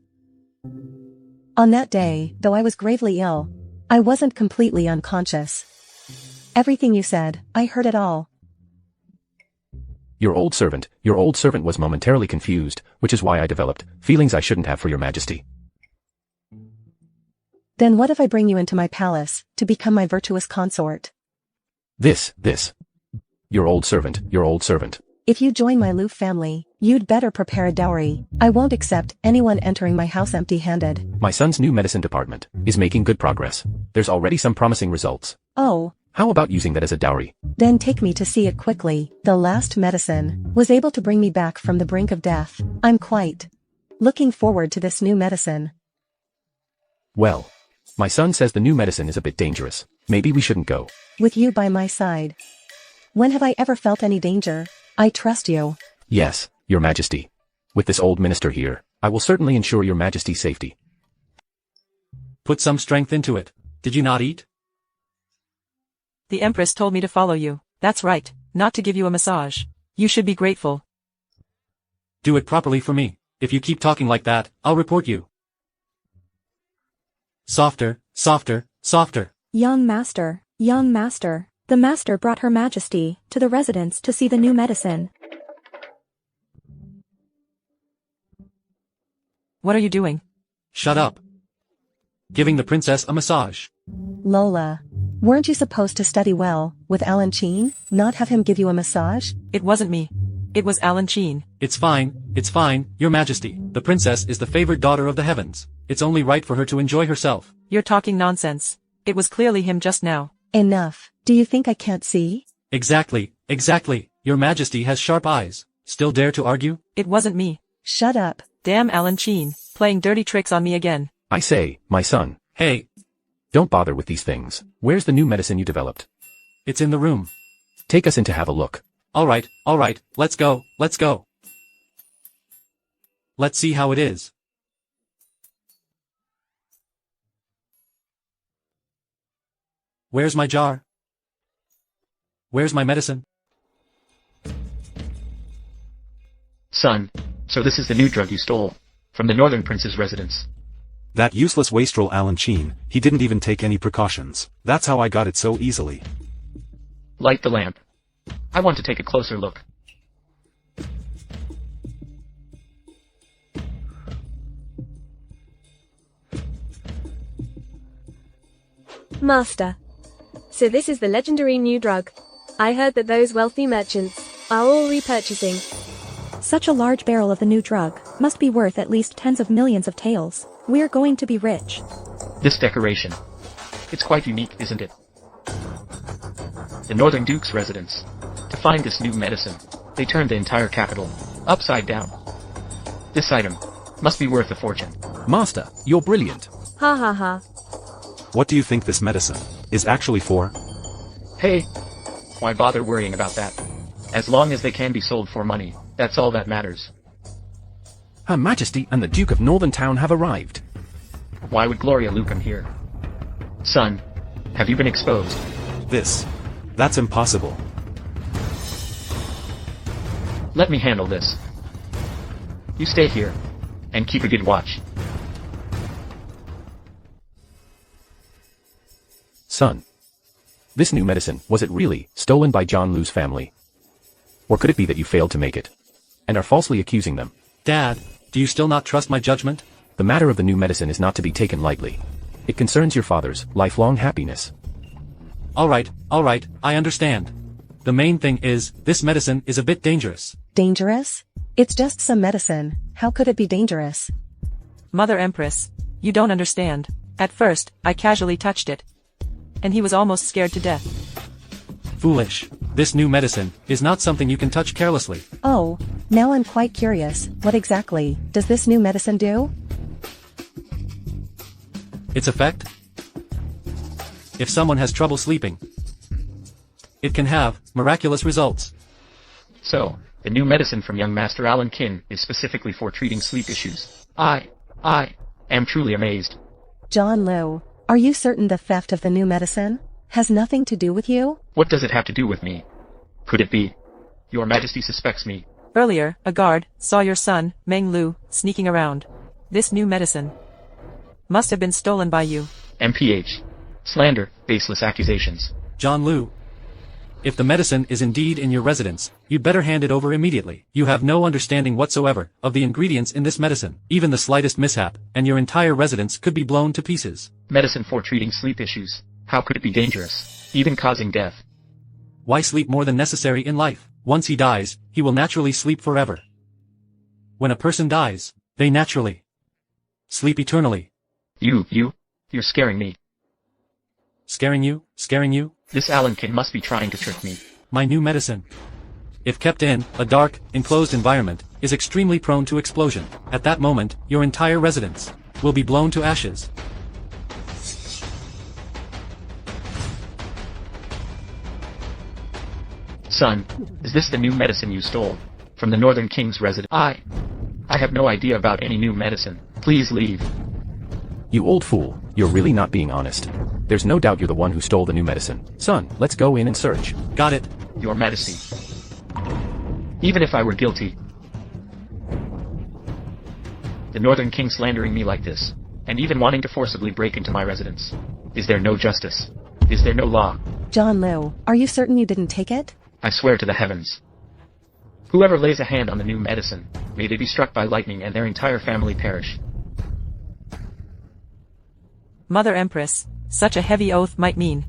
On that day, though I was gravely ill, I wasn't completely unconscious. Everything you said, I heard it all. Your old servant was momentarily confused, which is why I developed feelings I shouldn't have for your majesty. Then what if I bring you into my palace, to become my virtuous consort? This. Your old servant. If you join my Liu family, you'd better prepare a dowry. I won't accept anyone entering my house empty-handed. My son's new medicine department is making good progress. There's already some promising results. Oh. How about using that as a dowry? Then take me to see it quickly. The last medicine was able to bring me back from the brink of death. I'm quite looking forward to this new medicine. Well, my son says the new medicine is a bit dangerous. Maybe we shouldn't go. With you by my side. When have I ever felt any danger? I trust you. Yes, your majesty. With this old minister here, I will certainly ensure your majesty's safety. Put some strength into it. Did you not eat? The empress told me to follow you. That's right, not to give you a massage. You should be grateful. Do it properly for me. If you keep talking like that, I'll report you. Softer. Young master. The master brought Her Majesty to the residence to see the new medicine. What are you doing? Shut up. Giving the princess a massage. Lola, weren't you supposed to study well with Alan Qin, not have him give you a massage? It wasn't me. It was Alan Qin. It's fine, your majesty. The princess is the favored daughter of the heavens. It's only right for her to enjoy herself. You're talking nonsense. It was clearly him just now. Enough. Do you think I can't see? Exactly. Your majesty has sharp eyes. Still dare to argue? It wasn't me. Shut up. Damn Alan Qin, playing dirty tricks on me again. I say, my son. Hey. Don't bother with these things. Where's the new medicine you developed? It's in the room. Take us in to have a look. All right, let's go. Let's see how it is. Where's my jar? Where's my medicine? Son, so this is the new drug you stole from the northern prince's residence. That useless wastrel Alan Qin, he didn't even take any precautions. That's how I got it so easily. Light the lamp. I want to take a closer look. Master. So this is the legendary new drug. I heard that those wealthy merchants are all repurchasing. Such a large barrel of the new drug must be worth at least tens of millions of taels. We're going to be rich. This decoration. It's quite unique, isn't it? The Northern Duke's residence. To find this new medicine, they turned the entire capital upside down. This item must be worth a fortune. Master, you're brilliant. Ha ha ha. What do you think this medicine is actually for? Hey, why bother worrying about that? As long as they can be sold for money, that's all that matters. Her Majesty and the Duke of Northern Town have arrived. Why would Gloria Luke come here? Son, have you been exposed? That's impossible. Let me handle this. You stay here, and keep a good watch. Son. This new medicine, was it really stolen by John Liu's family? Or could it be that you failed to make it, and are falsely accusing them? Dad, do you still not trust my judgment? The matter of the new medicine is not to be taken lightly. It concerns your father's lifelong happiness. All right, I understand. The main thing is, this medicine is a bit dangerous. Dangerous? It's just some medicine. How could it be dangerous? Mother Empress, you don't understand. At first, I casually touched it. And he was almost scared to death. Foolish. This new medicine is not something you can touch carelessly. Oh, now I'm quite curious. What exactly does this new medicine do? Its effect? If someone has trouble sleeping, it can have miraculous results. So, the new medicine from young Master Alan Qin is specifically for treating sleep issues. I am truly amazed. John Liu, are you certain the theft of the new medicine has nothing to do with you? What does it have to do with me? Could it be? Your Majesty suspects me. Earlier, a guard saw your son, Meng Lu, sneaking around. This new medicine Must have been stolen by you. MPH. Slander, baseless accusations. John Liu. If the medicine is indeed in your residence, you'd better hand it over immediately. You have no understanding whatsoever of the ingredients in this medicine. Even the slightest mishap, and your entire residence could be blown to pieces. Medicine for treating sleep issues. How could it be dangerous? Even causing death. Why sleep more than necessary in life? Once he dies, he will naturally sleep forever. When a person dies, they naturally sleep eternally. You're scaring me. Scaring you? Scaring you? This Alan kid must be trying to trick me. My new medicine, if kept in a dark, enclosed environment, is extremely prone to explosion. At that moment, your entire residence will be blown to ashes. Son, is this the new medicine you stole from the Northern King's residence? I have no idea about any new medicine. Please leave. You old fool, you're really not being honest. There's no doubt you're the one who stole the new medicine. Son, let's go in and search. Got it. Your Majesty. Even if I were guilty, the Northern King slandering me like this, and even wanting to forcibly break into my residence. Is there no justice? Is there no law? John Liu, are you certain you didn't take it? I swear to the heavens. Whoever lays a hand on the new medicine, may they be struck by lightning and their entire family perish. Mother Empress, such a heavy oath might mean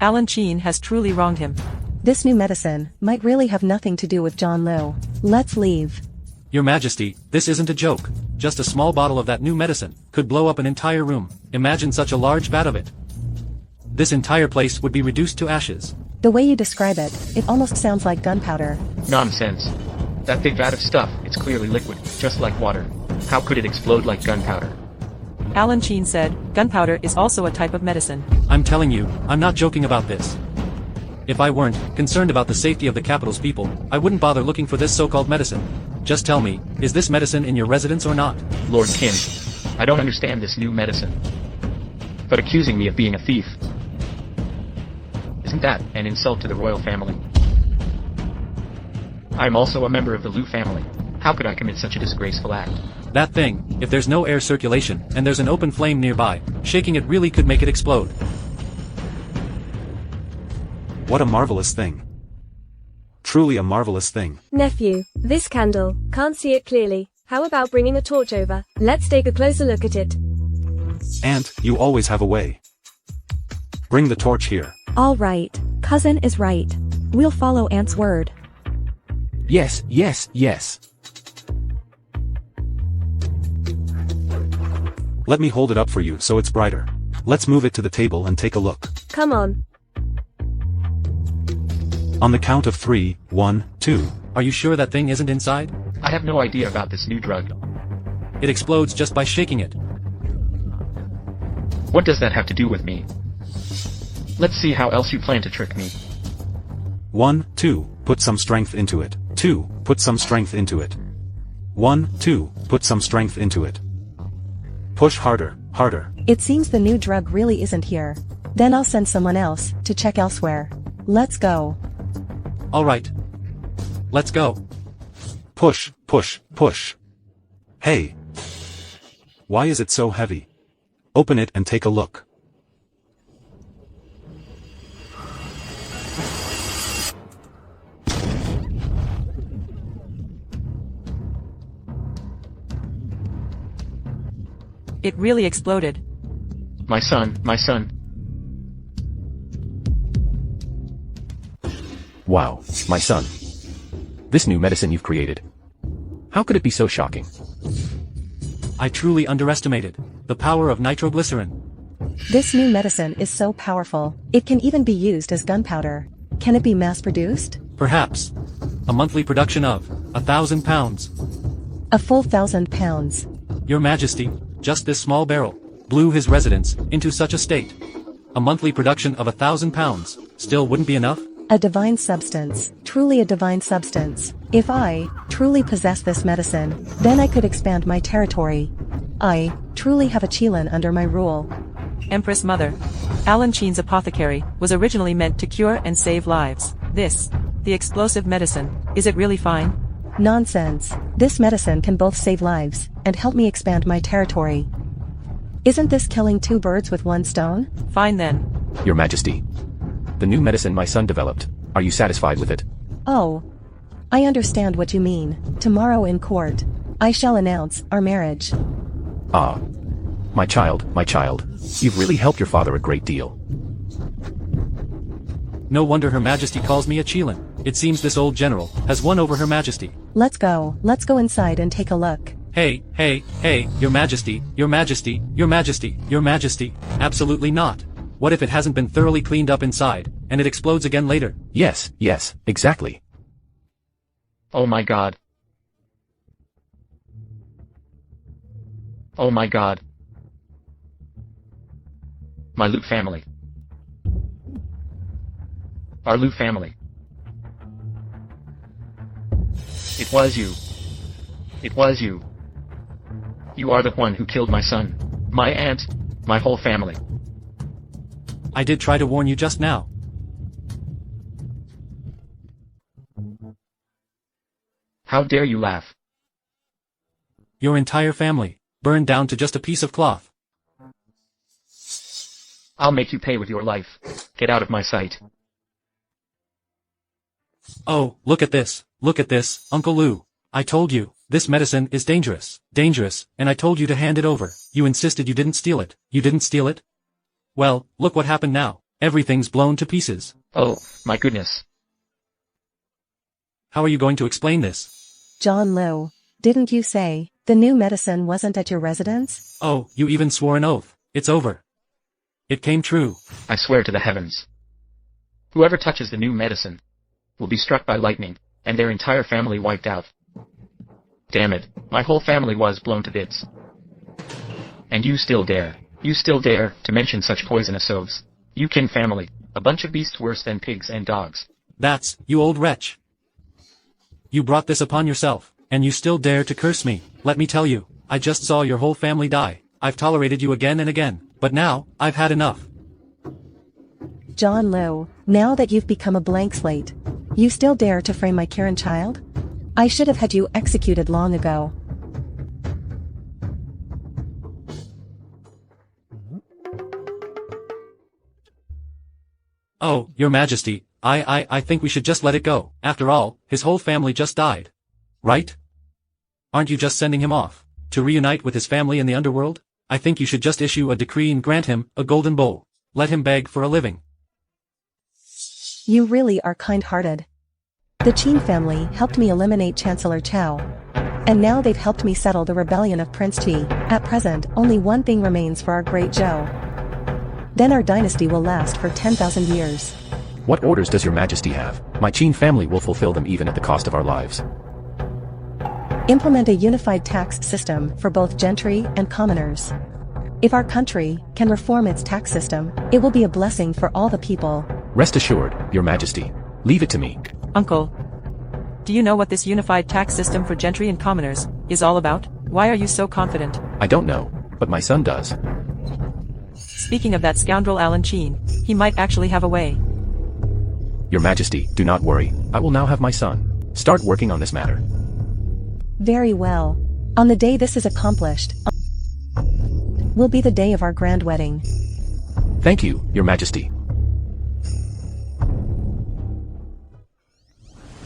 Alan Qin has truly wronged him. This new medicine might really have nothing to do with John Liu. Let's leave. Your Majesty, this isn't a joke. Just a small bottle of that new medicine could blow up an entire room. Imagine such a large vat of it. This entire place would be reduced to ashes. The way you describe it, it almost sounds like gunpowder. Nonsense. That big vat of stuff, it's clearly liquid, just like water. How could it explode like gunpowder? Alan Qin said, gunpowder is also a type of medicine. I'm telling you, I'm not joking about this. If I weren't concerned about the safety of the capital's people, I wouldn't bother looking for this so-called medicine. Just tell me, is this medicine in your residence or not? Lord Qin, I don't understand this new medicine. But accusing me of being a thief, isn't that an insult to the royal family? I'm also a member of the Liu family. How could I commit such a disgraceful act? That thing, if there's no air circulation, and there's an open flame nearby, shaking it really could make it explode. What a marvelous thing. Truly a marvelous thing. Nephew, this candle, can't see it clearly. How about bringing a torch over? Let's take a closer look at it. Aunt, you always have a way. Bring the torch here. All right, cousin is right. We'll follow Aunt's word. Yes, yes, yes. Let me hold it up for you so it's brighter. Let's move it to the table and take a look. Come on. On the count of 3, 1, 2. Are you sure that thing isn't inside? I have no idea about this new drug. It explodes just by shaking it. What does that have to do with me? Let's see how else you plan to trick me. 1, 2, put some strength into it. 2, put some strength into it. 1, 2, put some strength into it. Push harder, harder. It seems the new drug really isn't here. Then I'll send someone else to check elsewhere. Let's go. All right. Let's go. Push, push, push. Hey. Why is it so heavy? Open it and take a look. It really exploded. My son, my son. Wow, my son. This new medicine you've created. How could it be so shocking? I truly underestimated the power of nitroglycerin. This new medicine is so powerful, it can even be used as gunpowder. Can it be mass-produced? Perhaps. A monthly production of 1,000 pounds. A full 1,000 pounds. Your Majesty, just this small barrel blew his residence into such a state. A monthly production of 1,000 pounds still wouldn't be enough? A divine substance, truly a divine substance. If I truly possess this medicine, then I could expand my territory. I truly have a Qilin under my rule. Empress Mother, Alan Qin's apothecary was originally meant to cure and save lives. This, the explosive medicine, is it really fine? Nonsense. This medicine can both save lives and help me expand my territory. Isn't this killing two birds with one stone? Fine then. Your Majesty. The new medicine my son developed. Are you satisfied with it? Oh. I understand what you mean. Tomorrow in court, I shall announce our marriage. Ah. My child, you've really helped your father a great deal. No wonder Her Majesty calls me a Yilin. It seems this old general has won over Her Majesty. Let's go inside and take a look. Hey, Your Majesty, Your Majesty, Your Majesty, Your Majesty. Absolutely not. What if it hasn't been thoroughly cleaned up inside, and it explodes again later? Yes, exactly. Oh my god. Oh my god. My Liu family. Our Liu family. It was you. It was you. You are the one who killed my son, my aunt, my whole family. I did try to warn you just now. How dare you laugh? Your entire family, burned down to just a piece of cloth. I'll make you pay with your life. Get out of my sight. Oh, look at this, Uncle Liu. I told you, this medicine is dangerous, and I told you to hand it over. You insisted you didn't steal it. You didn't steal it? Well, look what happened now. Everything's blown to pieces. Oh, my goodness. How are you going to explain this? John Liu, didn't you say the new medicine wasn't at your residence? Oh, you even swore an oath. It's over. It came true. I swear to the heavens. Whoever touches the new medicine will be struck by lightning, and their entire family wiped out. Damn it, my whole family was blown to bits. And you still dare to mention such poisonous oaths. You kin family, a bunch of beasts worse than pigs and dogs. That's, you old wretch. You brought this upon yourself, and you still dare to curse me. Let me tell you, I just saw your whole family die. I've tolerated you again and again, but now, I've had enough. John Liu, now that you've become a blank slate, you still dare to frame my Karen child? I should have had you executed long ago. Oh, Your Majesty, I think we should just let it go. After all, his whole family just died. Right? Aren't you just sending him off to reunite with his family in the underworld? I think you should just issue a decree and grant him a golden bowl. Let him beg for a living. You really are kind-hearted. The Qin family helped me eliminate Chancellor Chao. And now they've helped me settle the rebellion of Prince Qi. At present, only one thing remains for our great Zhou. Then our dynasty will last for 10,000 years. What orders does Your Majesty have? My Qin family will fulfill them even at the cost of our lives. Implement a unified tax system for both gentry and commoners. If our country can reform its tax system, it will be a blessing for all the people. Rest assured, Your Majesty. Leave it to me. Uncle. Do you know what this unified tax system for gentry and commoners is all about? Why are you so confident? I don't know, but my son does. Speaking of that scoundrel Alan Qin, he might actually have a way. Your Majesty, do not worry. I will now have my son start working on this matter. Very well. On the day this is accomplished, will be the day of our grand wedding. Thank you, Your Majesty.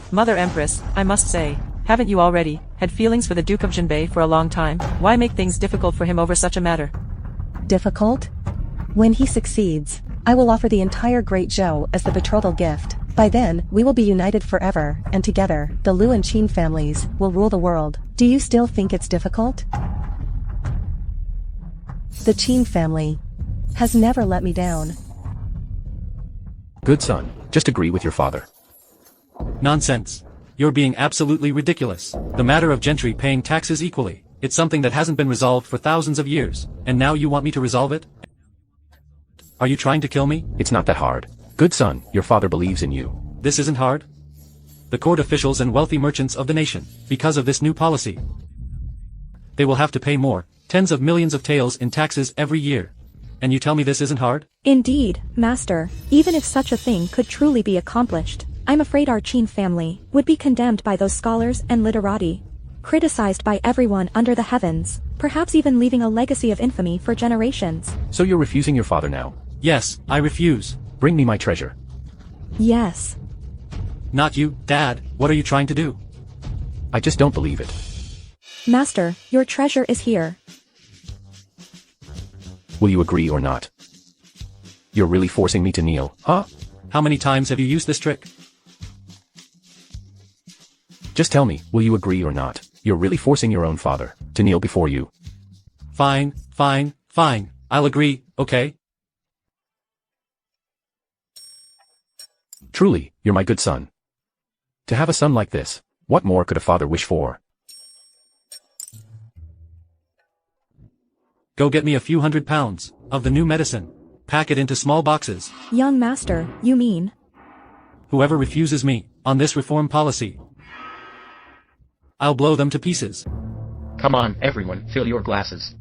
Mother Empress, I must say, haven't you already had feelings for the Duke of Jinbei for a long time? Why make things difficult for him over such a matter? Difficult? When he succeeds, I will offer the entire Great Zhou as the betrothal gift. By then, we will be united forever, and together, the Liu and Qin families will rule the world. Do you still think it's difficult? The Qin family has never let me down. Good son, just agree with your father. Nonsense. You're being absolutely ridiculous. The matter of gentry paying taxes equally, it's something that hasn't been resolved for thousands of years, and now you want me to resolve it? Are you trying to kill me? It's not that hard. Good son, your father believes in you. This isn't hard. The court officials and wealthy merchants of the nation, because of this new policy, they will have to pay more, tens of millions of taels in taxes every year. And you tell me this isn't hard? Indeed, master, even if such a thing could truly be accomplished, I'm afraid our Qin family would be condemned by those scholars and literati. criticized by everyone under the heavens, perhaps even leaving a legacy of infamy for generations. So you're refusing your father now? Yes, I refuse. Bring me my treasure. Yes. Not you, Dad. What are you trying to do? I just don't believe it. Master, your treasure is here. Will you agree or not? You're really forcing me to kneel, huh? How many times have you used this trick? Just tell me, will you agree or not? You're really forcing your own father to kneel before you. Fine, fine, fine. I'll agree, okay? Truly, you're my good son. To have a son like this, what more could a father wish for? Go get me a few £100 of the new medicine. Pack it into small boxes. Young master, you mean? Whoever refuses me on this reform policy, I'll blow them to pieces. Come on, everyone, fill your glasses.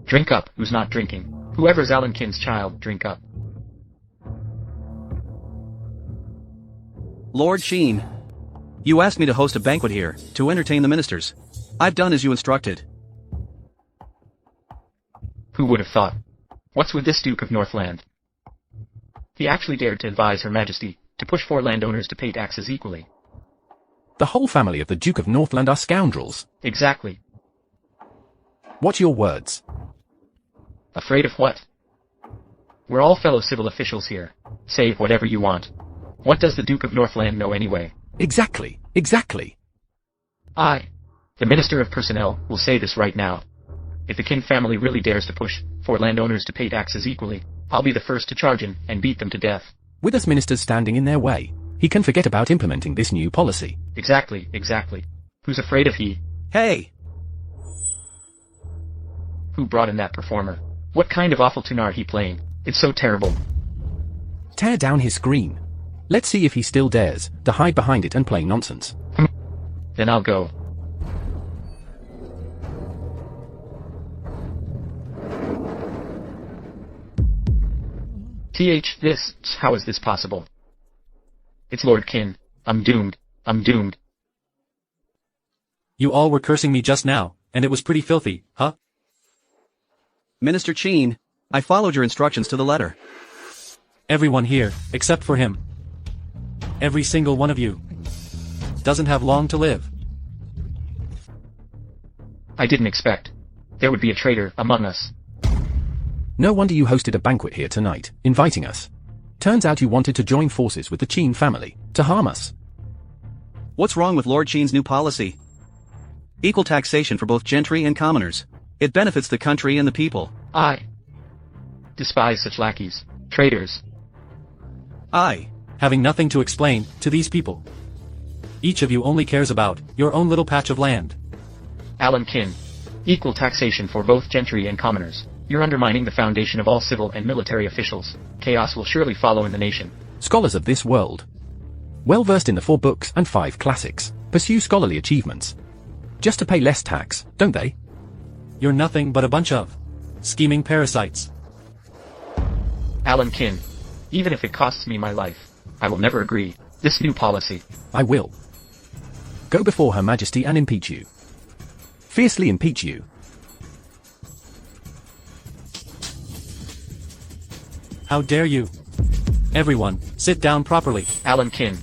Drink up, who's not drinking. Whoever's Alan Kin's child, drink up. Lord Sheen. You asked me to host a banquet here, to entertain the ministers. I've done as you instructed. Who would have thought? What's with this Duke of Northland? He actually dared to advise Her Majesty to push 4 landowners to pay taxes equally. The whole family of the Duke of Northland are scoundrels. Exactly. Watch your words. Afraid of what? We're all fellow civil officials here. Say whatever you want. What does the Duke of Northland know anyway? Exactly, exactly. I, the Minister of Personnel, will say this right now. If the Kin family really dares to push 4 landowners to pay taxes equally, I'll be the first to charge in and beat them to death. With us ministers standing in their way, he can forget about implementing this new policy. Exactly, exactly. Who's afraid of he? Hey! Who brought in that performer? What kind of awful tune are he playing? It's so terrible. Tear down his screen. Let's see if he still dares to hide behind it and play nonsense. Then I'll go. How is this possible? It's Lord Kin. I'm doomed. I'm doomed. You all were cursing me just now, and it was pretty filthy, huh? Minister Sheen, I followed your instructions to the letter. Everyone here, except for him. Every single one of you doesn't have long to live. I didn't expect there would be a traitor among us. No wonder you hosted a banquet here tonight, inviting us. Turns out you wanted to join forces with the Qin family, to harm us. What's wrong with Lord Sheen's new policy? Equal taxation for both gentry and commoners. It benefits the country and the people. I despise such lackeys, traitors. Having nothing to explain to these people. Each of you only cares about your own little patch of land. Alan Kin. Equal taxation for both gentry and commoners. You're undermining the foundation of all civil and military officials. Chaos will surely follow in the nation. Scholars of this world, well versed in the 4 books and 5 classics, pursue scholarly achievements. Just to pay less tax, don't they? You're nothing but a bunch of scheming parasites. Alan Kin. Even if it costs me my life, I will never agree. This new policy. I will. Go before Her Majesty and impeach you. Fiercely impeach you. How dare you? Everyone, sit down properly. Alan Kin.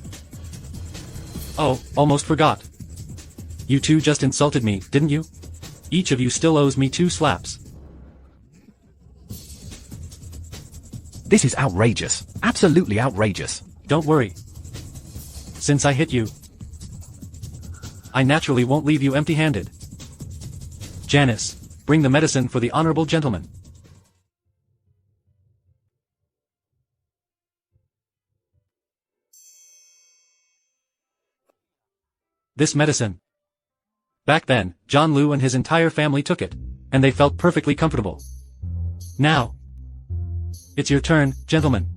Oh, almost forgot. You two just insulted me, didn't you? Each of you still owes me 2 slaps. This is outrageous. Absolutely outrageous. Don't worry. Since I hit you, I naturally won't leave you empty-handed. Janice, bring the medicine for the honorable gentleman. This medicine. Back then, John Liu and his entire family took it, and they felt perfectly comfortable. Now, it's your turn, gentlemen.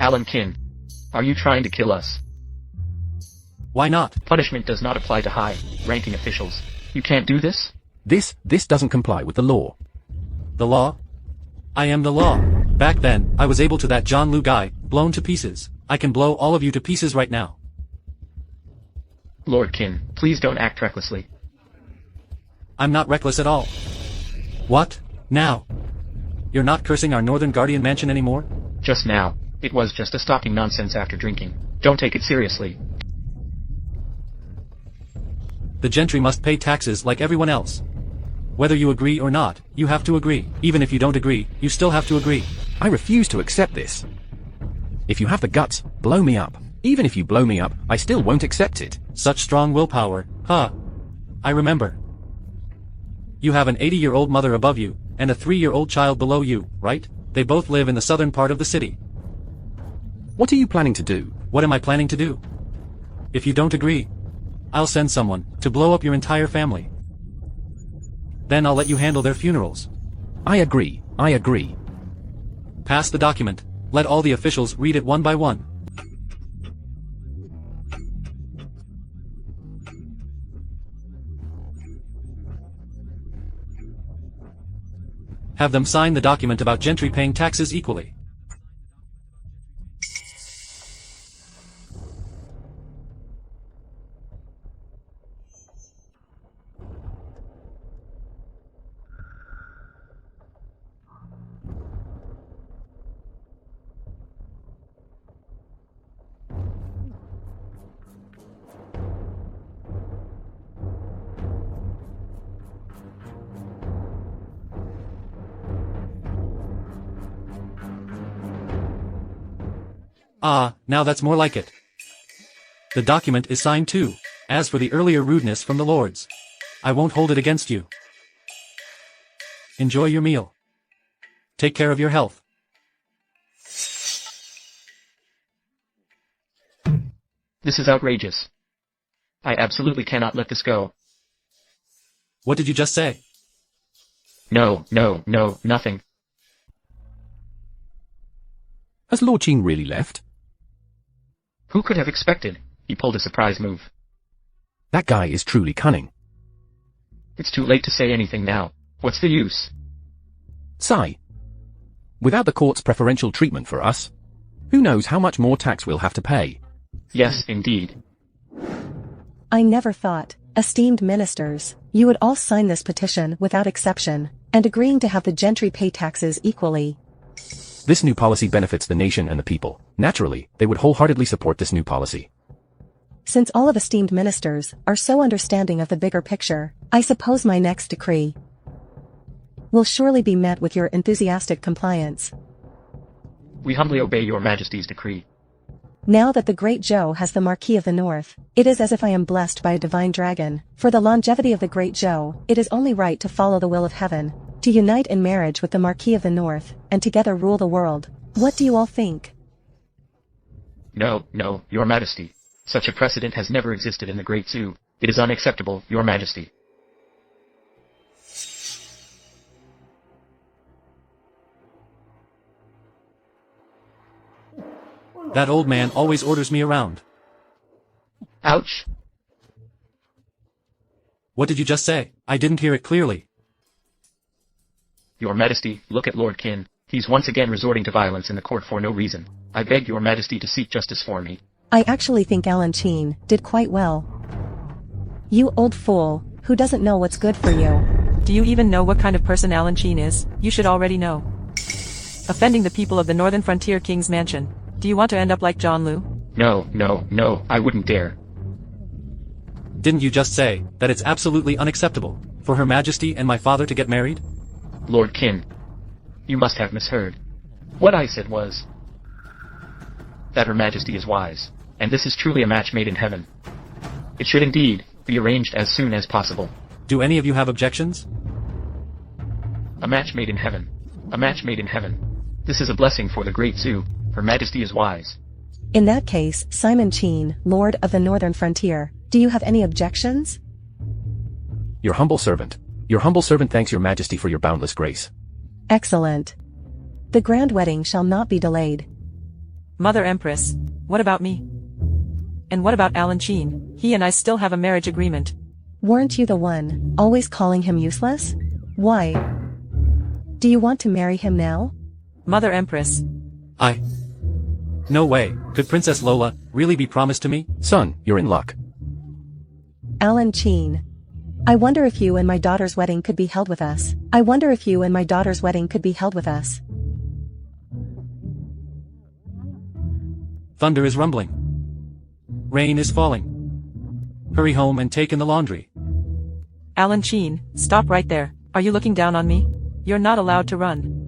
Alan Kin. Are you trying to kill us? Why not? Punishment does not apply to high-ranking officials. You can't do this? This doesn't comply with the law. The law? I am the law. Back then, I was able to that John Liu guy, blown to pieces. I can blow all of you to pieces right now. Lord Qin, please don't act recklessly. I'm not reckless at all. What? Now? You're not cursing our Northern Guardian mansion anymore? Just now. It was just a stalking nonsense after drinking. Don't take it seriously. The gentry must pay taxes like everyone else. Whether you agree or not, you have to agree. Even if you don't agree, you still have to agree. I refuse to accept this. If you have the guts, blow me up. Even if you blow me up, I still won't accept it. Such strong willpower, huh? I remember. You have an 80-year-old mother above you, and a 3-year-old child below you, right? They both live in the southern part of the city. What are you planning to do? What am I planning to do? If you don't agree, I'll send someone to blow up your entire family. Then I'll let you handle their funerals. I agree. I agree. Pass the document. Let all the officials read it one by one. Have them sign the document about gentry paying taxes equally. Ah, now that's more like it. The document is signed too. As for the earlier rudeness from the lords, I won't hold it against you. Enjoy your meal. Take care of your health. This is outrageous. I absolutely cannot let this go. What did you just say? No, nothing. Has Lord Qin really left? Who could have expected? He pulled a surprise move. That guy is truly cunning. It's too late to say anything now. What's the use? Sigh. Without the court's preferential treatment for us, who knows how much more tax we'll have to pay? Yes, indeed. I never thought, esteemed ministers, you would all sign this petition without exception, and agreeing to have the gentry pay taxes equally. This new policy benefits the nation and the people. Naturally, they would wholeheartedly support this new policy. Since all of esteemed ministers are so understanding of the bigger picture, I suppose my next decree will surely be met with your enthusiastic compliance. We humbly obey your majesty's decree. Now that the great Zhou has the Marquis of the North, it is as if I am blessed by a divine dragon. For the longevity of the great Zhou, it is only right to follow the will of heaven, to unite in marriage with the Marquis of the North, and together rule the world. What do you all think? No, your majesty. Such a precedent has never existed in the Great Zoo. It is unacceptable, your majesty. That old man always orders me around. Ouch. What did you just say? I didn't hear it clearly. Your majesty, look at Lord Qin. He's once again resorting to violence in the court for no reason. I beg your majesty to seek justice for me. I actually think Alan Qin did quite well. You old fool, who doesn't know what's good for you. Do you even know what kind of person Alan Qin is? You should already know. Offending the people of the Northern Frontier King's mansion. Do you want to end up like John Liu? No, I wouldn't dare. Didn't you just say that it's absolutely unacceptable for Her Majesty and my father to get married? Lord Qin, you must have misheard. What I said was that Her Majesty is wise, and this is truly a match made in heaven. It should indeed be arranged as soon as possible. Do any of you have objections? A match made in heaven. A match made in heaven. This is a blessing for the Great Zoo. Her Majesty is wise. In that case, Simon Qin, Lord of the Northern Frontier, do you have any objections? Your humble servant. Your humble servant thanks your majesty for your boundless grace. Excellent. The grand wedding shall not be delayed. Mother Empress, what about me? And what about Alan Qin? He and I still have a marriage agreement. Weren't you the one, always calling him useless? Why? Do you want to marry him now? Mother Empress. No way. Could Princess Lola really be promised to me? Son, you're in luck. Alan Sheen. I wonder if you and my daughter's wedding could be held with us. I wonder if you and my daughter's wedding could be held with us. Thunder is rumbling. Rain is falling. Hurry home and take in the laundry. Alan Sheen, stop right there. Are you looking down on me? You're not allowed to run.